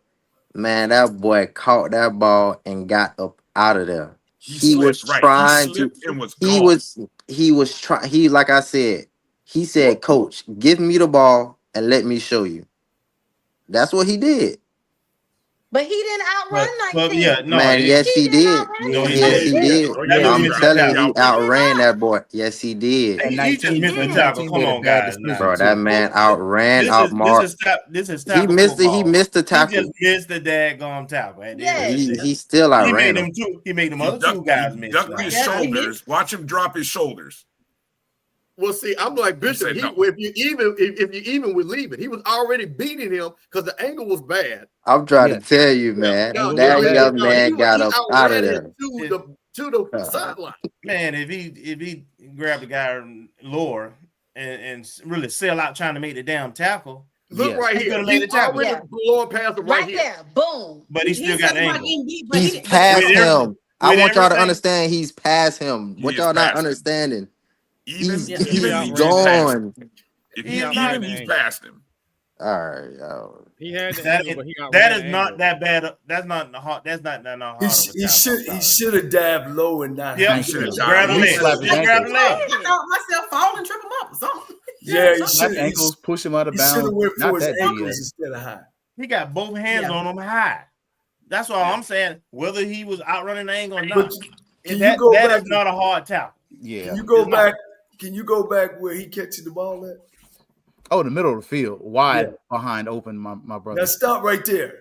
Speaker 12: man, that boy caught that ball and got up out of there. He was trying to. Like I said, he said, Coach, give me the ball and let me show you. That's what he did.
Speaker 6: But he didn't outrun
Speaker 1: But
Speaker 6: 19.
Speaker 1: yeah, no,
Speaker 12: Man, yes, he did.
Speaker 1: No, he
Speaker 12: Yes,
Speaker 1: did.
Speaker 12: he did.
Speaker 2: Oh, yeah,
Speaker 1: That
Speaker 2: he
Speaker 12: I'm
Speaker 1: missed the
Speaker 12: telling you, he
Speaker 1: tackle.
Speaker 12: outran that boy. Yes, he did.
Speaker 4: And
Speaker 1: He just
Speaker 4: 19,
Speaker 1: missed the
Speaker 4: and
Speaker 1: tackle.
Speaker 4: 19
Speaker 1: Come
Speaker 4: made a
Speaker 1: on,
Speaker 4: bad
Speaker 1: guys.
Speaker 4: decision
Speaker 12: Bro,
Speaker 4: too.
Speaker 12: that man outran, outmarked.
Speaker 1: This is
Speaker 12: He
Speaker 1: tackle
Speaker 12: missed
Speaker 1: football.
Speaker 12: He missed the
Speaker 1: He just
Speaker 12: tackle.
Speaker 1: missed the daggone tackle. At the end of the
Speaker 6: Yes.
Speaker 1: day.
Speaker 12: He still
Speaker 1: He
Speaker 12: outran
Speaker 1: made
Speaker 12: him.
Speaker 1: them two. He made them
Speaker 2: He
Speaker 1: other two guys
Speaker 2: he
Speaker 1: miss.
Speaker 2: ducked his
Speaker 3: Yeah, he
Speaker 2: shoulders. Watch him drop his shoulders.
Speaker 7: Well, see, I'm like Bishop.
Speaker 2: said no.
Speaker 7: If you even with leaving, he was already beating him because the angle was bad.
Speaker 12: I'm trying
Speaker 4: Yeah.
Speaker 12: to tell you, man.
Speaker 1: Angle
Speaker 12: That
Speaker 1: was bad.
Speaker 12: young man got up out of
Speaker 7: outran
Speaker 12: there.
Speaker 7: him to the sideline.
Speaker 1: Man, if he grabbed the guy lower and really sell out trying to make the damn tackle,
Speaker 7: Look right
Speaker 1: he
Speaker 7: here.
Speaker 1: could've made the
Speaker 7: He's
Speaker 1: tackle.
Speaker 7: already blowing past him right
Speaker 6: Right
Speaker 7: here.
Speaker 6: there. Boom.
Speaker 1: But he still got the angle.
Speaker 12: He's past
Speaker 1: With
Speaker 12: him. I
Speaker 1: with
Speaker 12: want y'all to
Speaker 1: everything-
Speaker 12: understand he's past him. What
Speaker 2: is
Speaker 12: y'all not
Speaker 2: past him.
Speaker 12: understanding? He's
Speaker 2: Even he's past
Speaker 12: gone.
Speaker 2: him. If
Speaker 1: He
Speaker 2: he
Speaker 1: is
Speaker 2: even
Speaker 1: not-
Speaker 2: he's past him.
Speaker 12: All right, yo.
Speaker 5: He had the
Speaker 1: That
Speaker 5: angle,
Speaker 1: is,
Speaker 5: but he outran
Speaker 1: that
Speaker 5: the
Speaker 1: is not
Speaker 5: angle.
Speaker 1: that bad. That's not hard. That's not hard.
Speaker 13: He should have dabbed low and not.
Speaker 1: Yeah,
Speaker 13: hit him.
Speaker 1: grab the leg.
Speaker 4: slap his
Speaker 1: Just grab the leg.
Speaker 3: I thought myself fall and trip him up or something.
Speaker 13: Yeah, he
Speaker 4: Slap
Speaker 13: should.
Speaker 4: ankles, push him out of
Speaker 13: He should have
Speaker 4: bounds.
Speaker 13: went for
Speaker 4: Not
Speaker 13: his
Speaker 4: that
Speaker 13: ankles
Speaker 4: DA.
Speaker 13: instead of high.
Speaker 1: He got both hands on him high. That's all I'm saying. Whether he was outrunning the angle or not,
Speaker 13: Can
Speaker 1: that
Speaker 13: you go
Speaker 1: that
Speaker 13: back?
Speaker 1: is not a hard tackle.
Speaker 4: Yeah.
Speaker 13: Can you go
Speaker 1: It's not.
Speaker 13: back? Can you go back where he catches the ball at?
Speaker 4: Oh, the middle of the field, wide behind open, my brother.
Speaker 13: Now stop right there.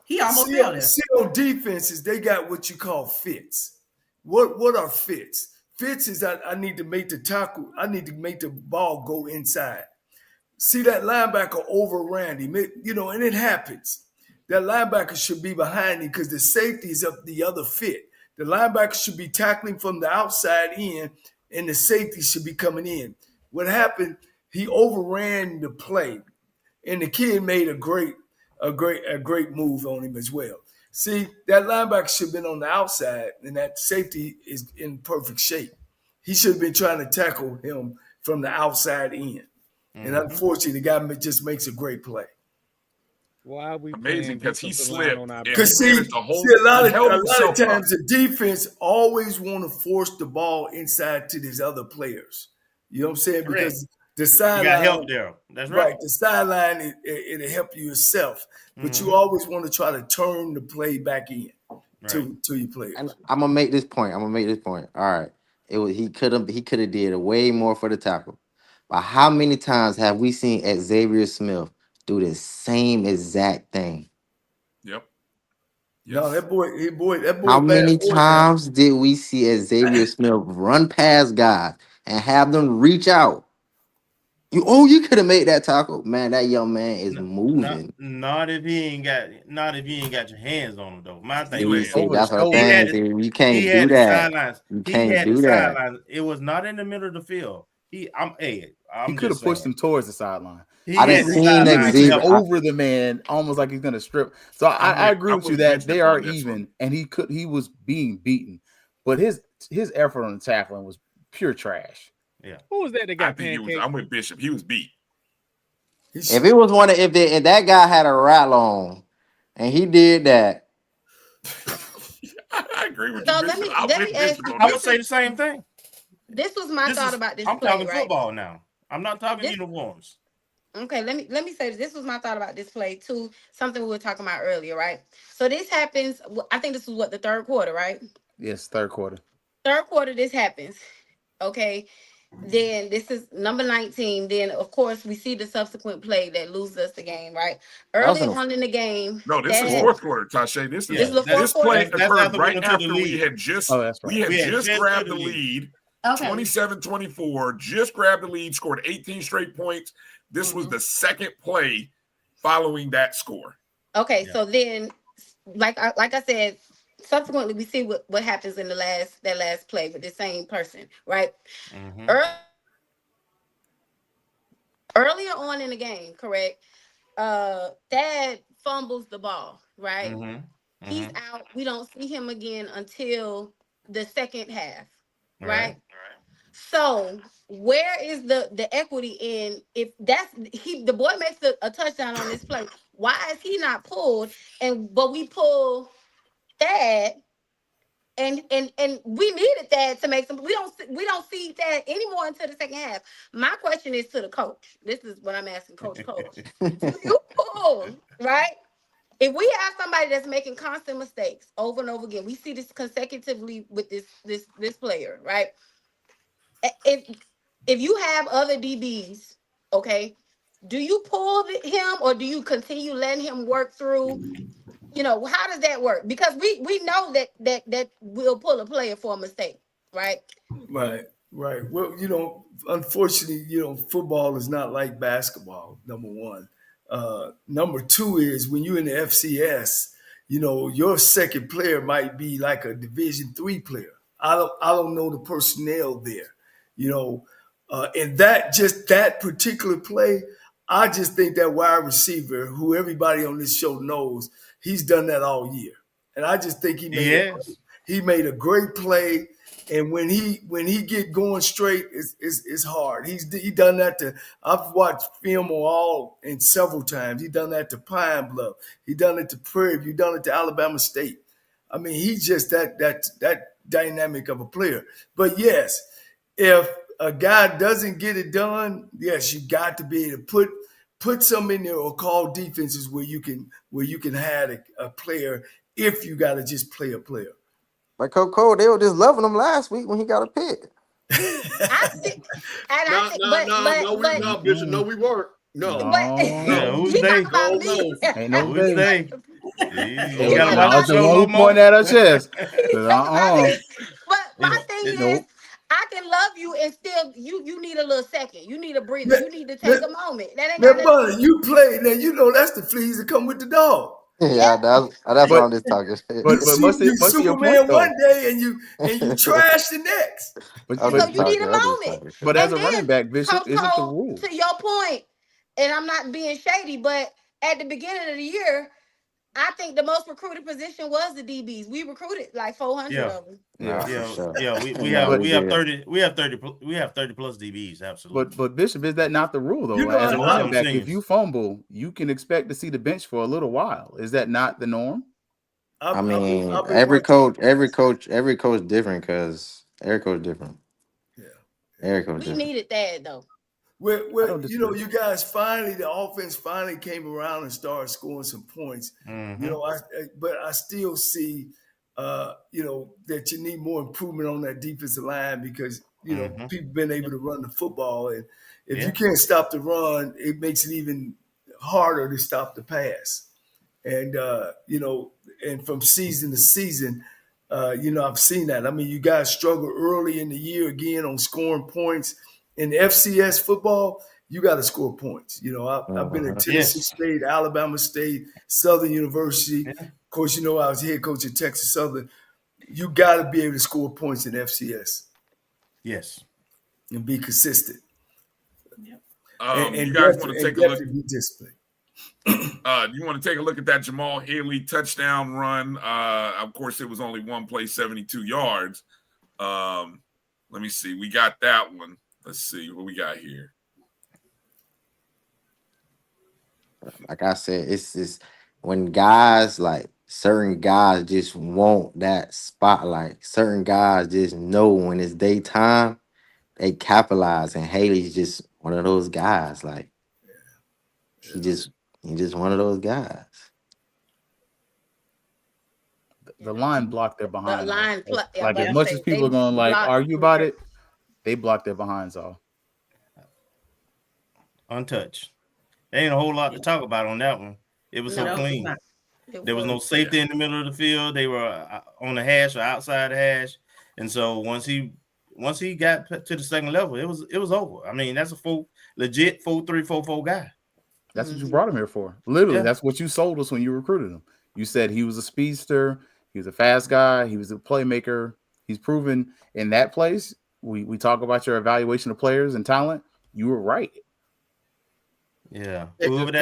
Speaker 3: He almost
Speaker 13: See,
Speaker 3: fell there.
Speaker 13: see, on defenses, they got what you call fits. What are fits? Fits is I need to make the tackle. I need to make the ball go inside. See, that linebacker overran him. And it happens. That linebacker should be behind him because the safety is up the other fit. The linebacker should be tackling from the outside in, and the safety should be coming in. What happened? He overran the play, and the kid made a great move on him as well. See, that linebacker should have been on the outside, and that safety is in perfect shape. He should have been trying to tackle him from the outside in. And unfortunately, the guy just makes a great play.
Speaker 5: Why are we
Speaker 2: Amazing because he
Speaker 5: defensive line
Speaker 2: slipped.
Speaker 5: on our
Speaker 2: and
Speaker 5: back?
Speaker 13: Because
Speaker 2: he
Speaker 13: see,
Speaker 2: managed to hold-
Speaker 13: a lot
Speaker 2: he
Speaker 13: of
Speaker 2: held himself up.
Speaker 13: times the defense always want to force the ball inside to these other players. You know what I'm saying?
Speaker 1: Correct.
Speaker 13: Because the
Speaker 1: You
Speaker 13: sideline,
Speaker 1: got help there. That's right.
Speaker 13: The sideline it'll help you yourself, but you always want to try to turn the play back in to your players.
Speaker 12: And I'm gonna make this point. All right. He could have did way more for the tackle. But how many times have we seen Xavier Smith do the same exact thing?
Speaker 2: Yep.
Speaker 13: No, that boy.
Speaker 12: How
Speaker 13: bad
Speaker 12: many
Speaker 13: boy, man.
Speaker 12: times did we see Xavier Smith run past guys and have them reach out? You could have made that tackle, man. That young man is moving.
Speaker 1: Not if you ain't got your hands on him though. My thing
Speaker 12: See,
Speaker 1: is
Speaker 12: that's what I'm saying. You can't do that. You can't do that.
Speaker 1: Sidelines. It was not in the middle of the field.
Speaker 4: He could have pushed him towards the sideline.
Speaker 12: I didn't see Xavier
Speaker 4: over the man, almost like he's gonna strip. So I agree with you that they are even, and he was being beaten, but his effort on the tackling was pure trash.
Speaker 1: Yeah.
Speaker 5: Who was that got
Speaker 2: pancaked? I'm with Bishop. He was beat.
Speaker 12: If it was if that guy had a rattle on and he did that.
Speaker 2: I agree with
Speaker 6: So
Speaker 2: you.
Speaker 6: let me ask you.
Speaker 1: I would say the same thing.
Speaker 6: This was my thought about this
Speaker 1: I'm
Speaker 6: play,
Speaker 1: talking
Speaker 6: right?
Speaker 1: football now. I'm not talking uniforms.
Speaker 6: Okay, let me say this. This was my thought about this play too. Something we were talking about earlier, right? So this happens. I think this was the third quarter, right?
Speaker 4: Yes, third quarter.
Speaker 6: Third quarter, this happens. Okay. Then this is number 19. Then of course we see the subsequent play that loses us the game, right? Early on in the game.
Speaker 2: No, this is fourth quarter, Tasha. This play occurred right after we had just grabbed the lead.
Speaker 6: Okay.
Speaker 2: 27-24, just grabbed the lead, scored 18 straight points. This was the second play following that score.
Speaker 6: Okay, so then, like I said, subsequently we see what happens in that last play with the same person, right? Earlier on in the game, correct? Dad fumbles the ball, right? He's out. We don't see him again until the second half, right? So where is the equity in if the boy makes a touchdown on this play? Why is he not pulled? But we pull Thad, and we needed Thad to make some. We don't see Thad anymore until the second half. My question is to the coach. This is what I'm asking Coach Cole. You pull, right? if we have somebody that's making constant mistakes over and over again, we see this consecutively with this player, right? If you have other DBs, okay, do you pull him or do you continue letting him work through? You know, how does that work? Because we know that we'll pull a player for a mistake, right?
Speaker 13: Right. Well, unfortunately, football is not like basketball, number one. Number two is when you're in the FCS, your second player might be like a Division III player. I don't know the personnel there, and that particular play, I just think that wide receiver, who everybody on this show knows, he's done that all year, and I just think he made a great play. And when he get going straight, it's hard. He done that to. I've watched film and several times. He done that to Pine Bluff. He done it to Prairie View. He done it to Alabama State. I mean, he's just that dynamic of a player. But yes, if a guy doesn't get it done, yes, you got to be able to put some in there or call defenses where you can have a player if you got to just play a player.
Speaker 12: Like Coach Cole, they were just loving him last week when he got a pick.
Speaker 7: No, Bishop. No, we weren't. No.
Speaker 1: Who's they?
Speaker 4: Ain't no
Speaker 1: Who's they?
Speaker 4: You gotta watch the one who point at our chest.
Speaker 6: But my thing is, I can love you and still you need a little second. You need a breather. You need to take a moment. That ain't
Speaker 13: got nothing. You play now. That's the fleas that come with the dog.
Speaker 12: Yeah, that's what I'm just talking.
Speaker 13: But you Superman one day and you trash the next.
Speaker 6: So you need a moment.
Speaker 4: But as a running back, Bishop, isn't the rule?
Speaker 6: To your point, and I'm not being shady, but at the beginning of the year, I think the most recruited position was the DBs. We recruited like 400 of them.
Speaker 1: We have 30 plus DBs, absolutely.
Speaker 4: But Bishop, is that not the rule though? As a running back, if you fumble, you can expect to see the bench for a little while. Is that not the norm?
Speaker 12: I mean, every coach different because every coach different.
Speaker 13: Yeah,
Speaker 12: every coach.
Speaker 6: We needed that though.
Speaker 13: Well, you guys the offense finally came around and started scoring some points.
Speaker 1: Mm-hmm.
Speaker 13: But I still see, that you need more improvement on that defensive line because, people been able to run the football. And if you can't stop the run, it makes it even harder to stop the pass. And, and from season to season, I've seen that. I mean, you guys struggle early in the year again on scoring points. In FCS football, you got to score points. I've been at Tennessee State, Alabama State, Southern University. Of course, I was head coach at Texas Southern. You got to be able to score points in FCS.
Speaker 1: Yes.
Speaker 13: And be consistent.
Speaker 2: Yep. You guys want to take a look? You want to take a look at that Jamal Haley touchdown run? Of course, it was only one play, 72 yards. Let me see. We got that one. Let's see what we got here.
Speaker 12: Like I said, it's when guys like certain guys just want that spotlight. Certain guys just know when it's daytime, they capitalize. And Haley's just one of those guys. Like he's just one of those guys.
Speaker 4: The line blocked their behind.
Speaker 6: The line,
Speaker 4: like as much as people are going to argue about it, they blocked their behinds off.
Speaker 1: Untouched. There ain't a whole lot to talk about on that one. It was so clean. There was no safety in the middle of the field. They were on the hash or outside the hash. And so once he got to the second level, it was over. I mean, that's a legit 4-3, 4-4 guy.
Speaker 4: That's what you brought him here for. Literally, that's what you sold us when you recruited him. You said he was a speedster, he was a fast guy, he was a playmaker. He's proven in that place. We talk about your evaluation of players and talent. You were right.
Speaker 1: Yeah.
Speaker 7: What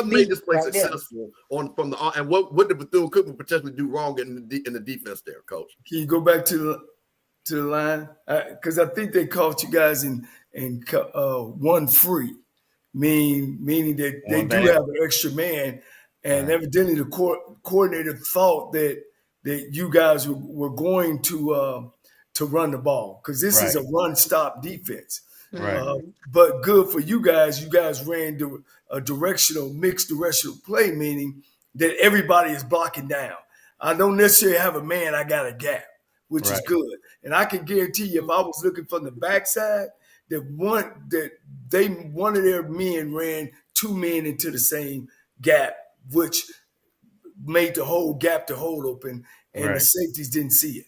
Speaker 7: made this play successful from the and what did Bethune-Cookman potentially do wrong in the defense there, Coach?
Speaker 13: Can you go back to the line? Because I think they caught you guys in one free, meaning that they do have an extra man, and evidently the coordinator thought that you guys were going to run the ball because this is a run-stop defense.
Speaker 1: Right.
Speaker 13: But good for you guys. You guys ran a mixed directional play, meaning that everybody is blocking down. I don't necessarily have a man. I got a gap, which is good. And I can guarantee you, if I was looking from the backside, that one of their men ran two men into the same gap, which made the whole gap to hold open, and the safeties didn't see it.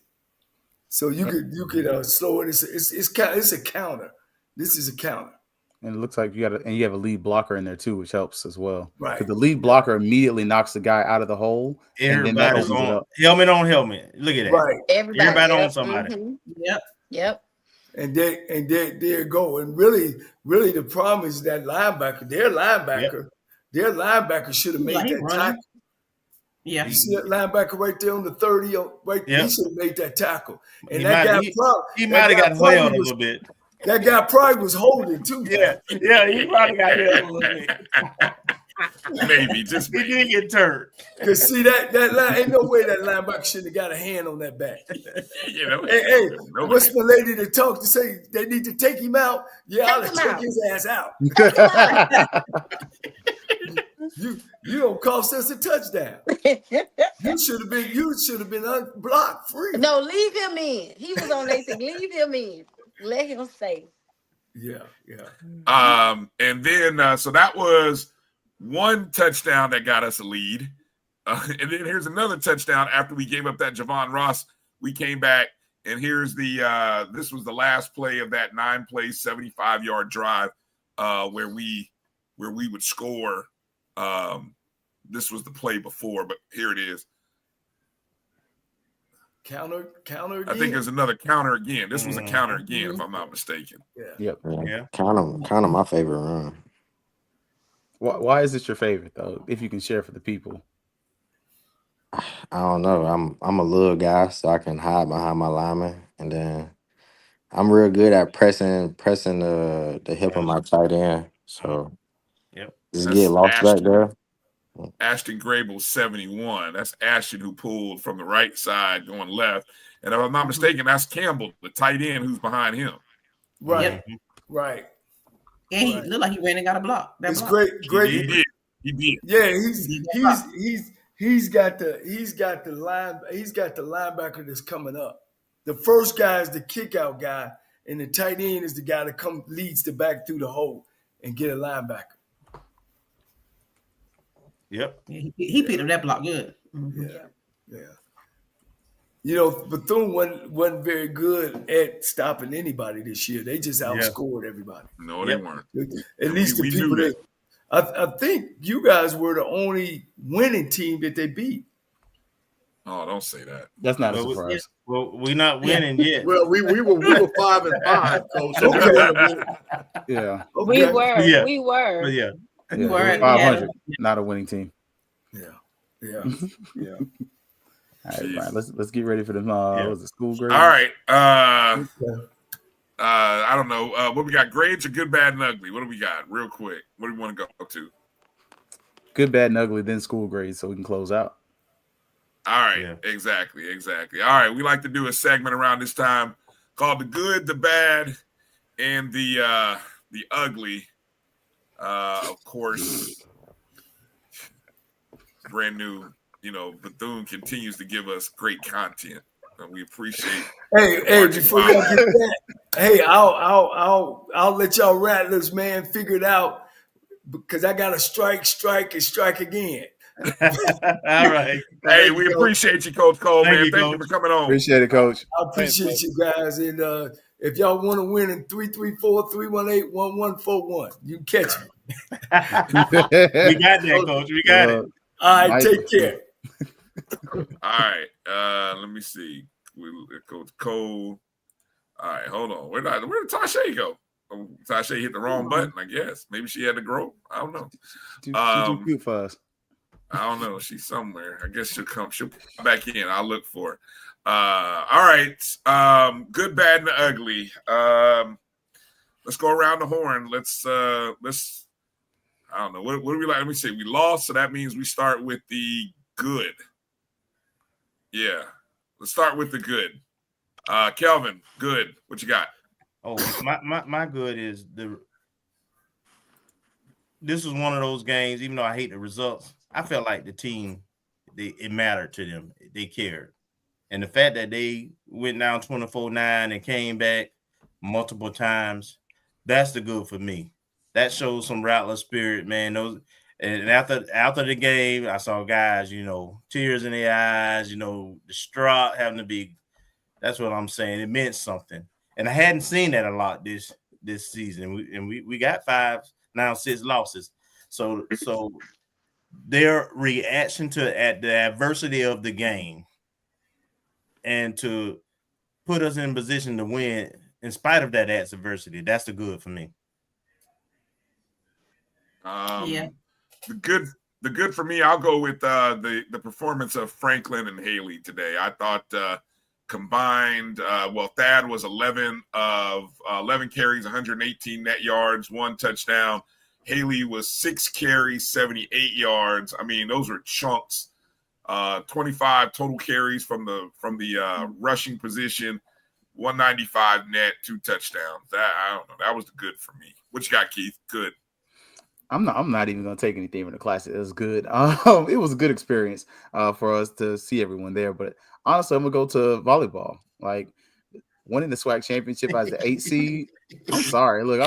Speaker 13: So you could slow it. It's a counter. This is a counter.
Speaker 4: And it looks like you have a lead blocker in there too, which helps as well.
Speaker 13: Right.
Speaker 4: Because the lead blocker immediately knocks the guy out of the hole.
Speaker 1: Everybody's on helmet on helmet. Look at that.
Speaker 13: Right.
Speaker 1: Everybody on somebody.
Speaker 6: Mm-hmm. Yep.
Speaker 13: And there you go. And really the problem is that linebacker, their linebacker should have made that tackle.
Speaker 3: Yeah.
Speaker 13: You see that linebacker right there on the 30, he should have made that tackle. And
Speaker 1: he
Speaker 13: that guy
Speaker 1: he might have got held a little bit.
Speaker 13: That guy probably was holding too.
Speaker 1: Yeah, he probably got held a little bit.
Speaker 2: Maybe, just
Speaker 1: he did get turned.
Speaker 13: Cause see that line, ain't no way that linebacker should have got a hand on that back. Hey, what's my lady to talk to say they need to take him out? Yeah, I'll take his ass out. You don't cost us a touchdown. You should have been unblocked free.
Speaker 6: No, leave him in. He was on their team. Leave him in. Let him stay.
Speaker 13: Yeah.
Speaker 2: And then so that was one touchdown that got us a lead. And then here's another touchdown after we gave up that Javon Ross. We came back, and here's this was the last play of that 9-play, 75-yard drive where we would score. This was the play before, but here it is.
Speaker 13: Counter again.
Speaker 2: I think there's another counter again. This was a counter again, if I'm not mistaken.
Speaker 13: Yeah.
Speaker 12: Counter my favorite run.
Speaker 4: Why is it your favorite though? If you can share for the people.
Speaker 12: I don't know. I'm a little guy, so I can hide behind my lineman, and then I'm real good at pressing the hip of my tight end. So just get lost back there.
Speaker 2: Ashton Grable 71. That's Ashton who pulled from the right side going left. And if I'm not mistaken, that's Campbell, the tight end who's behind him.
Speaker 13: Right. Right.
Speaker 3: And he looked like he went and got a block.
Speaker 13: It's great.
Speaker 2: He did.
Speaker 13: Yeah, he's got the linebacker that's coming up. The first guy is the kick out guy, and the tight end is the guy that leads the back through the hole and get a linebacker.
Speaker 1: Yep.
Speaker 3: He picked up that block good.
Speaker 13: Yeah. You know, Bethune wasn't very good at stopping anybody this year. They just outscored everybody.
Speaker 2: No, they weren't.
Speaker 13: At least the people that I think you guys were the only winning team that they beat.
Speaker 2: Oh, don't say that.
Speaker 4: That's not a surprise.
Speaker 1: Well, we're not winning yet.
Speaker 7: Well, we were 5-5, Coach. So
Speaker 4: Yeah.
Speaker 6: We were.
Speaker 1: Yeah.
Speaker 6: We were.
Speaker 1: But yeah.
Speaker 3: We were
Speaker 4: 500, not a winning team.
Speaker 13: Yeah.
Speaker 4: All right, Brian, let's get ready for the was it school grade?
Speaker 2: All right. I don't know. What we got? Grades are good, bad, and ugly. What do we got? Real quick. What do we want to go to?
Speaker 4: Good, bad, and ugly, then school grades, so we can close out.
Speaker 2: All right. Exactly. All right. We like to do a segment around this time called the good, the bad, and the ugly. Of course, brand new. You know, Bethune continues to give us great content, and we appreciate.
Speaker 13: Hey, before y'all get that, hey, I'll let y'all Rattlers, man, figure it out because I got to strike, and strike again.
Speaker 1: All right.
Speaker 2: Hey, we appreciate you, Coach Cole, man. Thank you for coming on.
Speaker 4: Appreciate it, Coach.
Speaker 13: I appreciate you guys, and if y'all want to win in 334-318-1141, you can catch me.
Speaker 1: We got that, Coach. We got it.
Speaker 13: All right, take care.
Speaker 2: All right. Let me see. Coach Cole. All right, hold on. Where did Tasha go? Oh, Tasha hit the wrong button, I guess. Maybe she had to grow. I don't know.
Speaker 4: She's too cute for us.
Speaker 2: I don't know. She's somewhere. I guess she'll come. She'll come back in. I'll look for her. All right. Good, bad, and ugly. Let's go around the horn. Let's I don't know. What do we like? Let me see. We lost, so that means we start with the good. Yeah. Let's start with the good. Kelvin, good. What you got?
Speaker 1: Oh, my good is this was one of those games, even though I hate the results, I felt like the team, it mattered to them. They cared. And the fact that they went down 24-9 and came back multiple times, that's the good for me. That shows some Rattler spirit, man. And after the game, I saw guys, tears in their eyes, distraught, having to be. That's what I'm saying. It meant something, and I hadn't seen that a lot this season. We got 6 losses. So their reaction to the adversity of the game, and to put us in position to win in spite of that adversity, that's the good for me.
Speaker 3: Yeah.
Speaker 2: The good for me, I'll go with the performance of Franklin and Haley today. I thought combined, Thad was 11 carries, 118 net yards, 1 touchdown. Haley was 6 carries, 78 yards. I mean, those were chunks. 25 total carries from the rushing position, 195 net, 2 touchdowns. I don't know. That was the good for me. What you got, Keith? Good.
Speaker 4: I'm not even gonna take anything from the classic. It was good. It was a good experience for us to see everyone there. But honestly, I'm gonna go to volleyball. Like winning the SWAC championship as the 8 seed. I'm sorry. Look,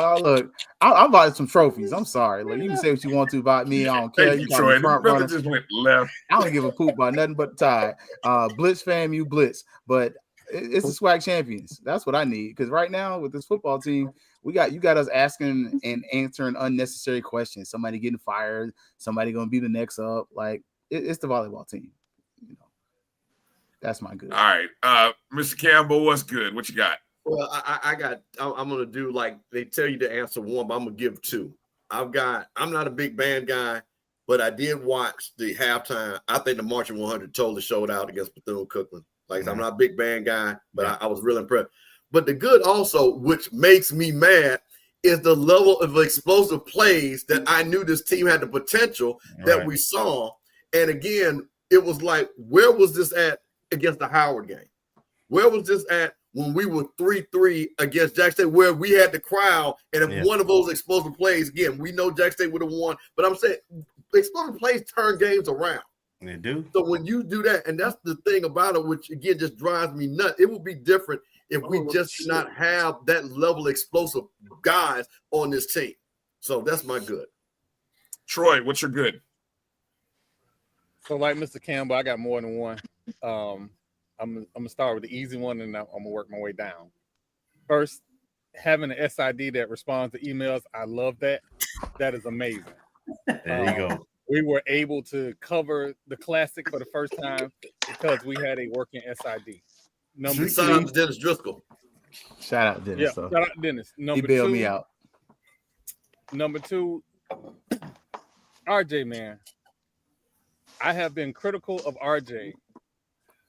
Speaker 4: I'm buying some trophies. I'm sorry. Look, you can say what you want to about me. I don't care.
Speaker 2: Thank
Speaker 4: You
Speaker 2: you,
Speaker 4: got
Speaker 2: Troy.
Speaker 4: me front
Speaker 2: This
Speaker 4: runner.
Speaker 2: just went left.
Speaker 4: I don't give a poop about nothing but the tie. Blitz FAMU Blitz, but it's the SWAC champions. That's what I need, because right now with this football team, you got us asking and answering unnecessary questions. Somebody getting fired, somebody gonna be the next up. Like it's the volleyball team. That's my good.
Speaker 2: All right, Mr. Campbell, what's good? What you got?
Speaker 7: Well, I'm gonna do like they tell you to answer one, but I'm gonna give 2. I'm not a big band guy, but I did watch the halftime. I think the Marching 100 totally showed out against Bethune-Cookman. Like, I'm not a big band guy, but I was really impressed. But the good also, which makes me mad, is the level of explosive plays that I knew this team had the potential that we saw. And again, it was like, where was this at against the Howard game? Where was this at when we were 3-3 against Jack State, where we had the crowd, and if one of those explosive plays, again, we know Jack State would have won, but I'm saying explosive plays turn games around.
Speaker 1: They do.
Speaker 7: So when you do that, and that's the thing about it, which again just drives me nuts. It would be different if we just did not have that level of explosive guys on this team. So that's my good.
Speaker 2: Troy, what's your good?
Speaker 5: So like Mr. Campbell, I got more than one. I'm gonna start with the easy one, and I'm gonna work my way down. First, having an SID that responds to emails, I love that. That is amazing.
Speaker 1: There you go.
Speaker 5: We were able to cover the classic for the first time because we had a working SID. Number 2,
Speaker 7: Dennis Driscoll.
Speaker 4: Shout out Dennis.
Speaker 5: Yeah,
Speaker 4: so.
Speaker 5: shout out Dennis.
Speaker 4: He bailed me out.
Speaker 5: Number 2, RJ, man. I have been critical of RJ,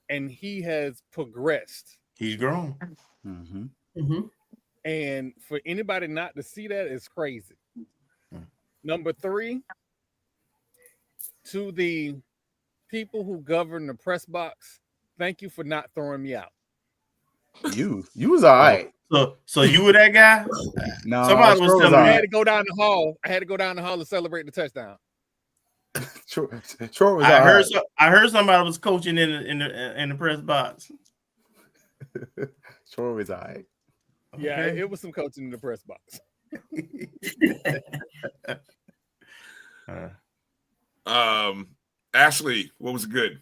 Speaker 5: and he has progressed.
Speaker 1: He's grown.
Speaker 4: Mm-hmm.
Speaker 3: Mm-hmm.
Speaker 5: And for anybody not to see that is crazy. Number 3, to the people who govern the press box, thank you for not throwing me out.
Speaker 4: You was all right.
Speaker 1: So you were that guy?
Speaker 4: No,
Speaker 1: somebody was telling me.
Speaker 5: I had to go down the hall. To celebrate the touchdown.
Speaker 4: Troy was
Speaker 1: I heard somebody was coaching in the press box.
Speaker 4: Troy was all right.
Speaker 5: Yeah, it was some coaching in the press box.
Speaker 2: Ashley, what was good?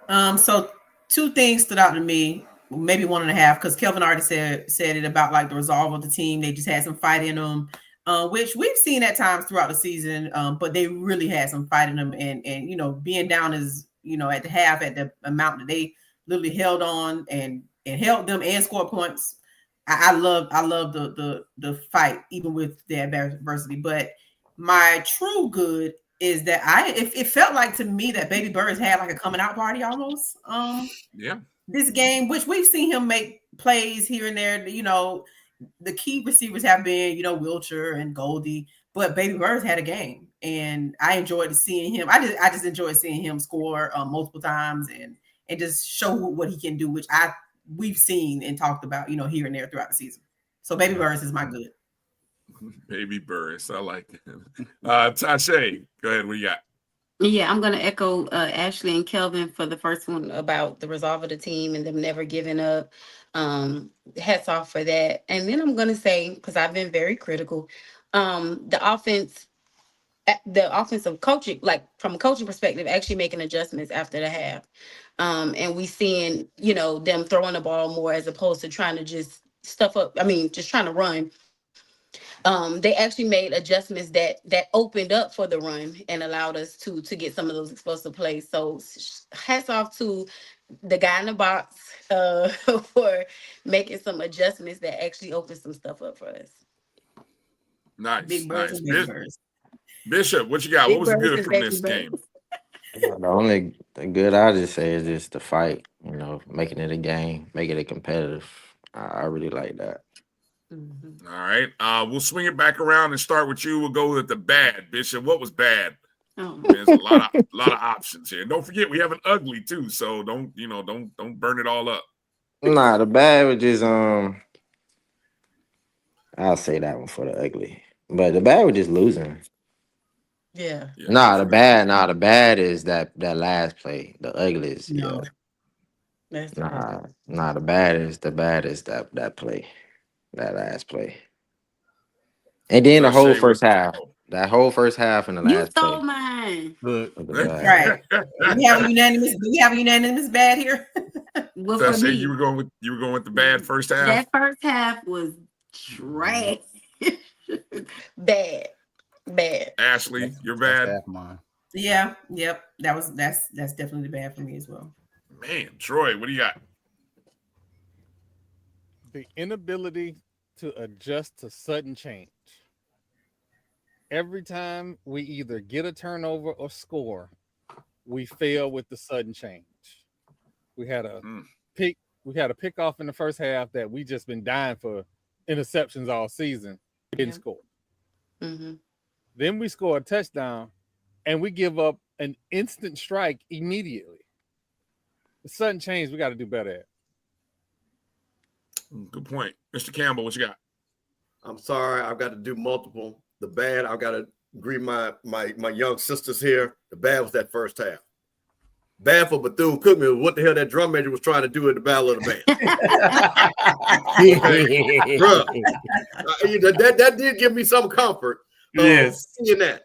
Speaker 3: So 2 things stood out to me, maybe 1.5, because Kelvin already said it about like the resolve of the team. They just had some fight in them, which we've seen at times throughout the season. But they really had some fight in them, and being down as at the half at the amount that they literally held on and held them and scored points. I love the fight even with the adversity. But my true good is that it felt like to me that Baby Birds had like a coming out party almost. This game, which we've seen him make plays here and there. The key receivers have been Wilcher and Goldie, but Baby Birds had a game, and I enjoyed seeing him. I just enjoyed seeing him score multiple times and just show what he can do, which I we've seen and talked about, here and there throughout the season. So Baby Burris is my good.
Speaker 2: Baby Burris, I like it. Tasha, go ahead. What you got?
Speaker 6: Yeah, I'm gonna echo Ashley and Kelvin for the first one about the resolve of the team and them never giving up. Hats off for that. And then I'm gonna say, because I've been very critical, the offensive coaching, like from a coaching perspective, actually making adjustments after the half. And we seeing, them throwing the ball more as opposed to trying to just stuff up. I mean, just trying to run. They actually made adjustments that opened up for the run and allowed us to get some of those explosive plays. So hats off to the guy in the box for making some adjustments that actually opened some stuff up for us.
Speaker 2: Nice,
Speaker 3: Big
Speaker 2: nice.
Speaker 3: Birds and Baby Birds.
Speaker 2: Bishop, what you got?
Speaker 6: Big
Speaker 2: What was
Speaker 6: Birds
Speaker 2: good
Speaker 6: and
Speaker 2: from
Speaker 6: Baby
Speaker 2: this
Speaker 6: Birds.
Speaker 2: game?
Speaker 12: The only good I just say is just the fight, making it a game, making it competitive. I really like that.
Speaker 6: Mm-hmm.
Speaker 2: All right. We'll swing it back around and start with you. We'll go with the bad, Bishop. What was bad?
Speaker 6: Oh.
Speaker 2: There's a lot of options here. Don't forget we have an ugly too, so don't burn it all up.
Speaker 12: Nah, the bad was just I'll say that one for the ugly. But the bad was just losing.
Speaker 6: Yeah.
Speaker 12: The bad is that last play. The ugly is
Speaker 6: No. That's the bad.
Speaker 12: the bad is that play. That last play. And then the whole first half. That whole first half and the
Speaker 6: You
Speaker 12: last
Speaker 6: stole
Speaker 12: play.
Speaker 6: mine.
Speaker 4: Look,
Speaker 3: Right. Do we have a unanimous bad here?
Speaker 6: Well,
Speaker 2: So I
Speaker 6: for
Speaker 2: say
Speaker 6: me,
Speaker 2: you were going with the bad first half.
Speaker 6: that first half was trash. Bad.
Speaker 2: Ashley, you're bad.
Speaker 4: Half mine.
Speaker 3: Yeah. Yep. That's definitely bad for me as well.
Speaker 2: Man, Troy, what do you got?
Speaker 5: The inability to adjust to sudden change. Every time we either get a turnover or score, we fail with the sudden change. We had a pickoff in the first half that we just been dying for interceptions all season. We didn't score.
Speaker 6: Mm-hmm.
Speaker 5: Then we score a touchdown and we give up an instant strike immediately. The sudden change we got to do better at.
Speaker 2: Good point. Mr. Campbell, what you got?
Speaker 7: I'm sorry, I've got to do multiple. The bad, I've got to agree my young sisters here. The bad was that first half. Bad for Bethune-Cookman was what the hell that drum major was trying to do at the Battle of the Band. That did give me some comfort.
Speaker 1: Yes.
Speaker 7: Seeing that.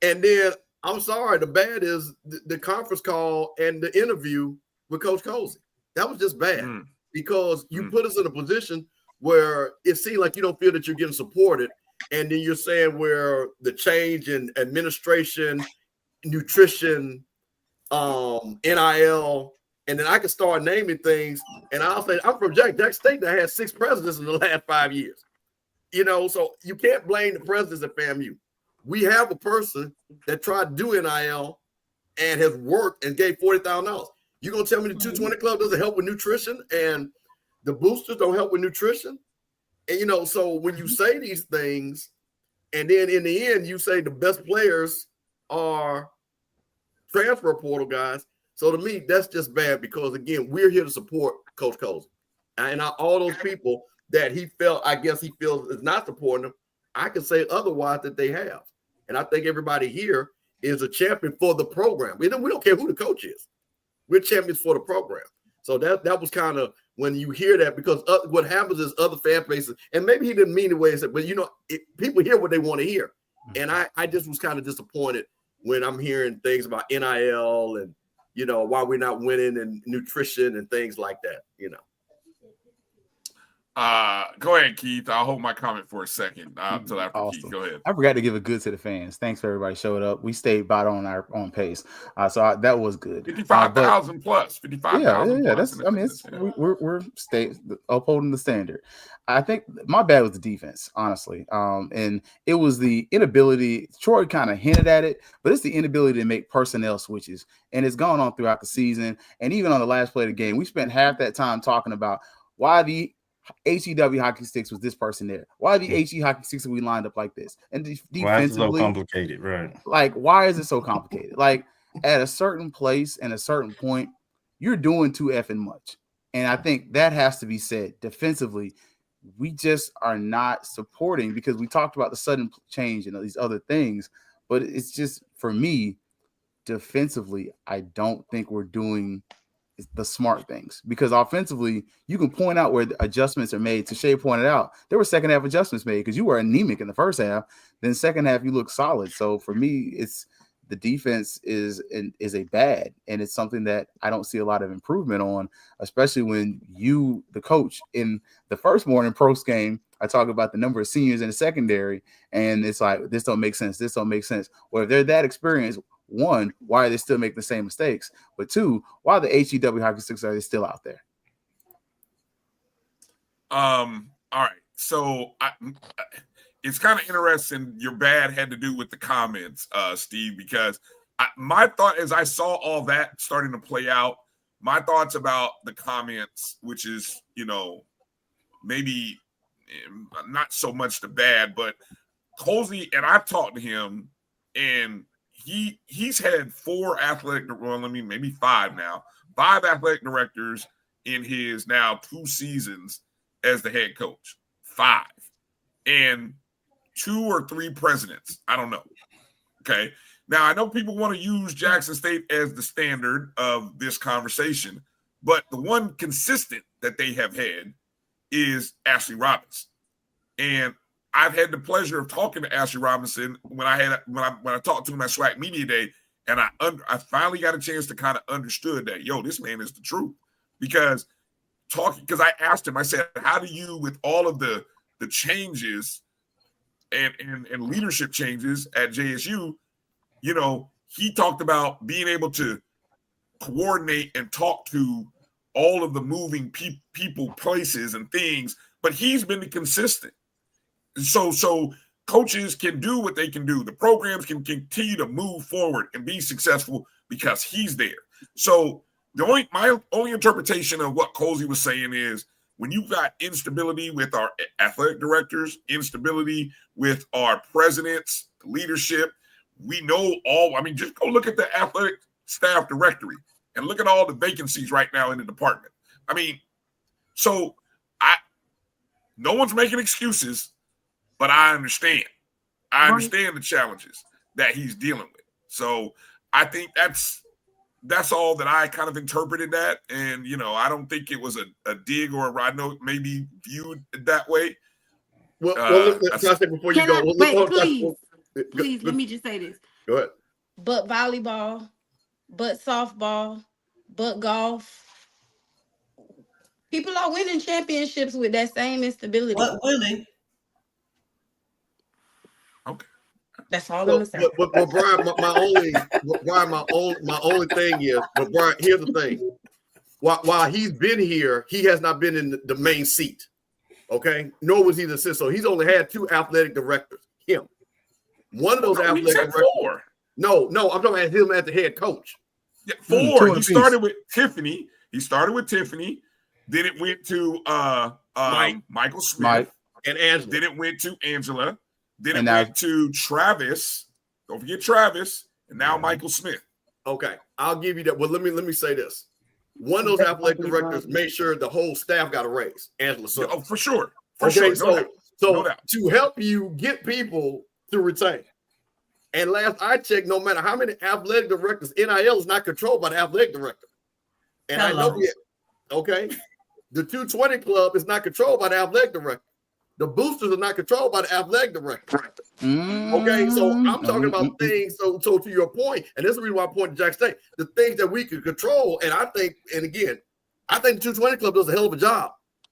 Speaker 7: And then I'm sorry, the bad is the conference call and the interview with Coach Cozy. That was just bad because you put us in a position where it seemed like you don't feel that you're getting supported. And then you're saying where the change in administration, nutrition, NIL, and then I can start naming things. And I'll say, I'm from Jack State that has 6 presidents in the last 5 years. So you can't blame the presidents at FAMU. We have a person that tried to do NIL and has worked and gave $40,000. You're going to tell me the 220 Club doesn't help with nutrition and the boosters don't help with nutrition? And, so when you say these things, and then in the end, you say the best players are transfer portal guys. So to me, that's just bad because, again, we're here to support Coach Cozy. And all those people that he feels is not supporting him, I can say otherwise that they have. And I think everybody here is a champion for the program. We don't care who the coach is. We're champions for the program. So that was kind of when you hear that, because what happens is other fan bases, and maybe he didn't mean the way he said, but people hear what they want to hear. And I just was kind of disappointed when I'm hearing things about NIL and, why we're not winning and nutrition and things like that,
Speaker 2: Go ahead, Keith. I'll hold my comment for a second until after
Speaker 4: Awesome.
Speaker 2: Keith. Go ahead.
Speaker 4: I forgot to give a good to the fans. Thanks for everybody showed up. We stayed about on our own pace. So that was good.
Speaker 2: 55,000 plus. 55,000
Speaker 4: Yeah.
Speaker 2: plus.
Speaker 4: We're upholding the standard. I think my bad was the defense, honestly. And it was the inability. Troy kind of hinted at it, but it's the inability to make personnel switches. And it's gone on throughout the season. And even on the last play of the game, we spent half that time talking about why the HEW hockey sticks was this person there. Why the HE hockey sticks we lined up like this? And defensively,
Speaker 1: why is it so complicated, right?
Speaker 4: Like, why is it so complicated? Like, at a certain place and a certain point, you're doing too effing much. And I think that has to be said. Defensively, we just are not supporting, because we talked about the sudden change and these other things. But it's just, for me, defensively, I don't think we're doing the smart things, because offensively, you can point out where the adjustments are made. Tashay pointed out there were second half adjustments made because you were anemic in the first half. Then second half, you look solid. So for me, it's the defense is a bad, and it's something that I don't see a lot of improvement on, especially when you, the coach, in the first morning post game, I talk about the number of seniors in the secondary, and it's like, this don't make sense. This don't make sense. Well, if they're that experienced, one, why are they still making the same mistakes? But two, why are the HEW hockey sticks are they still out there?
Speaker 2: All right. So it's kind of interesting. Your bad had to do with the comments, Steve, because my thought as I saw all that starting to play out, my thoughts about the comments, which is, maybe not so much the bad, but Colsey, and I've talked to him, and he's had maybe five now, 5 athletic directors in his now 2 seasons as the head coach. 5. And 2 or 3 presidents. I don't know. Okay. Now, I know people want to use Jackson State as the standard of this conversation, but the one consistent that they have had is Ashley Robinson. And I've had the pleasure of talking to Ashley Robinson when I talked to him at SWAC Media Day, and I finally got a chance to kind of understood that, this man is the truth. Because I asked him, I said, how do you, with all of the changes and leadership changes at JSU, he talked about being able to coordinate and talk to all of the moving people, places, and things, but he's been consistent. So coaches can do what they can do. The programs can continue to move forward and be successful because he's there. So my only interpretation of what Colsey was saying is, when you've got instability with our athletic directors, instability with our presidents, leadership, we know just go look at the athletic staff directory and look at all the vacancies right now in the department. No one's making excuses, but I understand. I understand the challenges that he's dealing with. So I think that's all that I kind of interpreted that. And, I don't think it was a dig or I know it may be viewed that way.
Speaker 7: Well, can I say before you go?
Speaker 6: Please, let me just say this.
Speaker 7: Go ahead.
Speaker 6: But volleyball, but softball, but golf. People are winning championships with that same instability.
Speaker 3: But winning.
Speaker 2: Okay.
Speaker 6: That's all I'm gonna say.
Speaker 7: But Bryan, my only thing is, but Bryan, here's the thing. While he's been here, he has not been in the main seat. Okay, nor was he the assistant. So he's only had 2 athletic directors. Him, one of those athletic directors.
Speaker 2: 4.
Speaker 7: No, I'm talking about him as the head coach.
Speaker 2: Yeah, 4. He started with Tiffany. Then it went to Michael Smith
Speaker 7: and Angela.
Speaker 2: Then it went to Angela. Then it went to Travis. Don't forget Travis. And now Michael Smith.
Speaker 7: Okay, I'll give you that. Well, let me say this. One of those athletic directors made sure the whole staff got a raise. Angela.
Speaker 2: Oh, for sure.
Speaker 7: So to help you get people to retain. And last I checked, no matter how many athletic directors, NIL is not controlled by the athletic director. And I know the 220 club is not controlled by the athletic director. The boosters are not controlled by the athletic director. Okay, so I'm talking about things. So to your point, and this is the reason why I point to Jack State, the things that we can control. And I think the 220 club does a hell of a job.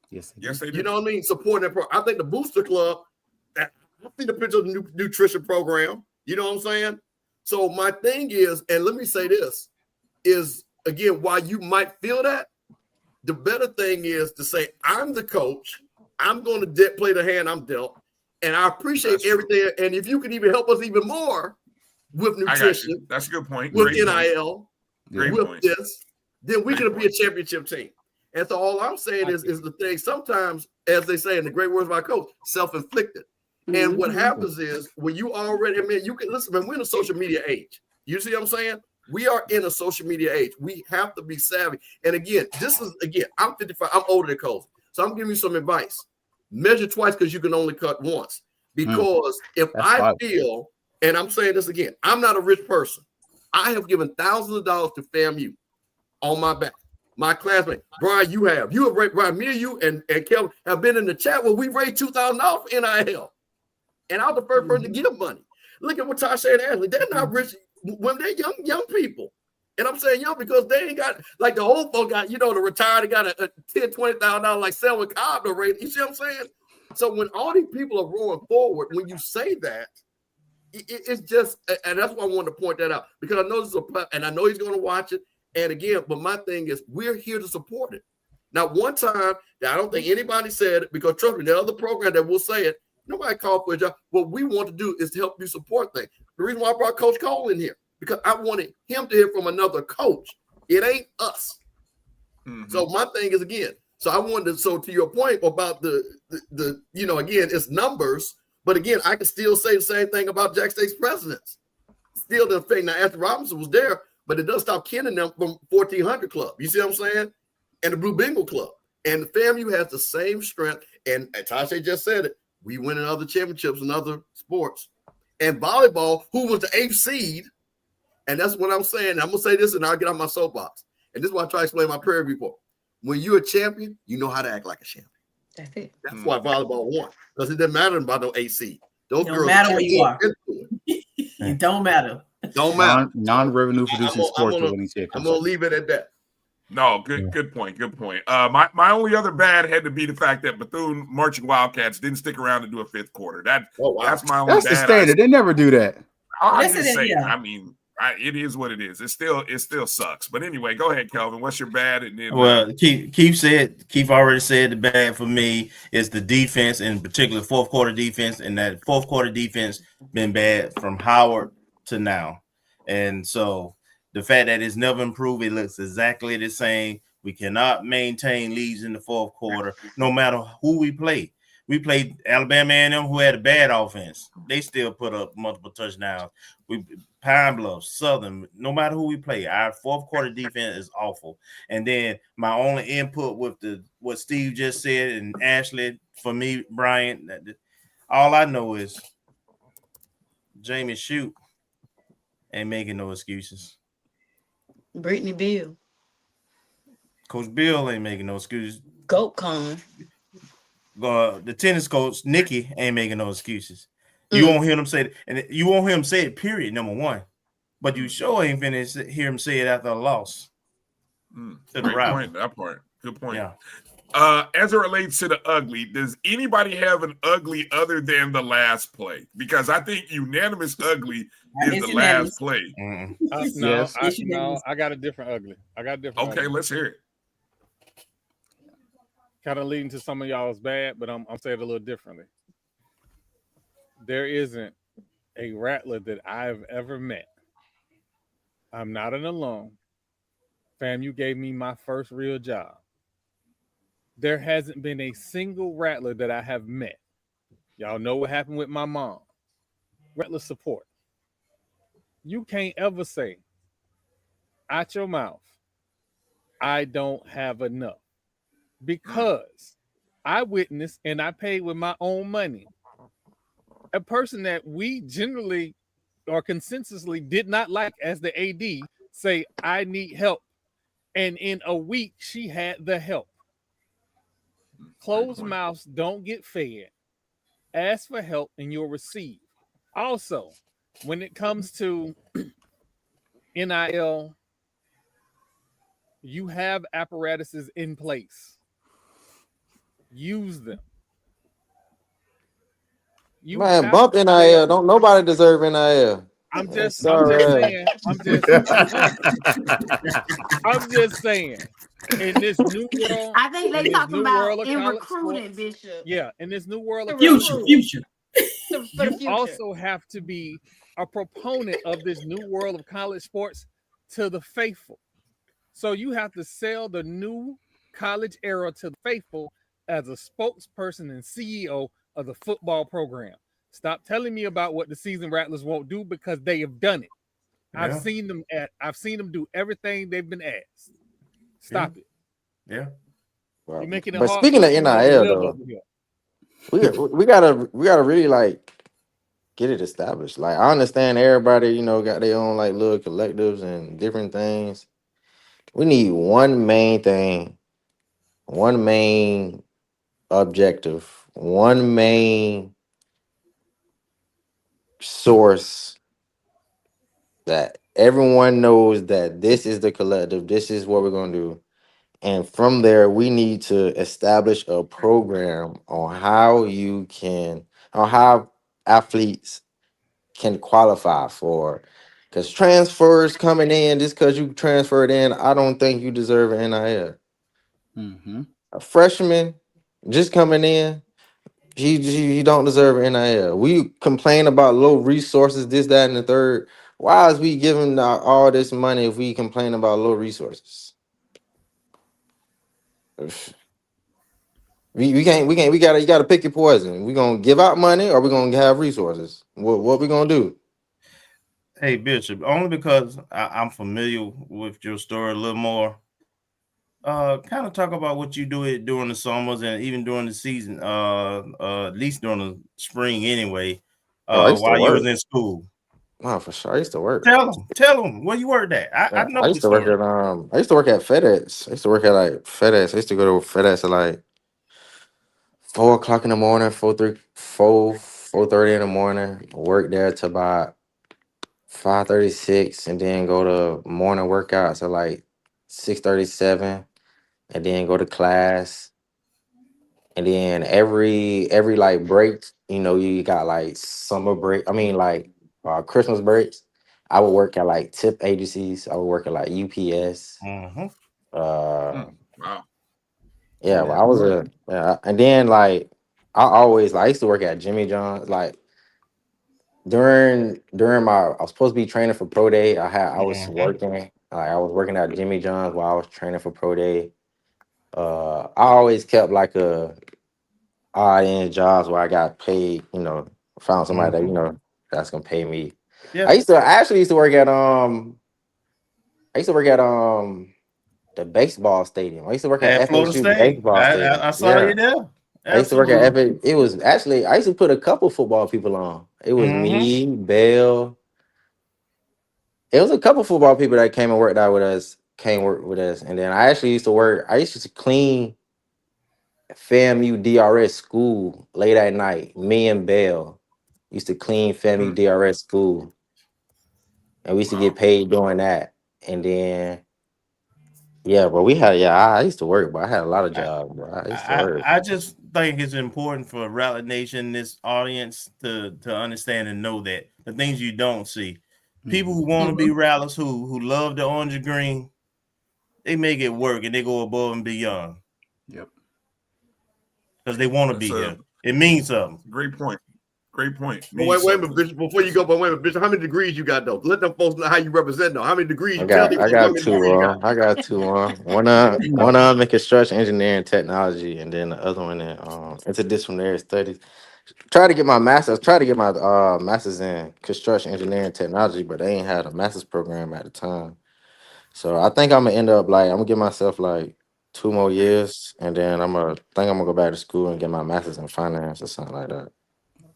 Speaker 4: Yes,
Speaker 2: they do.
Speaker 7: You know what I mean? Supporting that. I think the booster club. I see the picture of the nutrition program. You know what I'm saying? So my thing is, and let me say this, is again, while you might feel that, the better thing is to say, I'm the coach. I'm going to play the hand I'm dealt. And I appreciate everything. And if you can even help us even more with nutrition.
Speaker 2: That's a good point.
Speaker 7: With NIL, with this, then we can be a championship team. And so all I'm saying is the thing, sometimes, as they say in the great words of my coach, self-inflicted. And what happens is when you already, you can listen, man, we're in a social media age. You see what I'm saying? We are in a social media age. We have to be savvy. And again, I'm 55. I'm older than Coach. So I'm giving you some advice. Measure twice because you can only cut once. Because if I feel, and I'm saying this again, I'm not a rich person. I have given thousands of dollars to FAMU on my back. My classmate, Bryan, you have Bryan, me and you and Kelvin have been in the chat where we raised $2,000 for NIL. And I was the first person to give money. Look at what Tasha and Ashley, they're not rich when they're young people. And I'm saying young because they ain't got, like the old folk got, the retired, they got a $10,000, $20,000 like Selwyn Cobb to raise. You see what I'm saying? So when all these people are rolling forward, when you say that, it's just, and that's why I wanted to point that out, because I know this is and I know he's going to watch it. And again, but my thing is, we're here to support it. Now, one time that I don't think anybody said it, because trust me, the other program that will say it, nobody called for a job. What we want to do is to help you support things. The reason why I brought Coach Cole in here, because I wanted him to hear from another coach. It ain't us. So my thing is, again, so I wanted to, so to your point about the again, it's numbers, but again, I can still say the same thing about Jack State's presidents. Still the thing. Now, Ashley Robinson was there, but it doesn't stop Ken and them from 1400 Club. You see what I'm saying? And the Blue Bengal Club. And the FAMU has the same strength. And Tasha just said it. We win in other championships in other sports. And volleyball, who was the 8th seed, and that's what I'm saying. I'm going to say this and I'll get on my soapbox. And this is why I try to explain my prayer report. When you're a champion, you know how to act like a champion.
Speaker 6: That's it.
Speaker 7: That's why volleyball won. Because it doesn't matter about no 8th seed. Those
Speaker 3: Don't
Speaker 7: girls
Speaker 3: matter where you are. It don't matter.
Speaker 7: Don't matter.
Speaker 4: Non-revenue producing sports.
Speaker 7: I'm going to leave it at that.
Speaker 2: No, good point. Good point. My only other bad had to be the fact that Bethune Marching Wildcats didn't stick around to do a 5th quarter. That's my only
Speaker 4: That's
Speaker 2: bad.
Speaker 4: the standard. They never do that.
Speaker 2: I'm just saying. I mean, it is what it is. It still sucks. But anyway, go ahead, Kelvin. What's your bad? And then,
Speaker 1: well, Keith already said the bad for me is the defense, in particular fourth quarter defense, and that fourth quarter defense been bad from Howard to now. And so the fact that it's never improved, it looks exactly the same. We cannot maintain leads in the fourth quarter, no matter who we play. We played Alabama A&M, who had a bad offense. They still put up multiple touchdowns. Pine Bluff, Southern, no matter who we play, our fourth quarter defense is awful. And then my only input with what Steve just said and Ashley, for me, Bryan, all I know is Jamie Shute ain't making no excuses.
Speaker 6: Brittany Bill.
Speaker 1: Coach Bill ain't making no excuses.
Speaker 6: Goat Con.
Speaker 1: The tennis coach, Nikki, ain't making no excuses. You won't hear him say it, and you won't hear him say it, period, number one. But you sure ain't finna hear him say it after a loss.
Speaker 2: Good point. That part. Good point.
Speaker 1: Yeah.
Speaker 2: As it relates to the ugly, does anybody have an ugly other than the last play? Because I think unanimous ugly is the last play.
Speaker 5: I got a different ugly.
Speaker 2: Okay,
Speaker 5: ugly.
Speaker 2: Let's hear it.
Speaker 5: Kind of leading to some of y'all's bad, but I'm saying it a little differently. There isn't a Rattler that I've ever met. I'm not an alum. FAMU gave me my first real job. There hasn't been a single Rattler that I have met. Y'all know what happened with my mom. Rattler support. You can't ever say out your mouth, I don't have enough. Because I witnessed and I paid with my own money a person that we generally or consensusly did not like as the AD say, I need help. And in a week, she had the help. Closed mouths don't get fed. Ask for help and you'll receive. Also, when it comes to NIL, you have apparatuses in place. Use them.
Speaker 14: Bump NIL. Don't nobody deserve NIL.
Speaker 5: I'm just saying. In this new world,
Speaker 6: I think they talking about in recruiting, Bishop.
Speaker 5: Yeah, in this new world of
Speaker 3: future.
Speaker 5: You also have to be a proponent of this new world of college sports to the faithful. So you have to sell the new college era to the faithful as a spokesperson and CEO of the football program. Stop telling me about what the seasoned Rattlers won't do, because they have done it. I've seen them do everything they've been asked. Stop it.
Speaker 1: Yeah.
Speaker 5: You're making it
Speaker 14: But
Speaker 5: hard
Speaker 14: speaking
Speaker 5: for
Speaker 14: of
Speaker 5: people to
Speaker 14: NIL
Speaker 5: live
Speaker 14: though,
Speaker 5: over here.
Speaker 14: we gotta really like get it established. Like I understand everybody, you know, got their own like little collectives and different things. We need one main thing, one main objective, one main source that everyone knows that this is the collective, this is what we're gonna do. And from there, we need to establish a program on how athletes can qualify for. Because transfers coming in, just because you transferred in, I don't think you deserve an NIL.
Speaker 4: Mm-hmm.
Speaker 14: A freshman just coming in, he don't deserve an NIL. We complain about low resources, this, that, and the third. Why is we giving out all this money if we complain about low resources? We can't we gotta you gotta pick your poison. We gonna give out money or we gonna have resources. What we gonna do?
Speaker 1: Hey Bishop, only because I'm familiar with your story a little more. Kind of talk about what you do during the summers and even during the season. At least during the spring anyway.
Speaker 14: Oh, I used to
Speaker 1: While you was
Speaker 14: work.
Speaker 1: in school.
Speaker 14: Wow, for sure. I used to work.
Speaker 1: Tell them where you worked at. I
Speaker 14: Yeah,
Speaker 1: know
Speaker 14: I
Speaker 1: the
Speaker 14: used to work
Speaker 1: story.
Speaker 14: at I used to work at FedEx. I used to work at like FedEx. I used to go to FedEx at like 4 o'clock in the morning, 4:30 in the morning. Work there till about 5:36, and then go to morning workouts at like 6:37, and then go to class. And then every like break, you know, you got like summer break. I mean, like Christmas breaks. I would work at like tip agencies. I would work at like UPS.
Speaker 1: Mm-hmm.
Speaker 2: Wow.
Speaker 14: Yeah, well, I was and then like I used to work at Jimmy John's. Like during my I was supposed to be training for pro day. I was working. Like I was working at Jimmy John's while I was training for pro day. I always kept like a odd end jobs where I got paid, you know, found somebody that, you know, that's gonna pay me.
Speaker 1: Yeah.
Speaker 14: I actually used to work at the baseball stadium. I used to work at
Speaker 1: Florida
Speaker 14: FSU
Speaker 1: State.
Speaker 14: baseball stadium.
Speaker 1: I saw
Speaker 14: Yeah.
Speaker 1: you there.
Speaker 14: I used to work at
Speaker 1: Absolutely.
Speaker 14: It was actually I used to put a couple football people on. It was me, Bell. It was a couple football people that came work with us. And then I used to clean FAMU DRS school late at night. Me and Bell used to clean FAMU DRS school. And we used to get paid doing that. And then but I used to work, but I had a lot of jobs, bro. I used to work.
Speaker 1: I just think it's important for Rattler Nation, this audience, to understand and know that the things you don't see. People who want to be Rattlers, who love the orange and green, they make it work and they go above and beyond.
Speaker 4: Yep.
Speaker 1: Because they want to be here. It means something.
Speaker 2: Great point. Great point.
Speaker 7: But wait a minute, Bishop. Before you go, Bishop, how many degrees you got though? Let them folks know how you represent though. How many degrees
Speaker 14: I
Speaker 7: you tell
Speaker 14: got
Speaker 7: these folks how many
Speaker 14: two
Speaker 7: degrees you
Speaker 14: on. I got two on. One in construction engineering technology, and then the other one in interdisciplinary studies. Try to get my master's in construction engineering technology, but they ain't had a master's program at the time. So I think I'm gonna end up I'm gonna give myself like 2 more years, and then I'm gonna go back to school and get my master's in finance or something like that.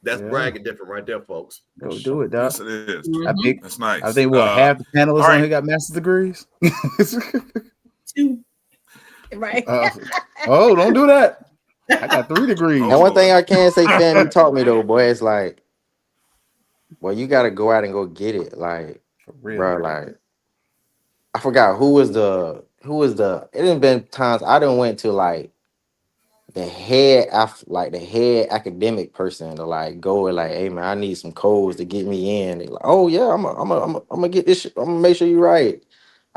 Speaker 7: That's bragging different right there, folks.
Speaker 4: Go do it, Doc.
Speaker 2: Yes, it is. That's nice.
Speaker 4: I think half the panelists
Speaker 2: all
Speaker 4: on here got master's degrees.
Speaker 6: Right.
Speaker 4: Oh, don't do that. I got 3 degrees.
Speaker 14: And one thing I can say, family taught me though, boy, it's like, well, you gotta go out and go get it. Like, bro, like, I forgot who was the. It didn't been times I done went to like the head academic person to like go and like, hey man, I need some codes to get me in. They like, oh yeah, I'm gonna get this. I'm gonna make sure you're right.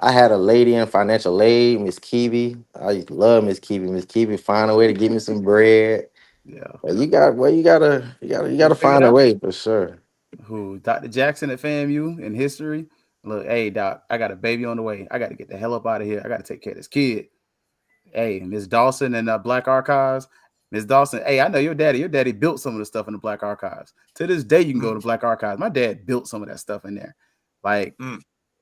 Speaker 14: I had a lady in financial aid, Miss Keevy. I used to love Miss Keevy. Miss Keevy find a way to give me some bread.
Speaker 4: Yeah,
Speaker 14: but you gotta find a way for sure.
Speaker 4: Who Dr. Jackson at FAMU in history? Look, hey Doc, I got a baby on the way. I got to get the hell up out of here. I got to take care of this kid. Hey, Miss Dawson and Black Archives. Miss Dawson, hey, I know your daddy. Your daddy built some of the stuff in the Black Archives. To this day, you can go to Black Archives. My dad built some of that stuff in there. Like,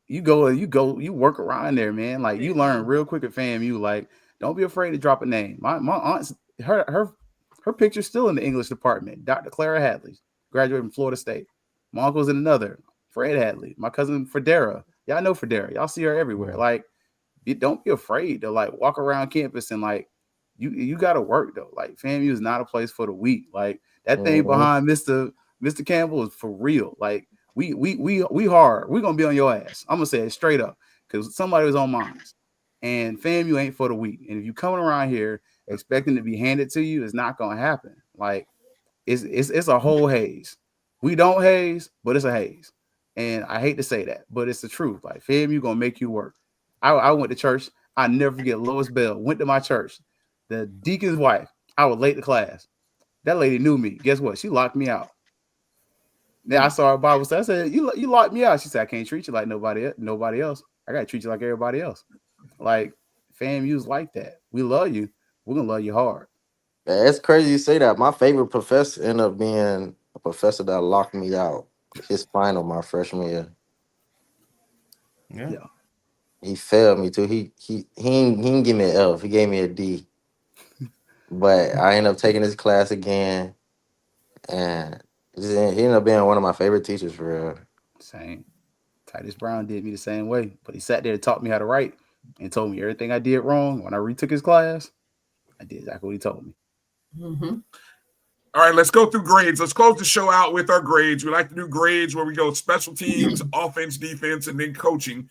Speaker 4: you work around there, man. Like you learn real quick at FAMU. Like, don't be afraid to drop a name. My aunt's her picture's still in the English department. Dr. Clara Hadley, graduated from Florida State. My uncle's in another, Fred Hadley. My cousin Fredera. Y'all know Fredera. Y'all see her everywhere. Like, don't be afraid to like walk around campus and like you gotta work though. Like FAMU is not a place for the weak. Like that thing behind Mr. Campbell is for real. Like we hard. We're gonna be on your ass. I'm gonna say it straight up because somebody was on mine. And FAMU ain't for the weak. And if you coming around here expecting to be handed to you, it's not gonna happen. Like it's a whole haze. We don't haze, but it's a haze. And I hate to say that, but it's the truth. Like FAMU gonna make you work. I went to church. I never forget Lois Bell went to my church. The deacon's wife. I was late to class. That lady knew me. Guess what? She locked me out. Then I saw her Bible study. I said, "You locked me out." She said, "I can't treat you like nobody else. I gotta treat you like everybody else." Like FAMU's like that. We love you. We're gonna love you hard.
Speaker 14: Man, it's crazy you say that. My favorite professor ended up being a professor that locked me out his final my freshman year.
Speaker 1: Yeah.
Speaker 14: He failed me too. He didn't give me an F. He gave me a D. But I ended up taking his class again, and he ended up being one of my favorite teachers for real.
Speaker 4: Same. Titus Brown did me the same way, but he sat there and taught me how to write and told me everything I did wrong. When I retook his class, I did exactly what he told me.
Speaker 2: All right, let's go through grades. Let's close the show out with our grades. We like to do grades where we go special teams, offense, defense, and then coaching.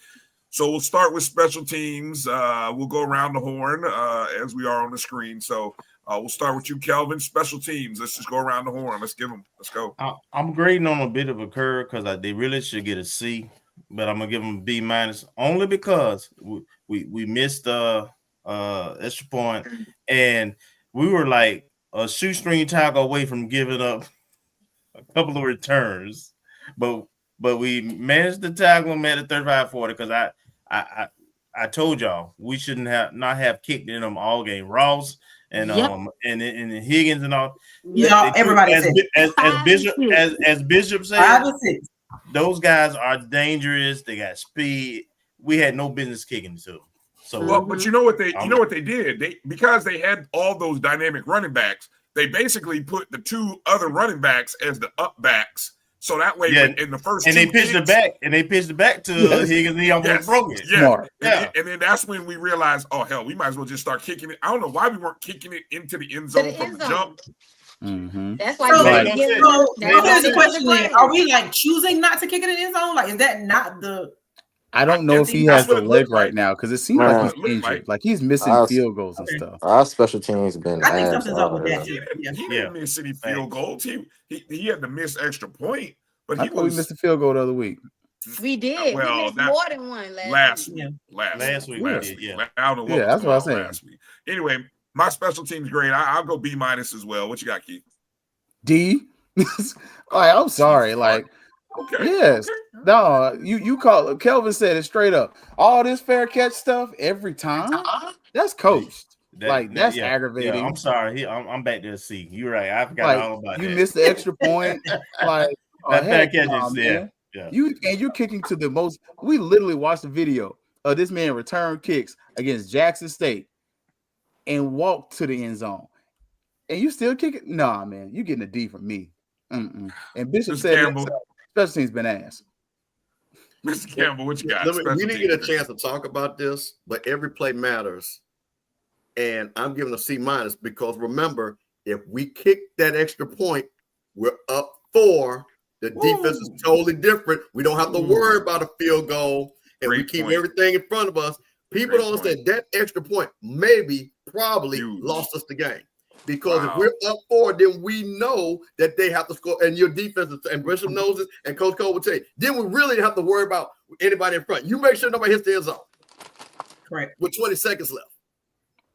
Speaker 2: So we'll start with special teams. We'll go around the horn as we are on the screen. So we'll start with you, Kelvin. Special teams. Let's just go around the horn. Let's give them. Let's go.
Speaker 1: I'm grading on a bit of a curve because they really should get a C, but I'm gonna give them a B minus only because we missed extra point, and we were like a shoestring tackle away from giving up a couple of returns, but we managed to tackle them at a 35-40 because I told y'all we shouldn't have kicked in them all game. Ross and and Higgins and all.
Speaker 3: Yeah, everybody
Speaker 1: as Bishop said, those guys are dangerous. They got speed. We had no business kicking to them. So,
Speaker 2: but you know what they did? Because they had all those dynamic running backs, they basically put the two other running backs as the up backs. So that way, in the first,
Speaker 1: and they pitched it back to Higgins. He almost broke it.
Speaker 2: And then that's when we realized, oh hell, we might as well just start kicking it. I don't know why we weren't kicking it into the end zone from the jump.
Speaker 6: That's why.
Speaker 3: Here's the question: are we like choosing not to kick it in the end zone? Like, is that not the?
Speaker 4: I don't know if he has the leg right now because it seems like he's injured. Like he's missing field goals and stuff.
Speaker 14: Our special teams been.
Speaker 3: I think something's up with that.
Speaker 2: He didn't miss any field goals. He had to miss extra point, but
Speaker 4: I thought we missed a field goal the other week.
Speaker 6: We did.
Speaker 2: Well,
Speaker 6: we missed more than one
Speaker 2: last week. Last week. I don't know what
Speaker 4: that's what I was saying.
Speaker 2: Last week. Anyway, my special teams grade. I'll go B minus as well. What you got, Keith?
Speaker 4: D. I'm sorry. Like.
Speaker 2: Okay.
Speaker 4: Yes. No, you call it. Kelvin said it straight up. All this fair catch stuff every time. That's coached. That's aggravating.
Speaker 1: Yeah, I'm sorry. I'm back to a C. You're right. I forgot all about
Speaker 4: you
Speaker 1: that.
Speaker 4: You missed the extra point.
Speaker 1: That fair catch is yeah.
Speaker 4: You're kicking to the most. We literally watched the video of this man return kicks against Jackson State and walk to the end zone. And you still kick it? Nah, man. You getting a D from me. And Bishop said special teams been ass.
Speaker 2: Mr. Campbell, what you got?
Speaker 7: We didn't get a chance to talk about this, but every play matters. And I'm giving a C minus because remember, if we kick that extra point, we're up 4. The defense is totally different. We don't have to worry about a field goal, and we keep everything in front of us. People don't understand that extra point probably lost us the game. Because if we're up 4, then we know that they have to score, and your defense and Bishop knows it, and Coach Cole will tell you. Then we really have to worry about anybody in front. You make sure nobody hits the end zone.
Speaker 3: Right.
Speaker 7: With 20 seconds left.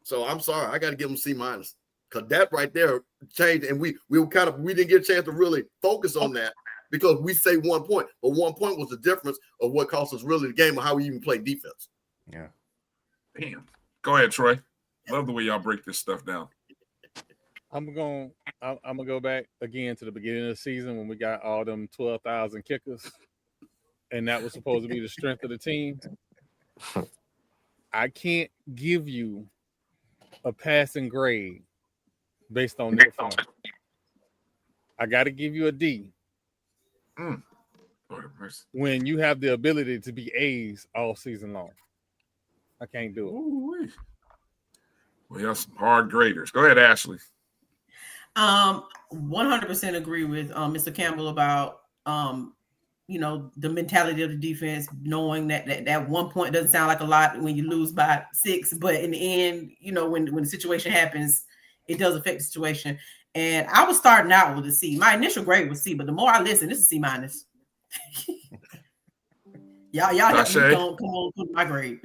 Speaker 7: So I'm sorry, I got to give them C minus because that right there changed, and we didn't get a chance to really focus on that because we say 1 point, but 1 point was the difference of what cost us really the game of how we even play defense.
Speaker 1: Yeah.
Speaker 2: Damn. Go ahead, Troy. Love the way y'all break this stuff down.
Speaker 5: I'm gonna go back again to the beginning of the season when we got all them 12,000 kickers. and that was supposed to be the strength of the team, I can't give you a passing grade based on their performance. I got to give you a D. When you have the ability to be A's all season long. I can't do it.
Speaker 2: Ooh-wee. Well, some hard graders. Go ahead, Ashley.
Speaker 3: 100% agree with Mr. Campbell about the mentality of the defense, knowing that 1 point doesn't sound like a lot when you lose by 6, but in the end, when the situation happens, it does affect the situation. And I was starting out with a C. My initial grade was C, but the more I listen, this is C minus. y'all help me come on put my grade.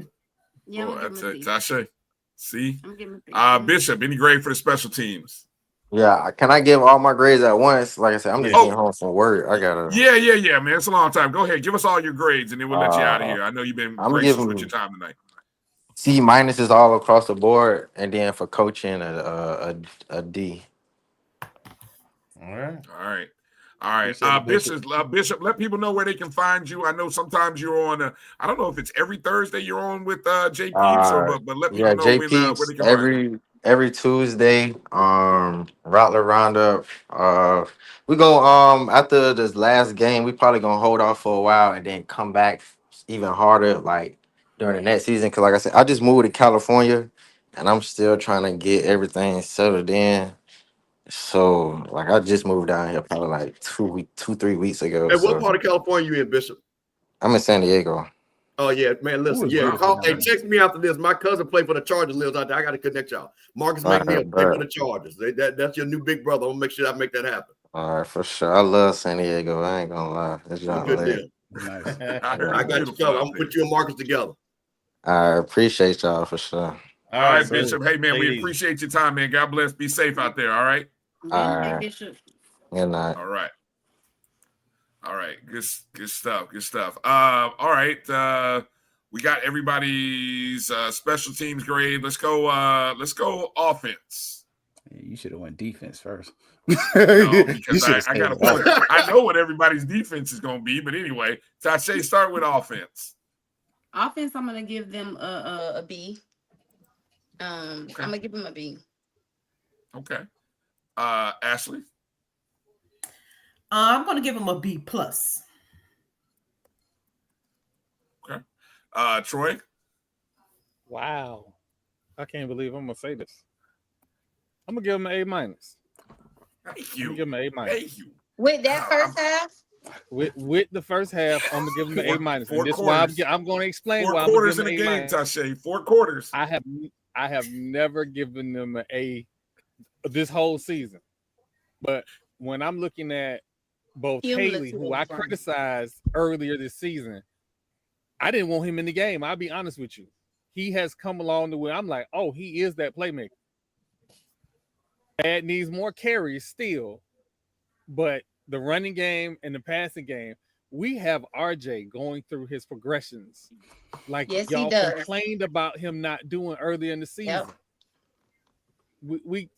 Speaker 6: Yeah,
Speaker 2: Tasha. C. Bishop, any grade for the special teams?
Speaker 14: Yeah, can I give all my grades at once? Like I said, I'm just getting home from work. I gotta.
Speaker 2: Yeah, man. It's a long time. Go ahead, give us all your grades, and then we'll let you out of here. I know you've been gracious with your time tonight.
Speaker 14: C minus is all across the board, and then for coaching, a D.
Speaker 2: All right. Bishop, let people know where they can find you. I know sometimes you're on. I don't know if it's every Thursday you're on with JP, but let people know where they can find you.
Speaker 14: Every Tuesday, Rattler Roundup. We go after this last game, we probably gonna hold off for a while and then come back even harder like during the next season. Cause like I said, I just moved to California and I'm still trying to get everything settled in. So like I just moved down here probably like 3 weeks ago.
Speaker 7: Hey, what part of California you in, Bishop?
Speaker 14: I'm in San Diego.
Speaker 7: Oh yeah, man. Listen, text me after this. My cousin played for the Chargers, lives out there. I got to connect y'all. Marcus McNeil played for the Chargers. That's your new big brother. I'm gonna make sure I make that happen.
Speaker 14: All right, for sure. I love San Diego. I ain't gonna lie. It's
Speaker 7: good deal. Nice. I got you covered. I'm gonna put you and Marcus together.
Speaker 14: I appreciate y'all for sure.
Speaker 2: All right, Bishop. Hey man, we appreciate your time, man. God bless. Be safe out there. All right.
Speaker 14: All right. Good night.
Speaker 2: All right. Good stuff. All right. We got everybody's special teams grade. Let's go offense.
Speaker 4: Yeah, you should have went defense first.
Speaker 2: No, because I got to. I know what everybody's defense is going to be, but anyway, Tasha, start with offense.
Speaker 6: Offense, I'm going to give them a B. I'm going to give them a B.
Speaker 2: Okay. Ashley?
Speaker 3: I'm going to give them a B plus.
Speaker 2: Okay. Troy?
Speaker 5: Wow. I can't believe I'm going to say this. I'm going to give them an A minus.
Speaker 2: Thank you.
Speaker 5: Give them an A minus.
Speaker 2: Thank you.
Speaker 6: With that first half?
Speaker 5: With the first half, I'm going to give them an A minus. And this is why I'm going to explain
Speaker 2: 4
Speaker 5: why
Speaker 2: quarters
Speaker 5: I'm
Speaker 2: in
Speaker 5: going
Speaker 2: the
Speaker 5: to
Speaker 2: game, Tasha. 4 quarters.
Speaker 5: I have never given them an A this whole season. But when I'm looking at both Haley, who I criticized earlier this season, I didn't want him in the game. I'll be honest with you. He has come along the way. I'm like, oh, he is that playmaker. Dad needs more carries still, but the running game and the passing game, we have RJ going through his progressions. Like y'all complained about him not doing earlier in the season. Yep. We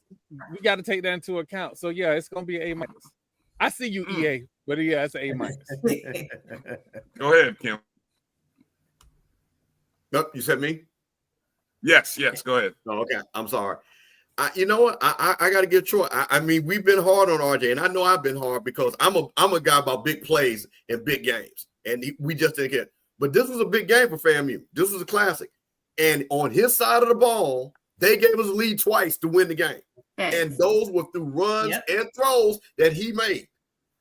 Speaker 5: got to take that into account. So yeah, it's gonna be an A minus. I see you, EA, but yeah, it's an A minus.
Speaker 2: Go ahead, Kim.
Speaker 7: Nope, you said me?
Speaker 2: Yes, go ahead.
Speaker 7: Oh, okay. I'm sorry. You know what? I got to give Troy. I mean, we've been hard on RJ, and I know I've been hard because I'm a guy about big plays and big games, and we just didn't get. But this was a big game for FAMU. This was a classic, and on his side of the ball, they gave us a lead twice to win the game, and those were through runs and throws that he made.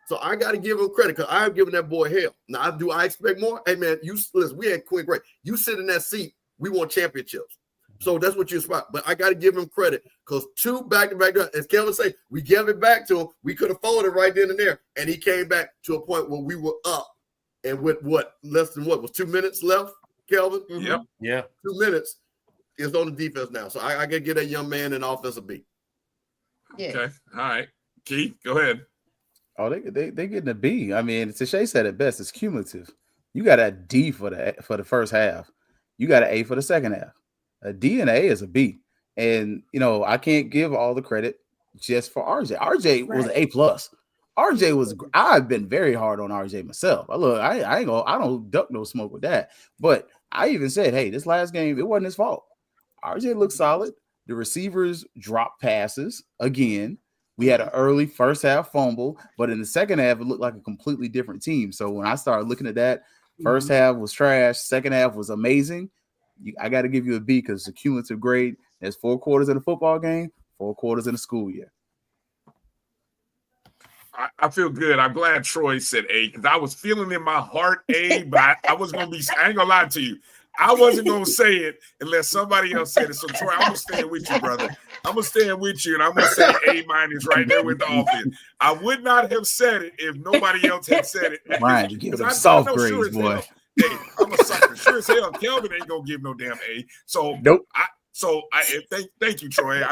Speaker 7: So I got to give him credit because I've given that boy hell. Now, do I expect more? Hey man, listen, we had Quinn Gray. You sit in that seat, we won championships. So that's what you expect. But I got to give him credit because 2 back-to-back, as Kelvin say, we gave it back to him. We could have folded right then and there. And he came back to a point where we were up. And with was 2 minutes left, Kelvin?
Speaker 2: Mm-hmm. Yep.
Speaker 1: Yeah.
Speaker 7: 2 minutes is on the defense now. So I got to give that young man an offensive beat.
Speaker 6: Yeah.
Speaker 2: Okay. All right. Keith, go ahead.
Speaker 4: Oh, they getting a B. I mean, Tashay said it best. It's cumulative. You got a D for the first half. You got an A for the second half. A D and A is a B. And, I can't give all the credit just for RJ. RJ was an A+. RJ was. I've been very hard on RJ myself. I don't duck no smoke with that. But I even said, hey, this last game, it wasn't his fault. RJ looked solid. The receivers dropped passes again. We had an early first half fumble, but in the second half, it looked like a completely different team. So when I started looking at that, first half was trash. Second half was amazing. I got to give you a B because it's a cumulative grade. There's 4 quarters in a football game, 4 quarters in a school year.
Speaker 2: I feel good. I'm glad Troy said A because I was feeling in my heart A, but I was going to be, I ain't going to lie to you. I wasn't going to say it unless somebody else said it. So, Troy, I'm going to stand with you, brother. I'm going to stand with you, and I'm going to say A- right there with the offense. I would not have said it if nobody else had said it.
Speaker 4: Ryan, you give them soft grades,
Speaker 2: sure
Speaker 4: boy.
Speaker 2: Hey, I'm a sucker. Sure as hell, Kelvin ain't going to give no damn A. So,
Speaker 4: nope.
Speaker 2: Thank you, Troy.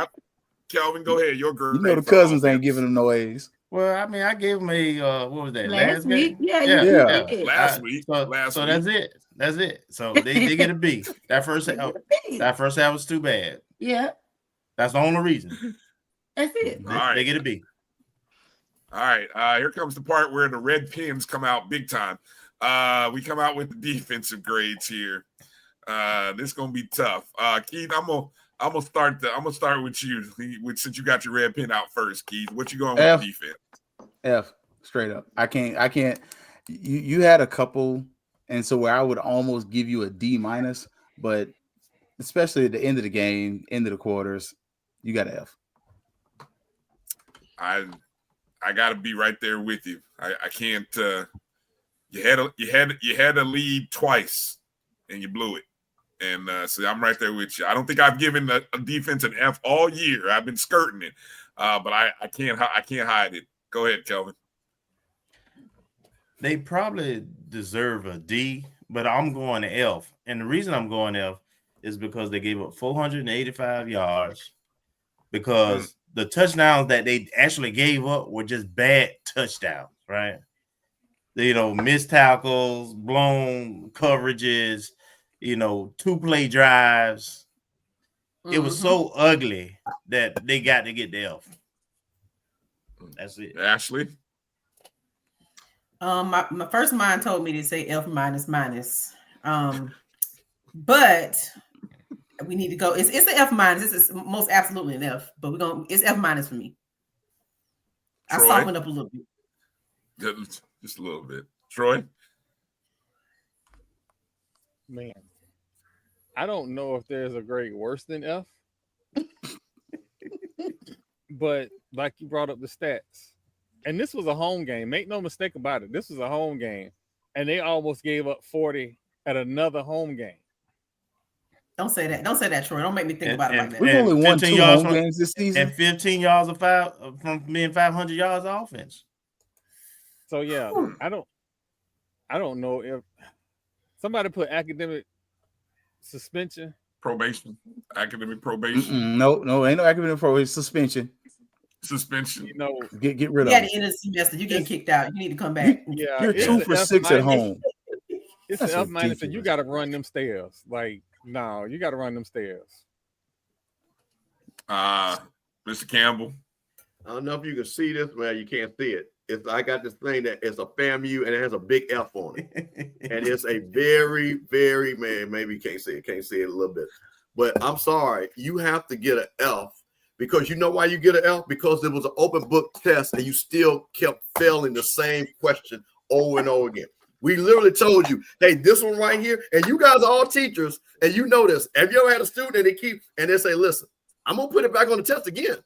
Speaker 2: Kelvin, go ahead. Your grade.
Speaker 4: You know the cousins ain't giving them no A's.
Speaker 1: Well, I mean, I gave him a what was that
Speaker 6: last week?
Speaker 1: Game?
Speaker 6: Yeah.
Speaker 2: Last week.
Speaker 1: So that's it. That's it. So they get a B. That first half was too bad.
Speaker 6: Yeah.
Speaker 1: That's the only reason.
Speaker 6: That's it.
Speaker 1: They get a B.
Speaker 2: All right. Here comes the part where the red pins come out big time. We come out with the defensive grades here. This is gonna be tough. Keith, I'm gonna start with you. Since you got your red pin out first, Keith. What you going with the defense?
Speaker 4: F, straight up. I can't. You had a couple, and so where I would almost give you a D minus, but especially at the end of the game, end of the quarters, you got an F.
Speaker 2: I gotta be right there with you. I can't. You had a lead twice, and you blew it. And so I'm right there with you. I don't think I've given a defense an F all year. I've been skirting it, but I can't hide it. Go ahead, Kelvin.
Speaker 1: They probably deserve a D, but I'm going to F. And the reason I'm going F is because they gave up 485 yards because the touchdowns that they actually gave up were just bad touchdowns, right? Missed tackles, blown coverages, 2-play drives. It was so ugly that they got to get the F. That's it.
Speaker 2: Ashley?
Speaker 3: My first mind told me to say F minus. But we need to go. It's an F minus. This is most absolutely an F, but it's F minus for me.
Speaker 2: Troy?
Speaker 3: I softened up a little bit.
Speaker 2: Just a little bit. Troy?
Speaker 5: Man, I don't know if there's a grade worse than F. But like you brought up the stats, and this was a home game. Make no mistake about it. This was a home game, and they almost gave up 40 at another home game.
Speaker 3: Don't say that, Troy. Don't make me think about it like that.
Speaker 4: We've only won 2 home games this season.
Speaker 1: And 15 yards from being 500 yards of offense.
Speaker 5: So, yeah, I don't know if somebody put academic suspension.
Speaker 2: Probation. Academic probation.
Speaker 4: No, ain't no academic probation. Suspension. Get rid of it.
Speaker 3: Yeah, the end of the semester, you get kicked out. You need to come back.
Speaker 5: Yeah,
Speaker 4: you're 2 for 6 at home.
Speaker 5: It's an F minus, and you got to run them stairs. Like, no, you got to run them stairs.
Speaker 2: Mr. Campbell.
Speaker 7: I don't know if you can see this, man. You can't see it. I got this thing that is a FAMU and it has a big F on it. And it's a very, very, man, maybe you can't see it a little bit. But I'm sorry, you have to get an F because you know why you get an F? Because it was an open book test and you still kept failing the same question over and over again. We literally told you, hey, this one right here, and you guys are all teachers, and you know this. Have you ever had a student and they say, listen, I'm going to put it back on the test again.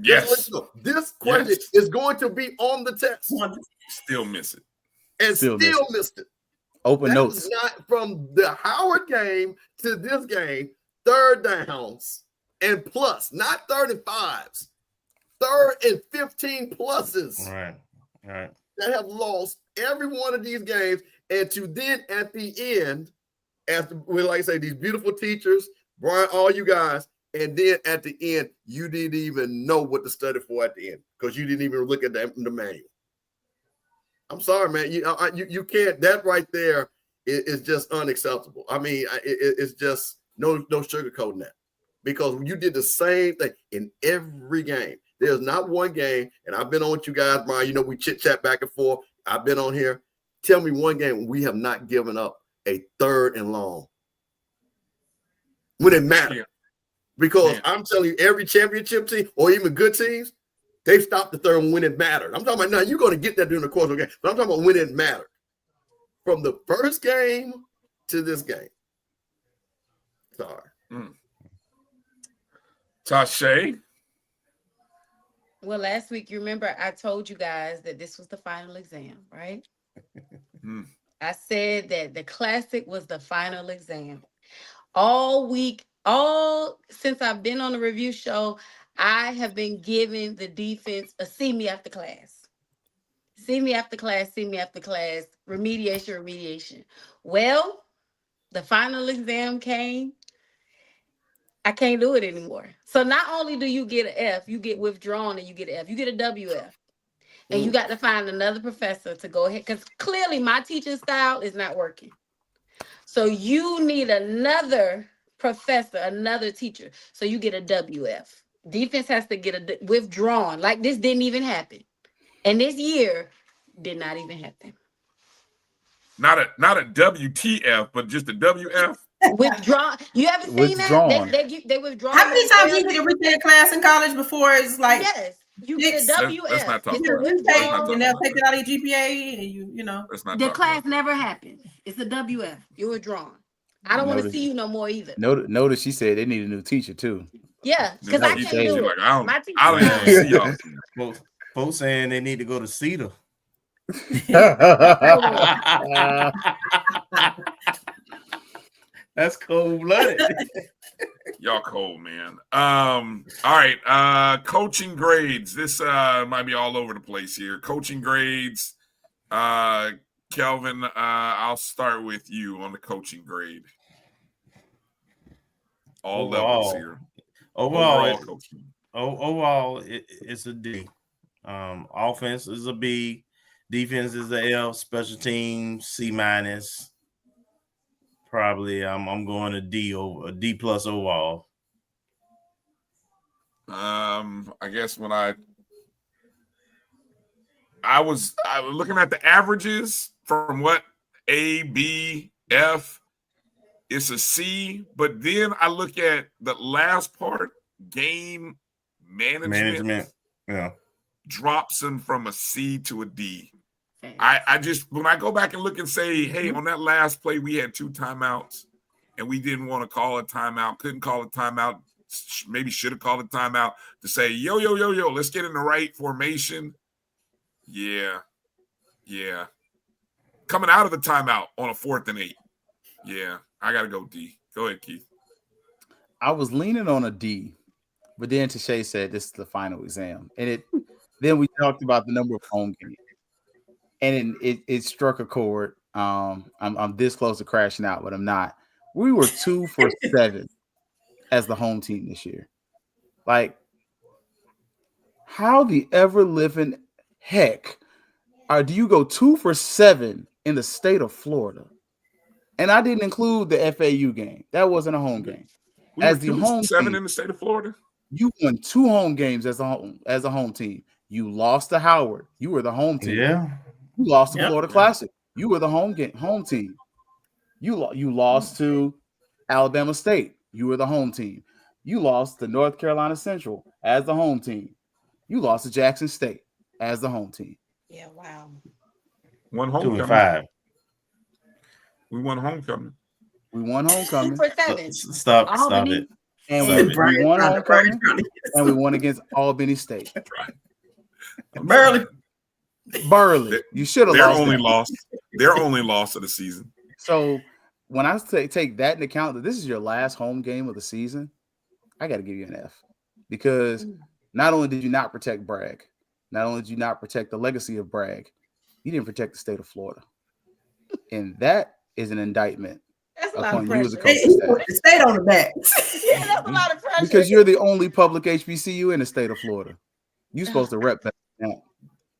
Speaker 2: Yes.
Speaker 7: This question is going to be on the test.
Speaker 2: Still miss it.
Speaker 7: And still missed it.
Speaker 4: Open notes.
Speaker 7: Not from the Howard game to this game, 3rd downs and plus, not 3rd and 5s, 3rd and 15 pluses.
Speaker 1: Right.
Speaker 7: That have lost every one of these games. And to then at the end, like I say, these beautiful teachers, Bryan, all you guys, and then at the end, you didn't even know what to study for at the end because you didn't even look at the manual. I'm sorry, man. You can't. That right there is just unacceptable. I mean, it's just no sugarcoating that because you did the same thing in every game. There's not one game, and I've been on with you guys, Bryan. You know, we chit-chat back and forth. I've been on here. Tell me one game we have not given up a 3rd and long when it matters. Because I'm telling you, every championship team or even good teams, they've stopped the 3rd when it mattered. I'm talking about now, you're going to get that during the course of the game, but I'm talking about when it mattered. From the first game to this game. Sorry.
Speaker 2: Tashay.
Speaker 6: Well, last week, you remember I told you guys that this was the final exam, right? I said that the Classic was the final exam. All week, since I've been on the review show, I have been giving the defense a see me after class. See me after class, see me after class, remediation. Well, the final exam came. I can't do it anymore. So not only do you get an F, you get withdrawn and you get an F. You get a WF. And you got to find another professor to go ahead. Because clearly my teaching style is not working. So you need another professor, another teacher. So you get a WF. Defense has to get a withdrawn. Like this didn't even happen. And this year did not even happen.
Speaker 2: Not a WTF, but just a WF.
Speaker 6: Withdrawn. You ever seen that? They withdraw.
Speaker 3: How many times you get a retake class in college before it's like
Speaker 6: yes, you get a WF.
Speaker 2: Let's not talk
Speaker 3: and they'll take it out of your GPA and you know.
Speaker 6: The class never happened. It's a WF. You're withdrawn. I don't want to see you no more either.
Speaker 4: Notice she said they need a new teacher too.
Speaker 6: Yeah, because I can't do it.
Speaker 2: Like, I don't even see y'all.
Speaker 1: Folks saying they need to go to Cedar. That's cold-blooded.
Speaker 2: Y'all cold, man. All right. Coaching grades. This might be all over the place here. Coaching grades. Kelvin, I'll start with you on the coaching grade. All levels here.
Speaker 1: Overall it's a D. Offense is a B. Defense is a F. Special teams C-. Probably I'm going a D over a D plus overall.
Speaker 2: I guess when I was looking at the averages from what A, B, F, it's a C, but then I look at the last part, game management drops them from a C to a D. I just, when I go back and look and say, hey, on that last play, we had 2 timeouts and we didn't want to call a timeout, couldn't call a timeout, maybe should have called a timeout to say, yo, let's get in the right formation. Yeah. Coming out of the timeout on a 4th and 8. Yeah, I got to go D. Go ahead, Keith.
Speaker 4: I was leaning on a D, but then Tashay said this is the final exam. And then we talked about the number of home games. And it struck a chord. I'm this close to crashing out, but I'm not. We were 2 for 7 as the home team this year. Like, how the ever living heck do you go 2 for 7 in the state of Florida? And I didn't include the FAU game. That wasn't a home game. As the home
Speaker 2: 7
Speaker 4: team,
Speaker 2: in the state of Florida.
Speaker 4: You won 2 home games as a home team. You lost to Howard. You were the home team.
Speaker 1: Yeah.
Speaker 4: You lost to Florida Classic. You were the home team. You lost to Alabama State. You were the home team. You lost to North Carolina Central as the home team. You lost to Jackson State as the home team.
Speaker 6: Yeah, wow.
Speaker 2: One homecoming.
Speaker 1: 2-5.
Speaker 2: We won homecoming.
Speaker 6: 2 for 7.
Speaker 1: Stop it.
Speaker 4: And we won homecoming, and we won against Albany State.
Speaker 3: Burley.
Speaker 4: You should have lost.
Speaker 2: Their only loss of the season.
Speaker 4: So when I take that into account that this is your last home game of the season, I got to give you an F, because not only did you not protect Bragg, not only did you not protect the legacy of Bragg, you didn't protect the state of Florida, and that is an indictment upon you as a coach.
Speaker 3: State on the back.
Speaker 6: Yeah, that's a lot of pressure.
Speaker 4: Because you're the only public HBCU in the state of Florida. You're supposed to rep that.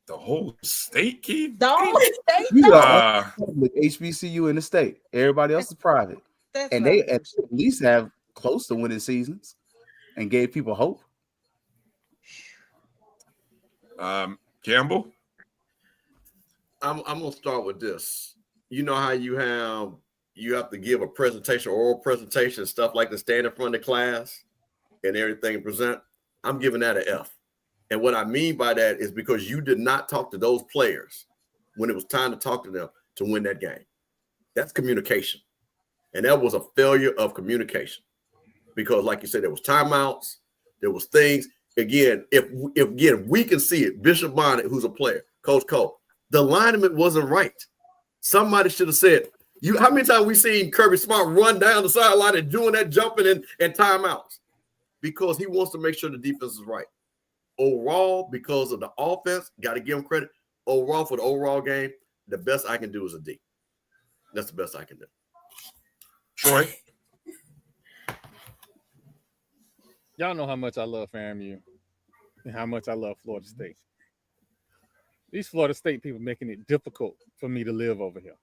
Speaker 2: The whole state, Keith?
Speaker 6: The whole state?
Speaker 4: You're the only HBCU in the state. Everybody else is private. And they at least have close to winning seasons and gave people hope.
Speaker 2: Campbell?
Speaker 7: I'm gonna start with this. You know how you have to give a presentation, oral presentation, stuff like to stand in front of the class and everything and present. I'm giving that an F. And what I mean by that is because you did not talk to those players when it was time to talk to them to win that game. That's communication. And that was a failure of communication. Because like you said, there was timeouts, there was things. Again, if we can see it, Bishop Bonnet, who's a player, Coach Cole, the alignment wasn't right. Somebody should have said, how many times we seen Kirby Smart run down the sideline and doing that jumping and timeouts? Because he wants to make sure the defense is right. Overall, because of the offense, got to give him credit. Overall, for the overall game, the best I can do is a D. That's the best I can do.
Speaker 2: Troy?
Speaker 5: Y'all know how much I love FAMU and how much I love Florida State. These Florida State people making it difficult for me to live over here.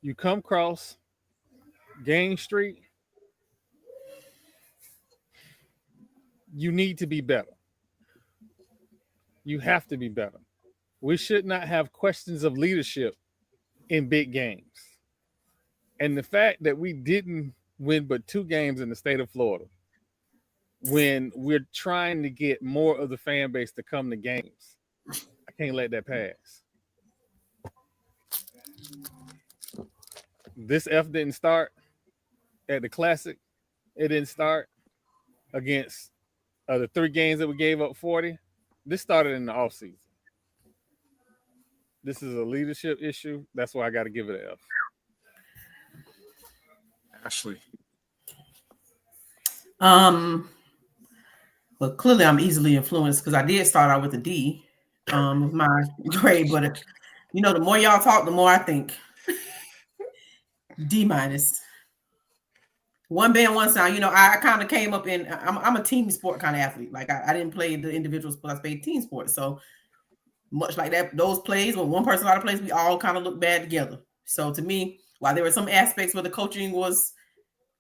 Speaker 5: You come across Gang Street, you need to be better. You have to be better. We should not have questions of leadership in big games. And the fact that we didn't win but 2 games in the state of Florida, when we're trying to get more of the fan base to come to games, I can't let that pass. This F didn't start at the Classic. It didn't start against the 3 games that we gave up 40. This started in the offseason. This is a leadership issue. That's why I got to give it an F.
Speaker 2: Ashley.
Speaker 3: Well, clearly I'm easily influenced because I did start out with a D with my grade, but the more y'all talk, the more I think. D-. One band, one sound. I kind of came up in. I'm a team sport kind of athlete. Like I didn't play the individual sport. I played team sports. So much like that, those plays when one person out of place, we all kind of look bad together. So to me, while there were some aspects where the coaching was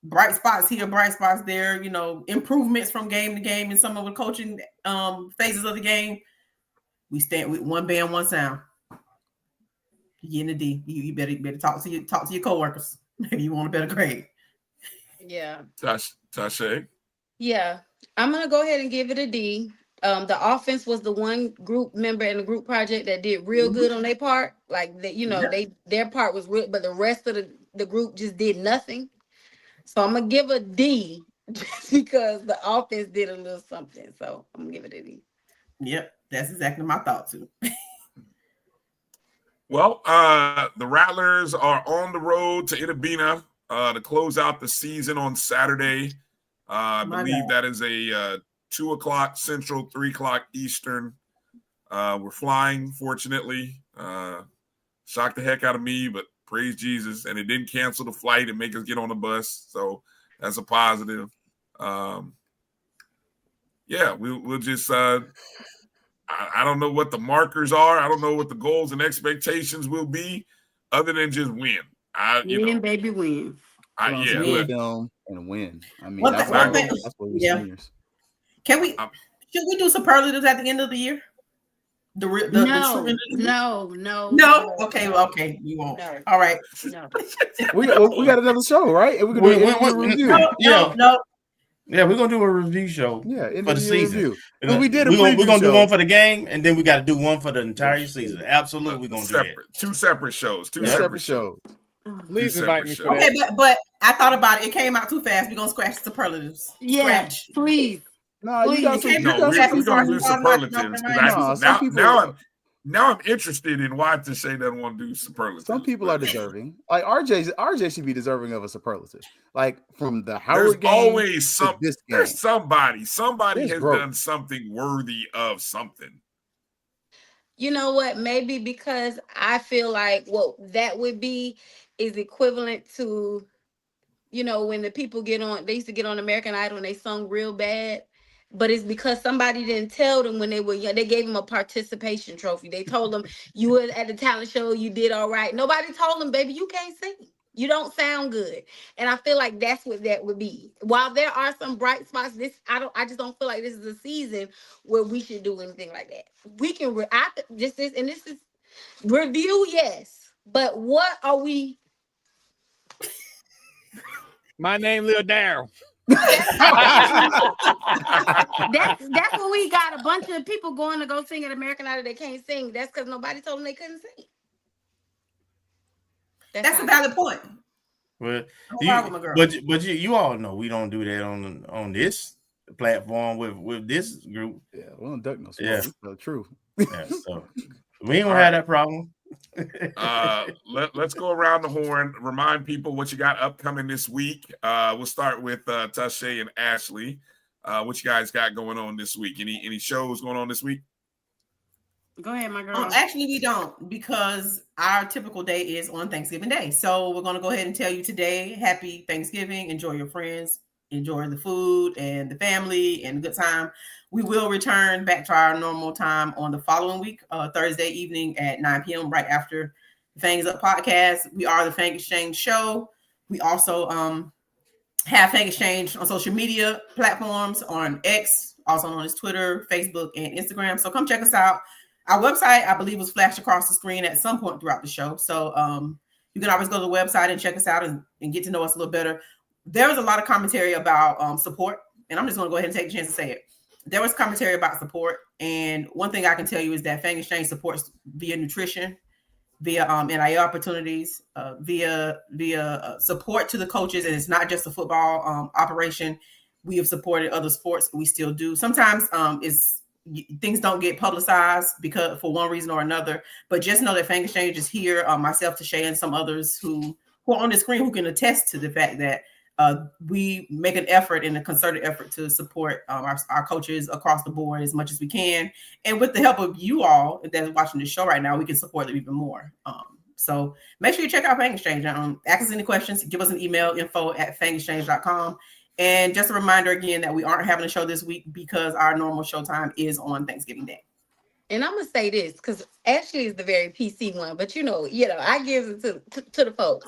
Speaker 3: bright spots here, bright spots there, improvements from game to game in some of the coaching phases of the game, we stand with one band, one sound. You getting a D. You better talk to your coworkers if you want a better grade.
Speaker 6: Yeah.
Speaker 2: Tasha.
Speaker 6: Yeah. I'm gonna go ahead and give it a D. The offense was the one group member in the group project that did real good on their part. Like that, their part was real, but the rest of the group just did nothing. So I'm gonna give a D just because the offense did a little something. So I'm gonna give it a D.
Speaker 3: Yep, that's exactly my thought too.
Speaker 2: Well, the Rattlers are on the road to Itabena to close out the season on Saturday. I believe that is a 2 o'clock Central, 3 o'clock Eastern. We're flying, fortunately. Shocked the heck out of me, but praise Jesus. And it didn't cancel the flight and make us get on the bus. So that's a positive. Yeah, we'll just I don't know what the markers are. I don't know what the goals and expectations will be other than just win.
Speaker 6: Win, baby, win.
Speaker 4: Win film and win. I mean, that's what we're seniors.
Speaker 3: Can we? Should we do superlatives at the end of the year?
Speaker 6: No.
Speaker 3: Okay. You won't. No. All right.
Speaker 6: No.
Speaker 4: we got another show, right? And we're gonna do a review.
Speaker 3: No.
Speaker 1: Yeah, we're gonna do a review show for the season.
Speaker 4: We did a
Speaker 1: we're gonna do one for the game, and then we got to do one for the entire season. Absolutely, we're gonna do that.
Speaker 2: 2 separate shows. Two
Speaker 4: separate shows.
Speaker 5: Please invite me for
Speaker 3: that. Okay, but I thought about it. It came out too fast. We're gonna scratch the superlatives.
Speaker 6: Yeah, please.
Speaker 2: No, we're gonna do superlatives because now I'm interested in why Tashay doesn't want to do superlatives.
Speaker 4: Some people are deserving. Like RJ should be deserving of a superlative. Like from the Howard game.
Speaker 2: There's somebody has done something worthy of something.
Speaker 6: You know what? Maybe because I feel like what that would be is equivalent to, when the people they used to get on American Idol and they sung real bad. But it's because somebody didn't tell them when they were young. They gave them a participation trophy. They told them you were at the talent show, you did all right. Nobody told them, baby, you can't sing. You don't sound good. And I feel like that's what that would be. While there are some bright spots, I just don't feel like this is a season where we should do anything like that. We can this is review, yes. But what are we?
Speaker 5: My name Lil Darryl.
Speaker 6: That's what we got a bunch of people going to go sing at American Idol. They can't sing. That's because nobody told them they couldn't sing.
Speaker 3: That's a valid point.
Speaker 1: But
Speaker 3: but
Speaker 1: you all know we don't do that on this platform with this group.
Speaker 4: Yeah, we don't duck no smoke.
Speaker 1: Yeah,
Speaker 4: so true.
Speaker 1: Yeah, so we ain't gonna have that problem.
Speaker 2: Let's go around the horn. Remind people what you got upcoming this week. We'll start with Tasha and Ashley. What you guys got going on this week? Any shows going on this week?
Speaker 3: Go ahead, my girl. Actually, we don't, because our typical day is on Thanksgiving Day. So we're going to go ahead and tell you today, happy Thanksgiving. Enjoy your friends, enjoy the food and the family and a good time. We will return back to our normal time on the following week, Thursday evening at 9 p.m. right after the Fangs Up podcast. We are the Fang Exchange Show. We also have Fang Exchange on social media platforms, on X, also known as Twitter, Facebook, and Instagram. So come check us out. Our website, I believe, was flashed across the screen at some point throughout the show. So you can always go to the website and check us out and get to know us a little better. There was a lot of commentary about support, and I'm just going to go ahead and take the chance to say it. There was commentary about support, and one thing I can tell you is that Fang Exchange supports via nutrition, via NIL opportunities, via support to the coaches, and it's not just a football operation. We have supported other sports, but we still do. Sometimes things don't get publicized because for one reason or another, but just know that Fang Exchange is here. Myself, Tashay, and some others who are on the screen who can attest to the fact that we make an effort and a concerted effort to support our coaches across the board as much as we can. And with the help of you all that's watching the show right now, we can support them even more. So make sure you check out Fang Exchange. Ask us any questions, give us an email, info@fangexchange.com. And just a reminder again that we aren't having a show this week because our normal show time is on Thanksgiving Day.
Speaker 6: And I'm gonna say this because Ashley is the very PC one, but I give it to the folks.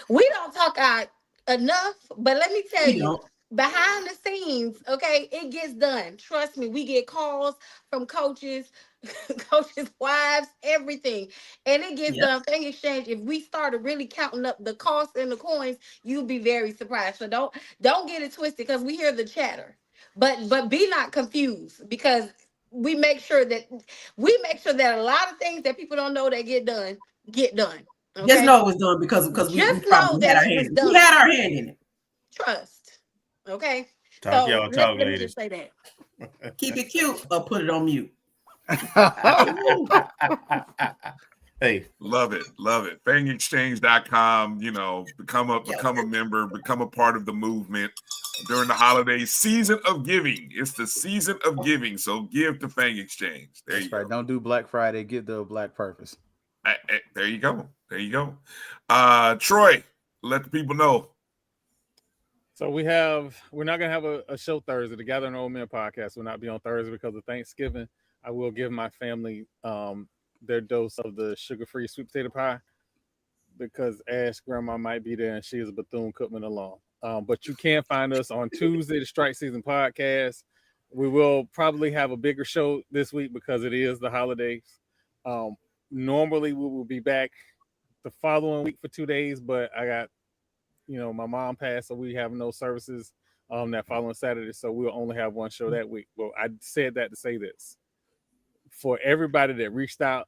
Speaker 6: We don't talk out enough, but let me tell you, behind the scenes, okay, it gets done. Trust me, we get calls from coaches, coaches' wives, everything, and it gets done. Fang Exchange, if we started really counting up the costs and the coins, you'd be very surprised. So don't get it twisted because we hear the chatter, but be not confused because we make sure that a lot of things that people don't know that get done. Okay?
Speaker 3: Just know it was done because we probably had our hand. We had our hand in it.
Speaker 6: Trust. Okay.
Speaker 1: Talk y'all talk,
Speaker 6: let me
Speaker 1: ladies.
Speaker 6: just say that.
Speaker 3: Keep it cute or put it on mute.
Speaker 1: Hey,
Speaker 2: love it. FangExchange.com, become a member, become a part of the movement during the holiday season of giving. It's the season of giving, so give to Fang Exchange. There you go.
Speaker 4: Don't do Black Friday, give the Black Purpose.
Speaker 2: There you go. Troy, let the people know.
Speaker 5: So we're not gonna have a show Thursday. The Gathering Old Men podcast will not be on Thursday because of Thanksgiving. I will give my family their dose of the sugar-free sweet potato pie because Ash grandma might be there and she is a Bethune-Cookman alum. But you can find us on Tuesday, the Strike Season podcast. We will probably have a bigger show this week because it is the holidays. Normally we will be back the following week for 2 days, but I got, my mom passed, so we have no services that following Saturday, so we'll only have one show that week. Well, I said that to say this. For everybody that reached out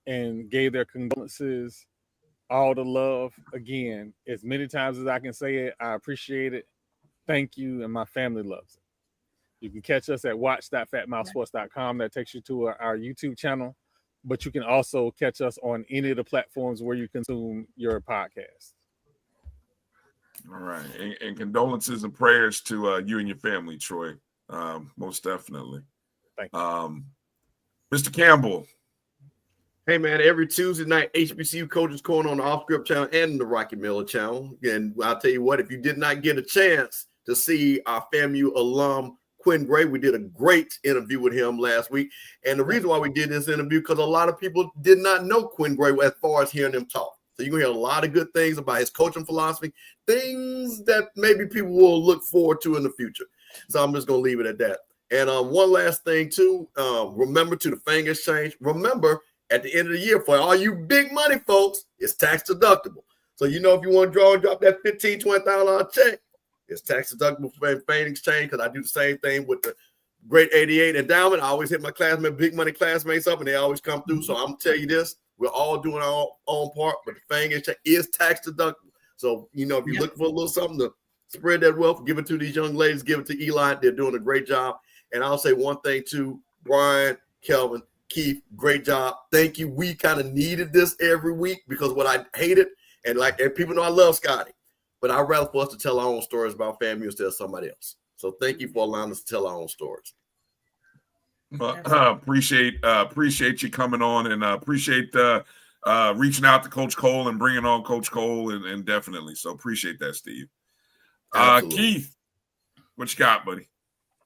Speaker 5: and gave their condolences, all the love, again, as many times as I can say it, I appreciate it. Thank you, and my family loves it. You can catch us at watch.fatmouthsports.com. That takes you to our YouTube channel, but you can also catch us on any of the platforms where you consume your podcast.
Speaker 2: All right, and condolences and prayers to you and your family, Troy. Most definitely.
Speaker 5: Thank you.
Speaker 2: Mr. Campbell.
Speaker 7: Hey, man, every Tuesday night, HBCU Coaches Corner on the Off Script channel and the Rocky Miller channel. And I'll tell you what, if you did not get a chance to see our FAMU alum, Quinn Gray, we did a great interview with him last week. And the reason why we did this interview, because a lot of people did not know Quinn Gray as far as hearing him talk. So you're going to hear a lot of good things about his coaching philosophy, things that maybe people will look forward to in the future. So I'm just going to leave it at that. And one last thing, too, remember to the FAMU Exchange. Remember, at the end of the year, for all you big money folks, it's tax deductible. So, if you want to draw and drop that $15,000, $20,000 check, it's tax deductible for FAMU Exchange, because I do the same thing with the Great 88 Endowment. I always hit my classmates, big money classmates up, and they always come through. So I'm going to tell you this. We're all doing our own part, but the FAMU Exchange is tax deductible. So, if you're looking for a little something to spread that wealth, give it to these young ladies, give it to Eli. They're doing a great job. And I'll say one thing too, Bryan, Kelvin, Keith, great job. Thank you. We kind of needed this every week, because what I hated, and people know I love Scotty, but I'd rather for us to tell our own stories about FAMU instead of somebody else. So thank you for allowing us to tell our own stories.
Speaker 2: Appreciate you coming on, and appreciate reaching out to Coach Cole and bringing on Coach Cole, and definitely. So appreciate that, Steve. Keith, what you got, buddy?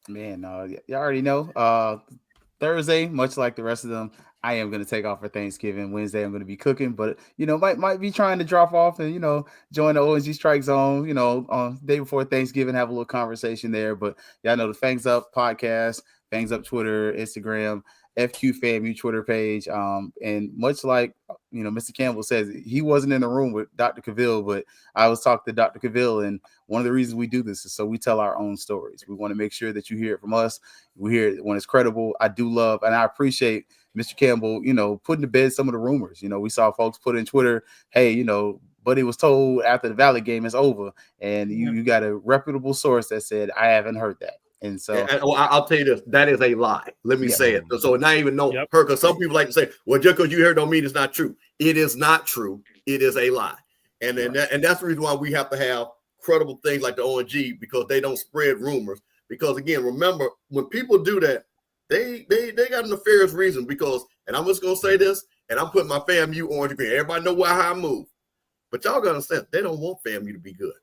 Speaker 4: Man, you already know. Thursday, much like the rest of them, I am going to take off for Thanksgiving. Wednesday, I'm going to be cooking, but might be trying to drop off and join the O&G StrikeZone. On the day before Thanksgiving, have a little conversation there. But y'all know the Fangs Up podcast, Fangs Up Twitter, Instagram, FQ FAMU Twitter page. And much like Mr. Campbell says, he wasn't in the room with Dr. Cavill, but I was talking to Dr. Cavill, and one of the reasons we do this is so we tell our own stories. We want to make sure that you hear it from us. We hear it when it's credible. I do love, and I appreciate Mr. Campbell, putting to bed some of the rumors. We saw folks put in Twitter, hey, Buddy was told after the Valley game is over, and you got a reputable source that said, I haven't heard that. And so
Speaker 7: I'll tell you this, that is a lie. Let me say it. So not even her, because some people like to say, well, just because you heard don't mean it's not true. It is not true. It is a lie. And that's the reason why we have to have credible things like the O&G, because they don't spread rumors. Because again, remember, when people do that, they got a nefarious reason, and I'm just gonna say this, and I'm putting my FAMU orange green. Everybody know how I move. But y'all gotta understand, they don't want FAMU to be good.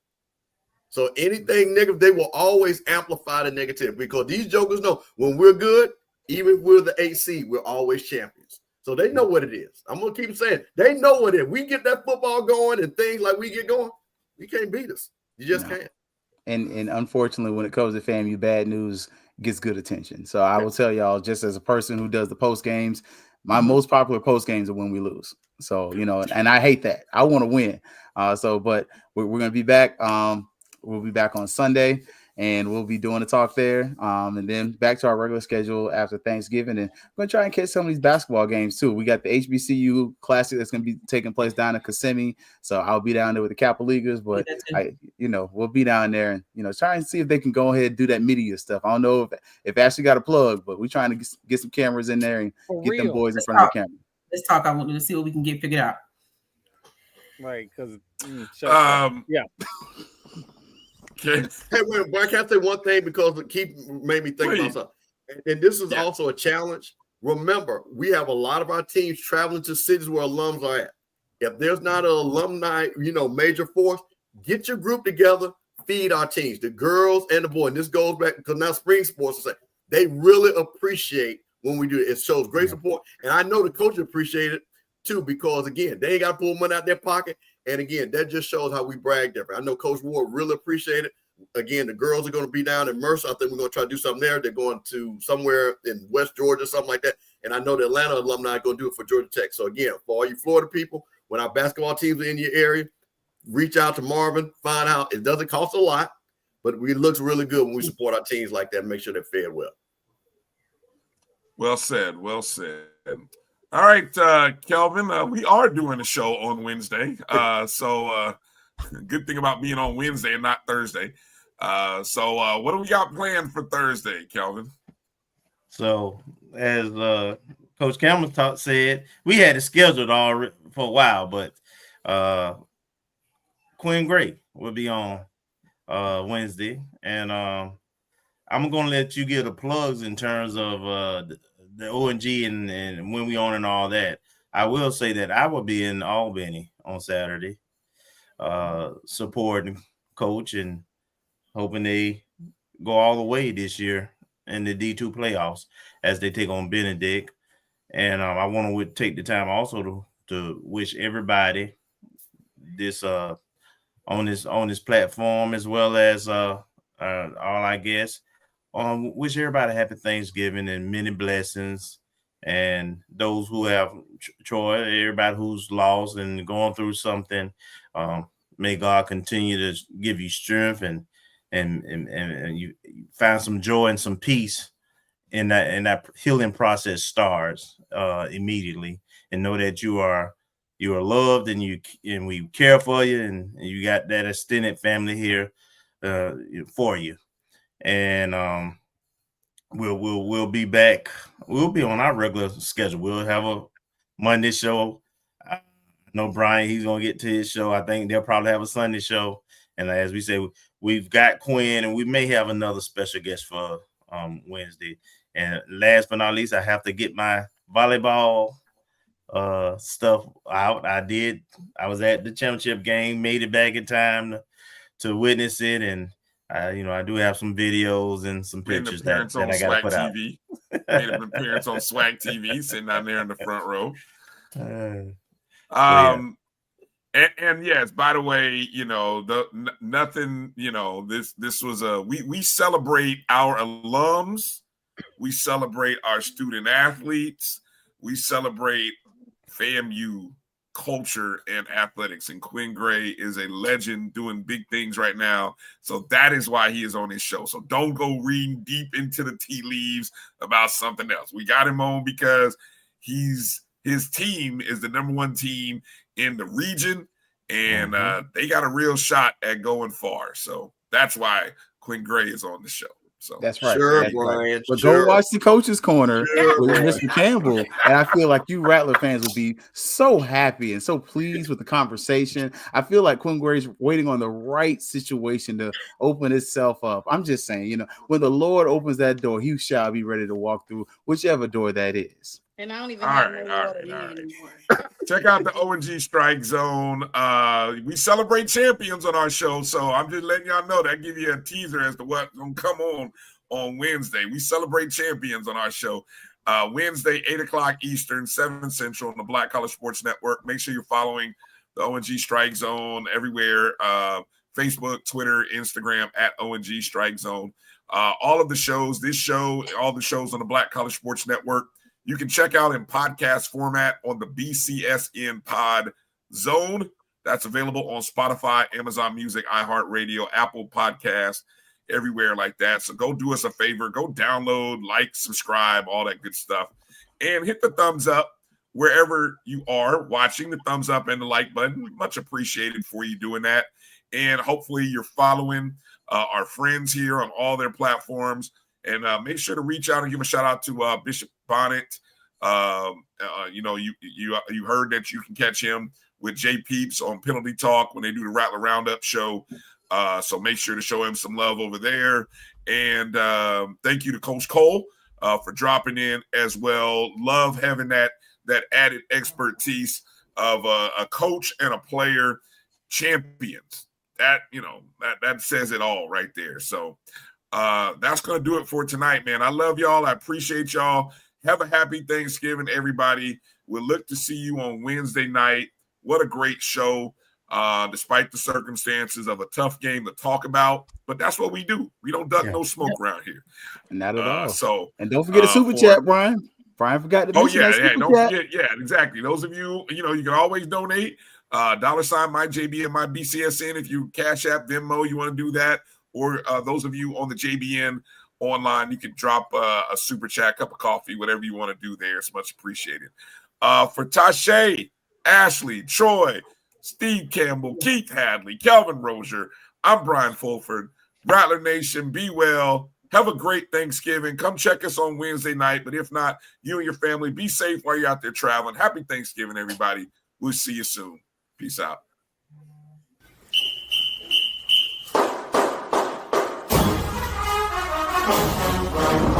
Speaker 7: So anything negative, they will always amplify the negativity, because these jokers know when we're good, even if we're the 8C, we're always champions. So they know what it is. I'm going to keep saying, they know what it is. We get that football going and things like we get going, you can't beat us. You just can't.
Speaker 4: And unfortunately, when it comes to FAMU, bad news gets good attention. So I will tell y'all, just as a person who does the post games, my most popular post games are when we lose. So, and I hate that. I want to win. But we're going to be back. We'll be back on Sunday, and we'll be doing a talk there. And then back to our regular schedule after Thanksgiving. And we're going to try and catch some of these basketball games too. We got the HBCU Classic that's going to be taking place down in Kissimmee. So I'll be down there with the Kappa Leaguers, but we'll be down there and, try and see if they can go ahead and do that media stuff. I don't know if Ashley got a plug, but we're trying to get some cameras in there and get them boys in front of the camera.
Speaker 3: Let's talk. I want to see what we can get figured out.
Speaker 5: Right. Cause
Speaker 7: Hey, wait, but I can't say one thing, because it made me think about something. And this is also a challenge. Remember, we have a lot of our teams traveling to cities where alums are at. If there's not an alumni, major force, get your group together, feed our teams, the girls and the boys. And this goes back, because now spring sports, they really appreciate when we do it. It shows great support. And I know the coaches appreciate it too, because again, they ain't got to pull money out their pocket. And again, that just shows how we brag different. I know Coach Ward really appreciate it. Again, the girls are going to be down in Mercer. I think we're going to try to do something there. They're going to somewhere in West Georgia, something like that. And I know the Atlanta alumni are going to do it for Georgia Tech. So again, for all you Florida people, when our basketball teams are in your area, reach out to Marvin, find out. It doesn't cost a lot, but it looks really good when we support our teams like that and make sure they're fed well.
Speaker 2: Well said. Well said. All right, Kelvin, we are doing a show on Wednesday. So good thing about being on Wednesday and not Thursday. So what do we got planned for Thursday, Kelvin?
Speaker 1: So as Coach Campbell said, we had it scheduled already for a while, but Quinn Gray will be on Wednesday. And I'm going to let you give the plugs in terms of the O&G and when we on and all that. I will say that I will be in Albany on Saturday, supporting Coach and hoping they go all the way this year in the D2 playoffs as they take on Benedict. And I want to take the time also to wish everybody this on this platform, as well as all our guests. Wish everybody a happy Thanksgiving and many blessings. And those who have Troy, everybody who's lost and going through something, may God continue to give you strength and you find some joy and some peace in that healing process starts immediately, and know that you are loved and we care for you, and you got that extended family here for you. And we'll be back. We'll be on our regular schedule. We'll have a Monday show. I know Bryan, he's gonna get to his show. I think they'll probably have a Sunday show. And as we say, we've got Quinn, and we may have another special guest for Wednesday. And last but not least, I have to get my volleyball stuff out. I was at the championship game, made it back in time to witness it, and I do have some videos and some pictures that I got to put out.
Speaker 2: Made an appearance on Swag TV, sitting down there in the front row. And yes, by the way, this was we celebrate our alums, we celebrate our student athletes, we celebrate FAMU culture and athletics, and Quinn Gray is a legend doing big things right now, so that is why he is on his show. So don't go reading deep into the tea leaves about something else. We got him on because his team is the number one team in the region, and they got a real shot at going far. So that's why Quinn Gray is on the show. So
Speaker 4: that's right.
Speaker 7: Sure,
Speaker 4: that's
Speaker 7: Bryan.
Speaker 4: Right. But
Speaker 7: Sure.
Speaker 4: go watch the Coach's Corner with
Speaker 7: Bryan.
Speaker 4: Mr. Campbell, and I feel like you Rattler fans will be so happy and so pleased with the conversation. I feel like Quinn Gray's waiting on the right situation to open itself up. I'm just saying, when the Lord opens that door, he shall be ready to walk through whichever door that is.
Speaker 6: And I don't even have no water anymore.
Speaker 2: Check out the O&G StrikeZone. We celebrate champions on our show, so I'm just letting y'all know that. Give you a teaser as to what's going to come on Wednesday. We celebrate champions on our show. Wednesday, 8 o'clock Eastern, 7 Central on the Black College Sports Network. Make sure you're following the O&G StrikeZone everywhere, Facebook, Twitter, Instagram, at O&G StrikeZone. All of the shows, this show, all the shows on the Black College Sports Network, you can check out in podcast format on the BCSN Pod Zone. That's available on Spotify, Amazon Music, iHeartRadio, Apple Podcasts, everywhere like that. So go do us a favor. Go download, like, subscribe, all that good stuff. And hit the thumbs up wherever you are watching. The thumbs up and the like button. Much appreciated for you doing that. And hopefully you're following our friends here on all their platforms. And make sure to reach out and give a shout out to Bishop Bonnet. You heard that you can catch him with Jay Peeps on Penalty Talk when they do the Rattler Roundup show. So make sure to show him some love over there. And thank you to Coach Cole for dropping in as well. Love having that added expertise of a coach and a player champions. That says it all right there. So that's going to do it for tonight, man. I love y'all. I appreciate y'all. Have a happy Thanksgiving, everybody. We'll look to see you on Wednesday night. What a great show, despite the circumstances of a tough game to talk about. But that's what we do. We don't duck no smoke around here.
Speaker 4: Not at all.
Speaker 2: And
Speaker 4: don't forget the super chat, Brian. Brian forgot to mention that super chat.
Speaker 2: Don't forget. Yeah, exactly. Those of you, you can always donate. $sign MyJB and my BCSN. If you Cash App, Venmo, you want to do that. Or those of you on the JBN online, you can drop a super chat, cup of coffee, whatever you want to do there. It's much appreciated. For Tashay, Ashley, Troy, Steve Campbell, Keith Hadley, Kelvin Rozier, I'm Brian Fulford. Rattler Nation, be well. Have a great Thanksgiving. Come check us on Wednesday night. But if not, you and your family, be safe while you're out there traveling. Happy Thanksgiving, everybody. We'll see you soon. Peace out.
Speaker 15: Wow.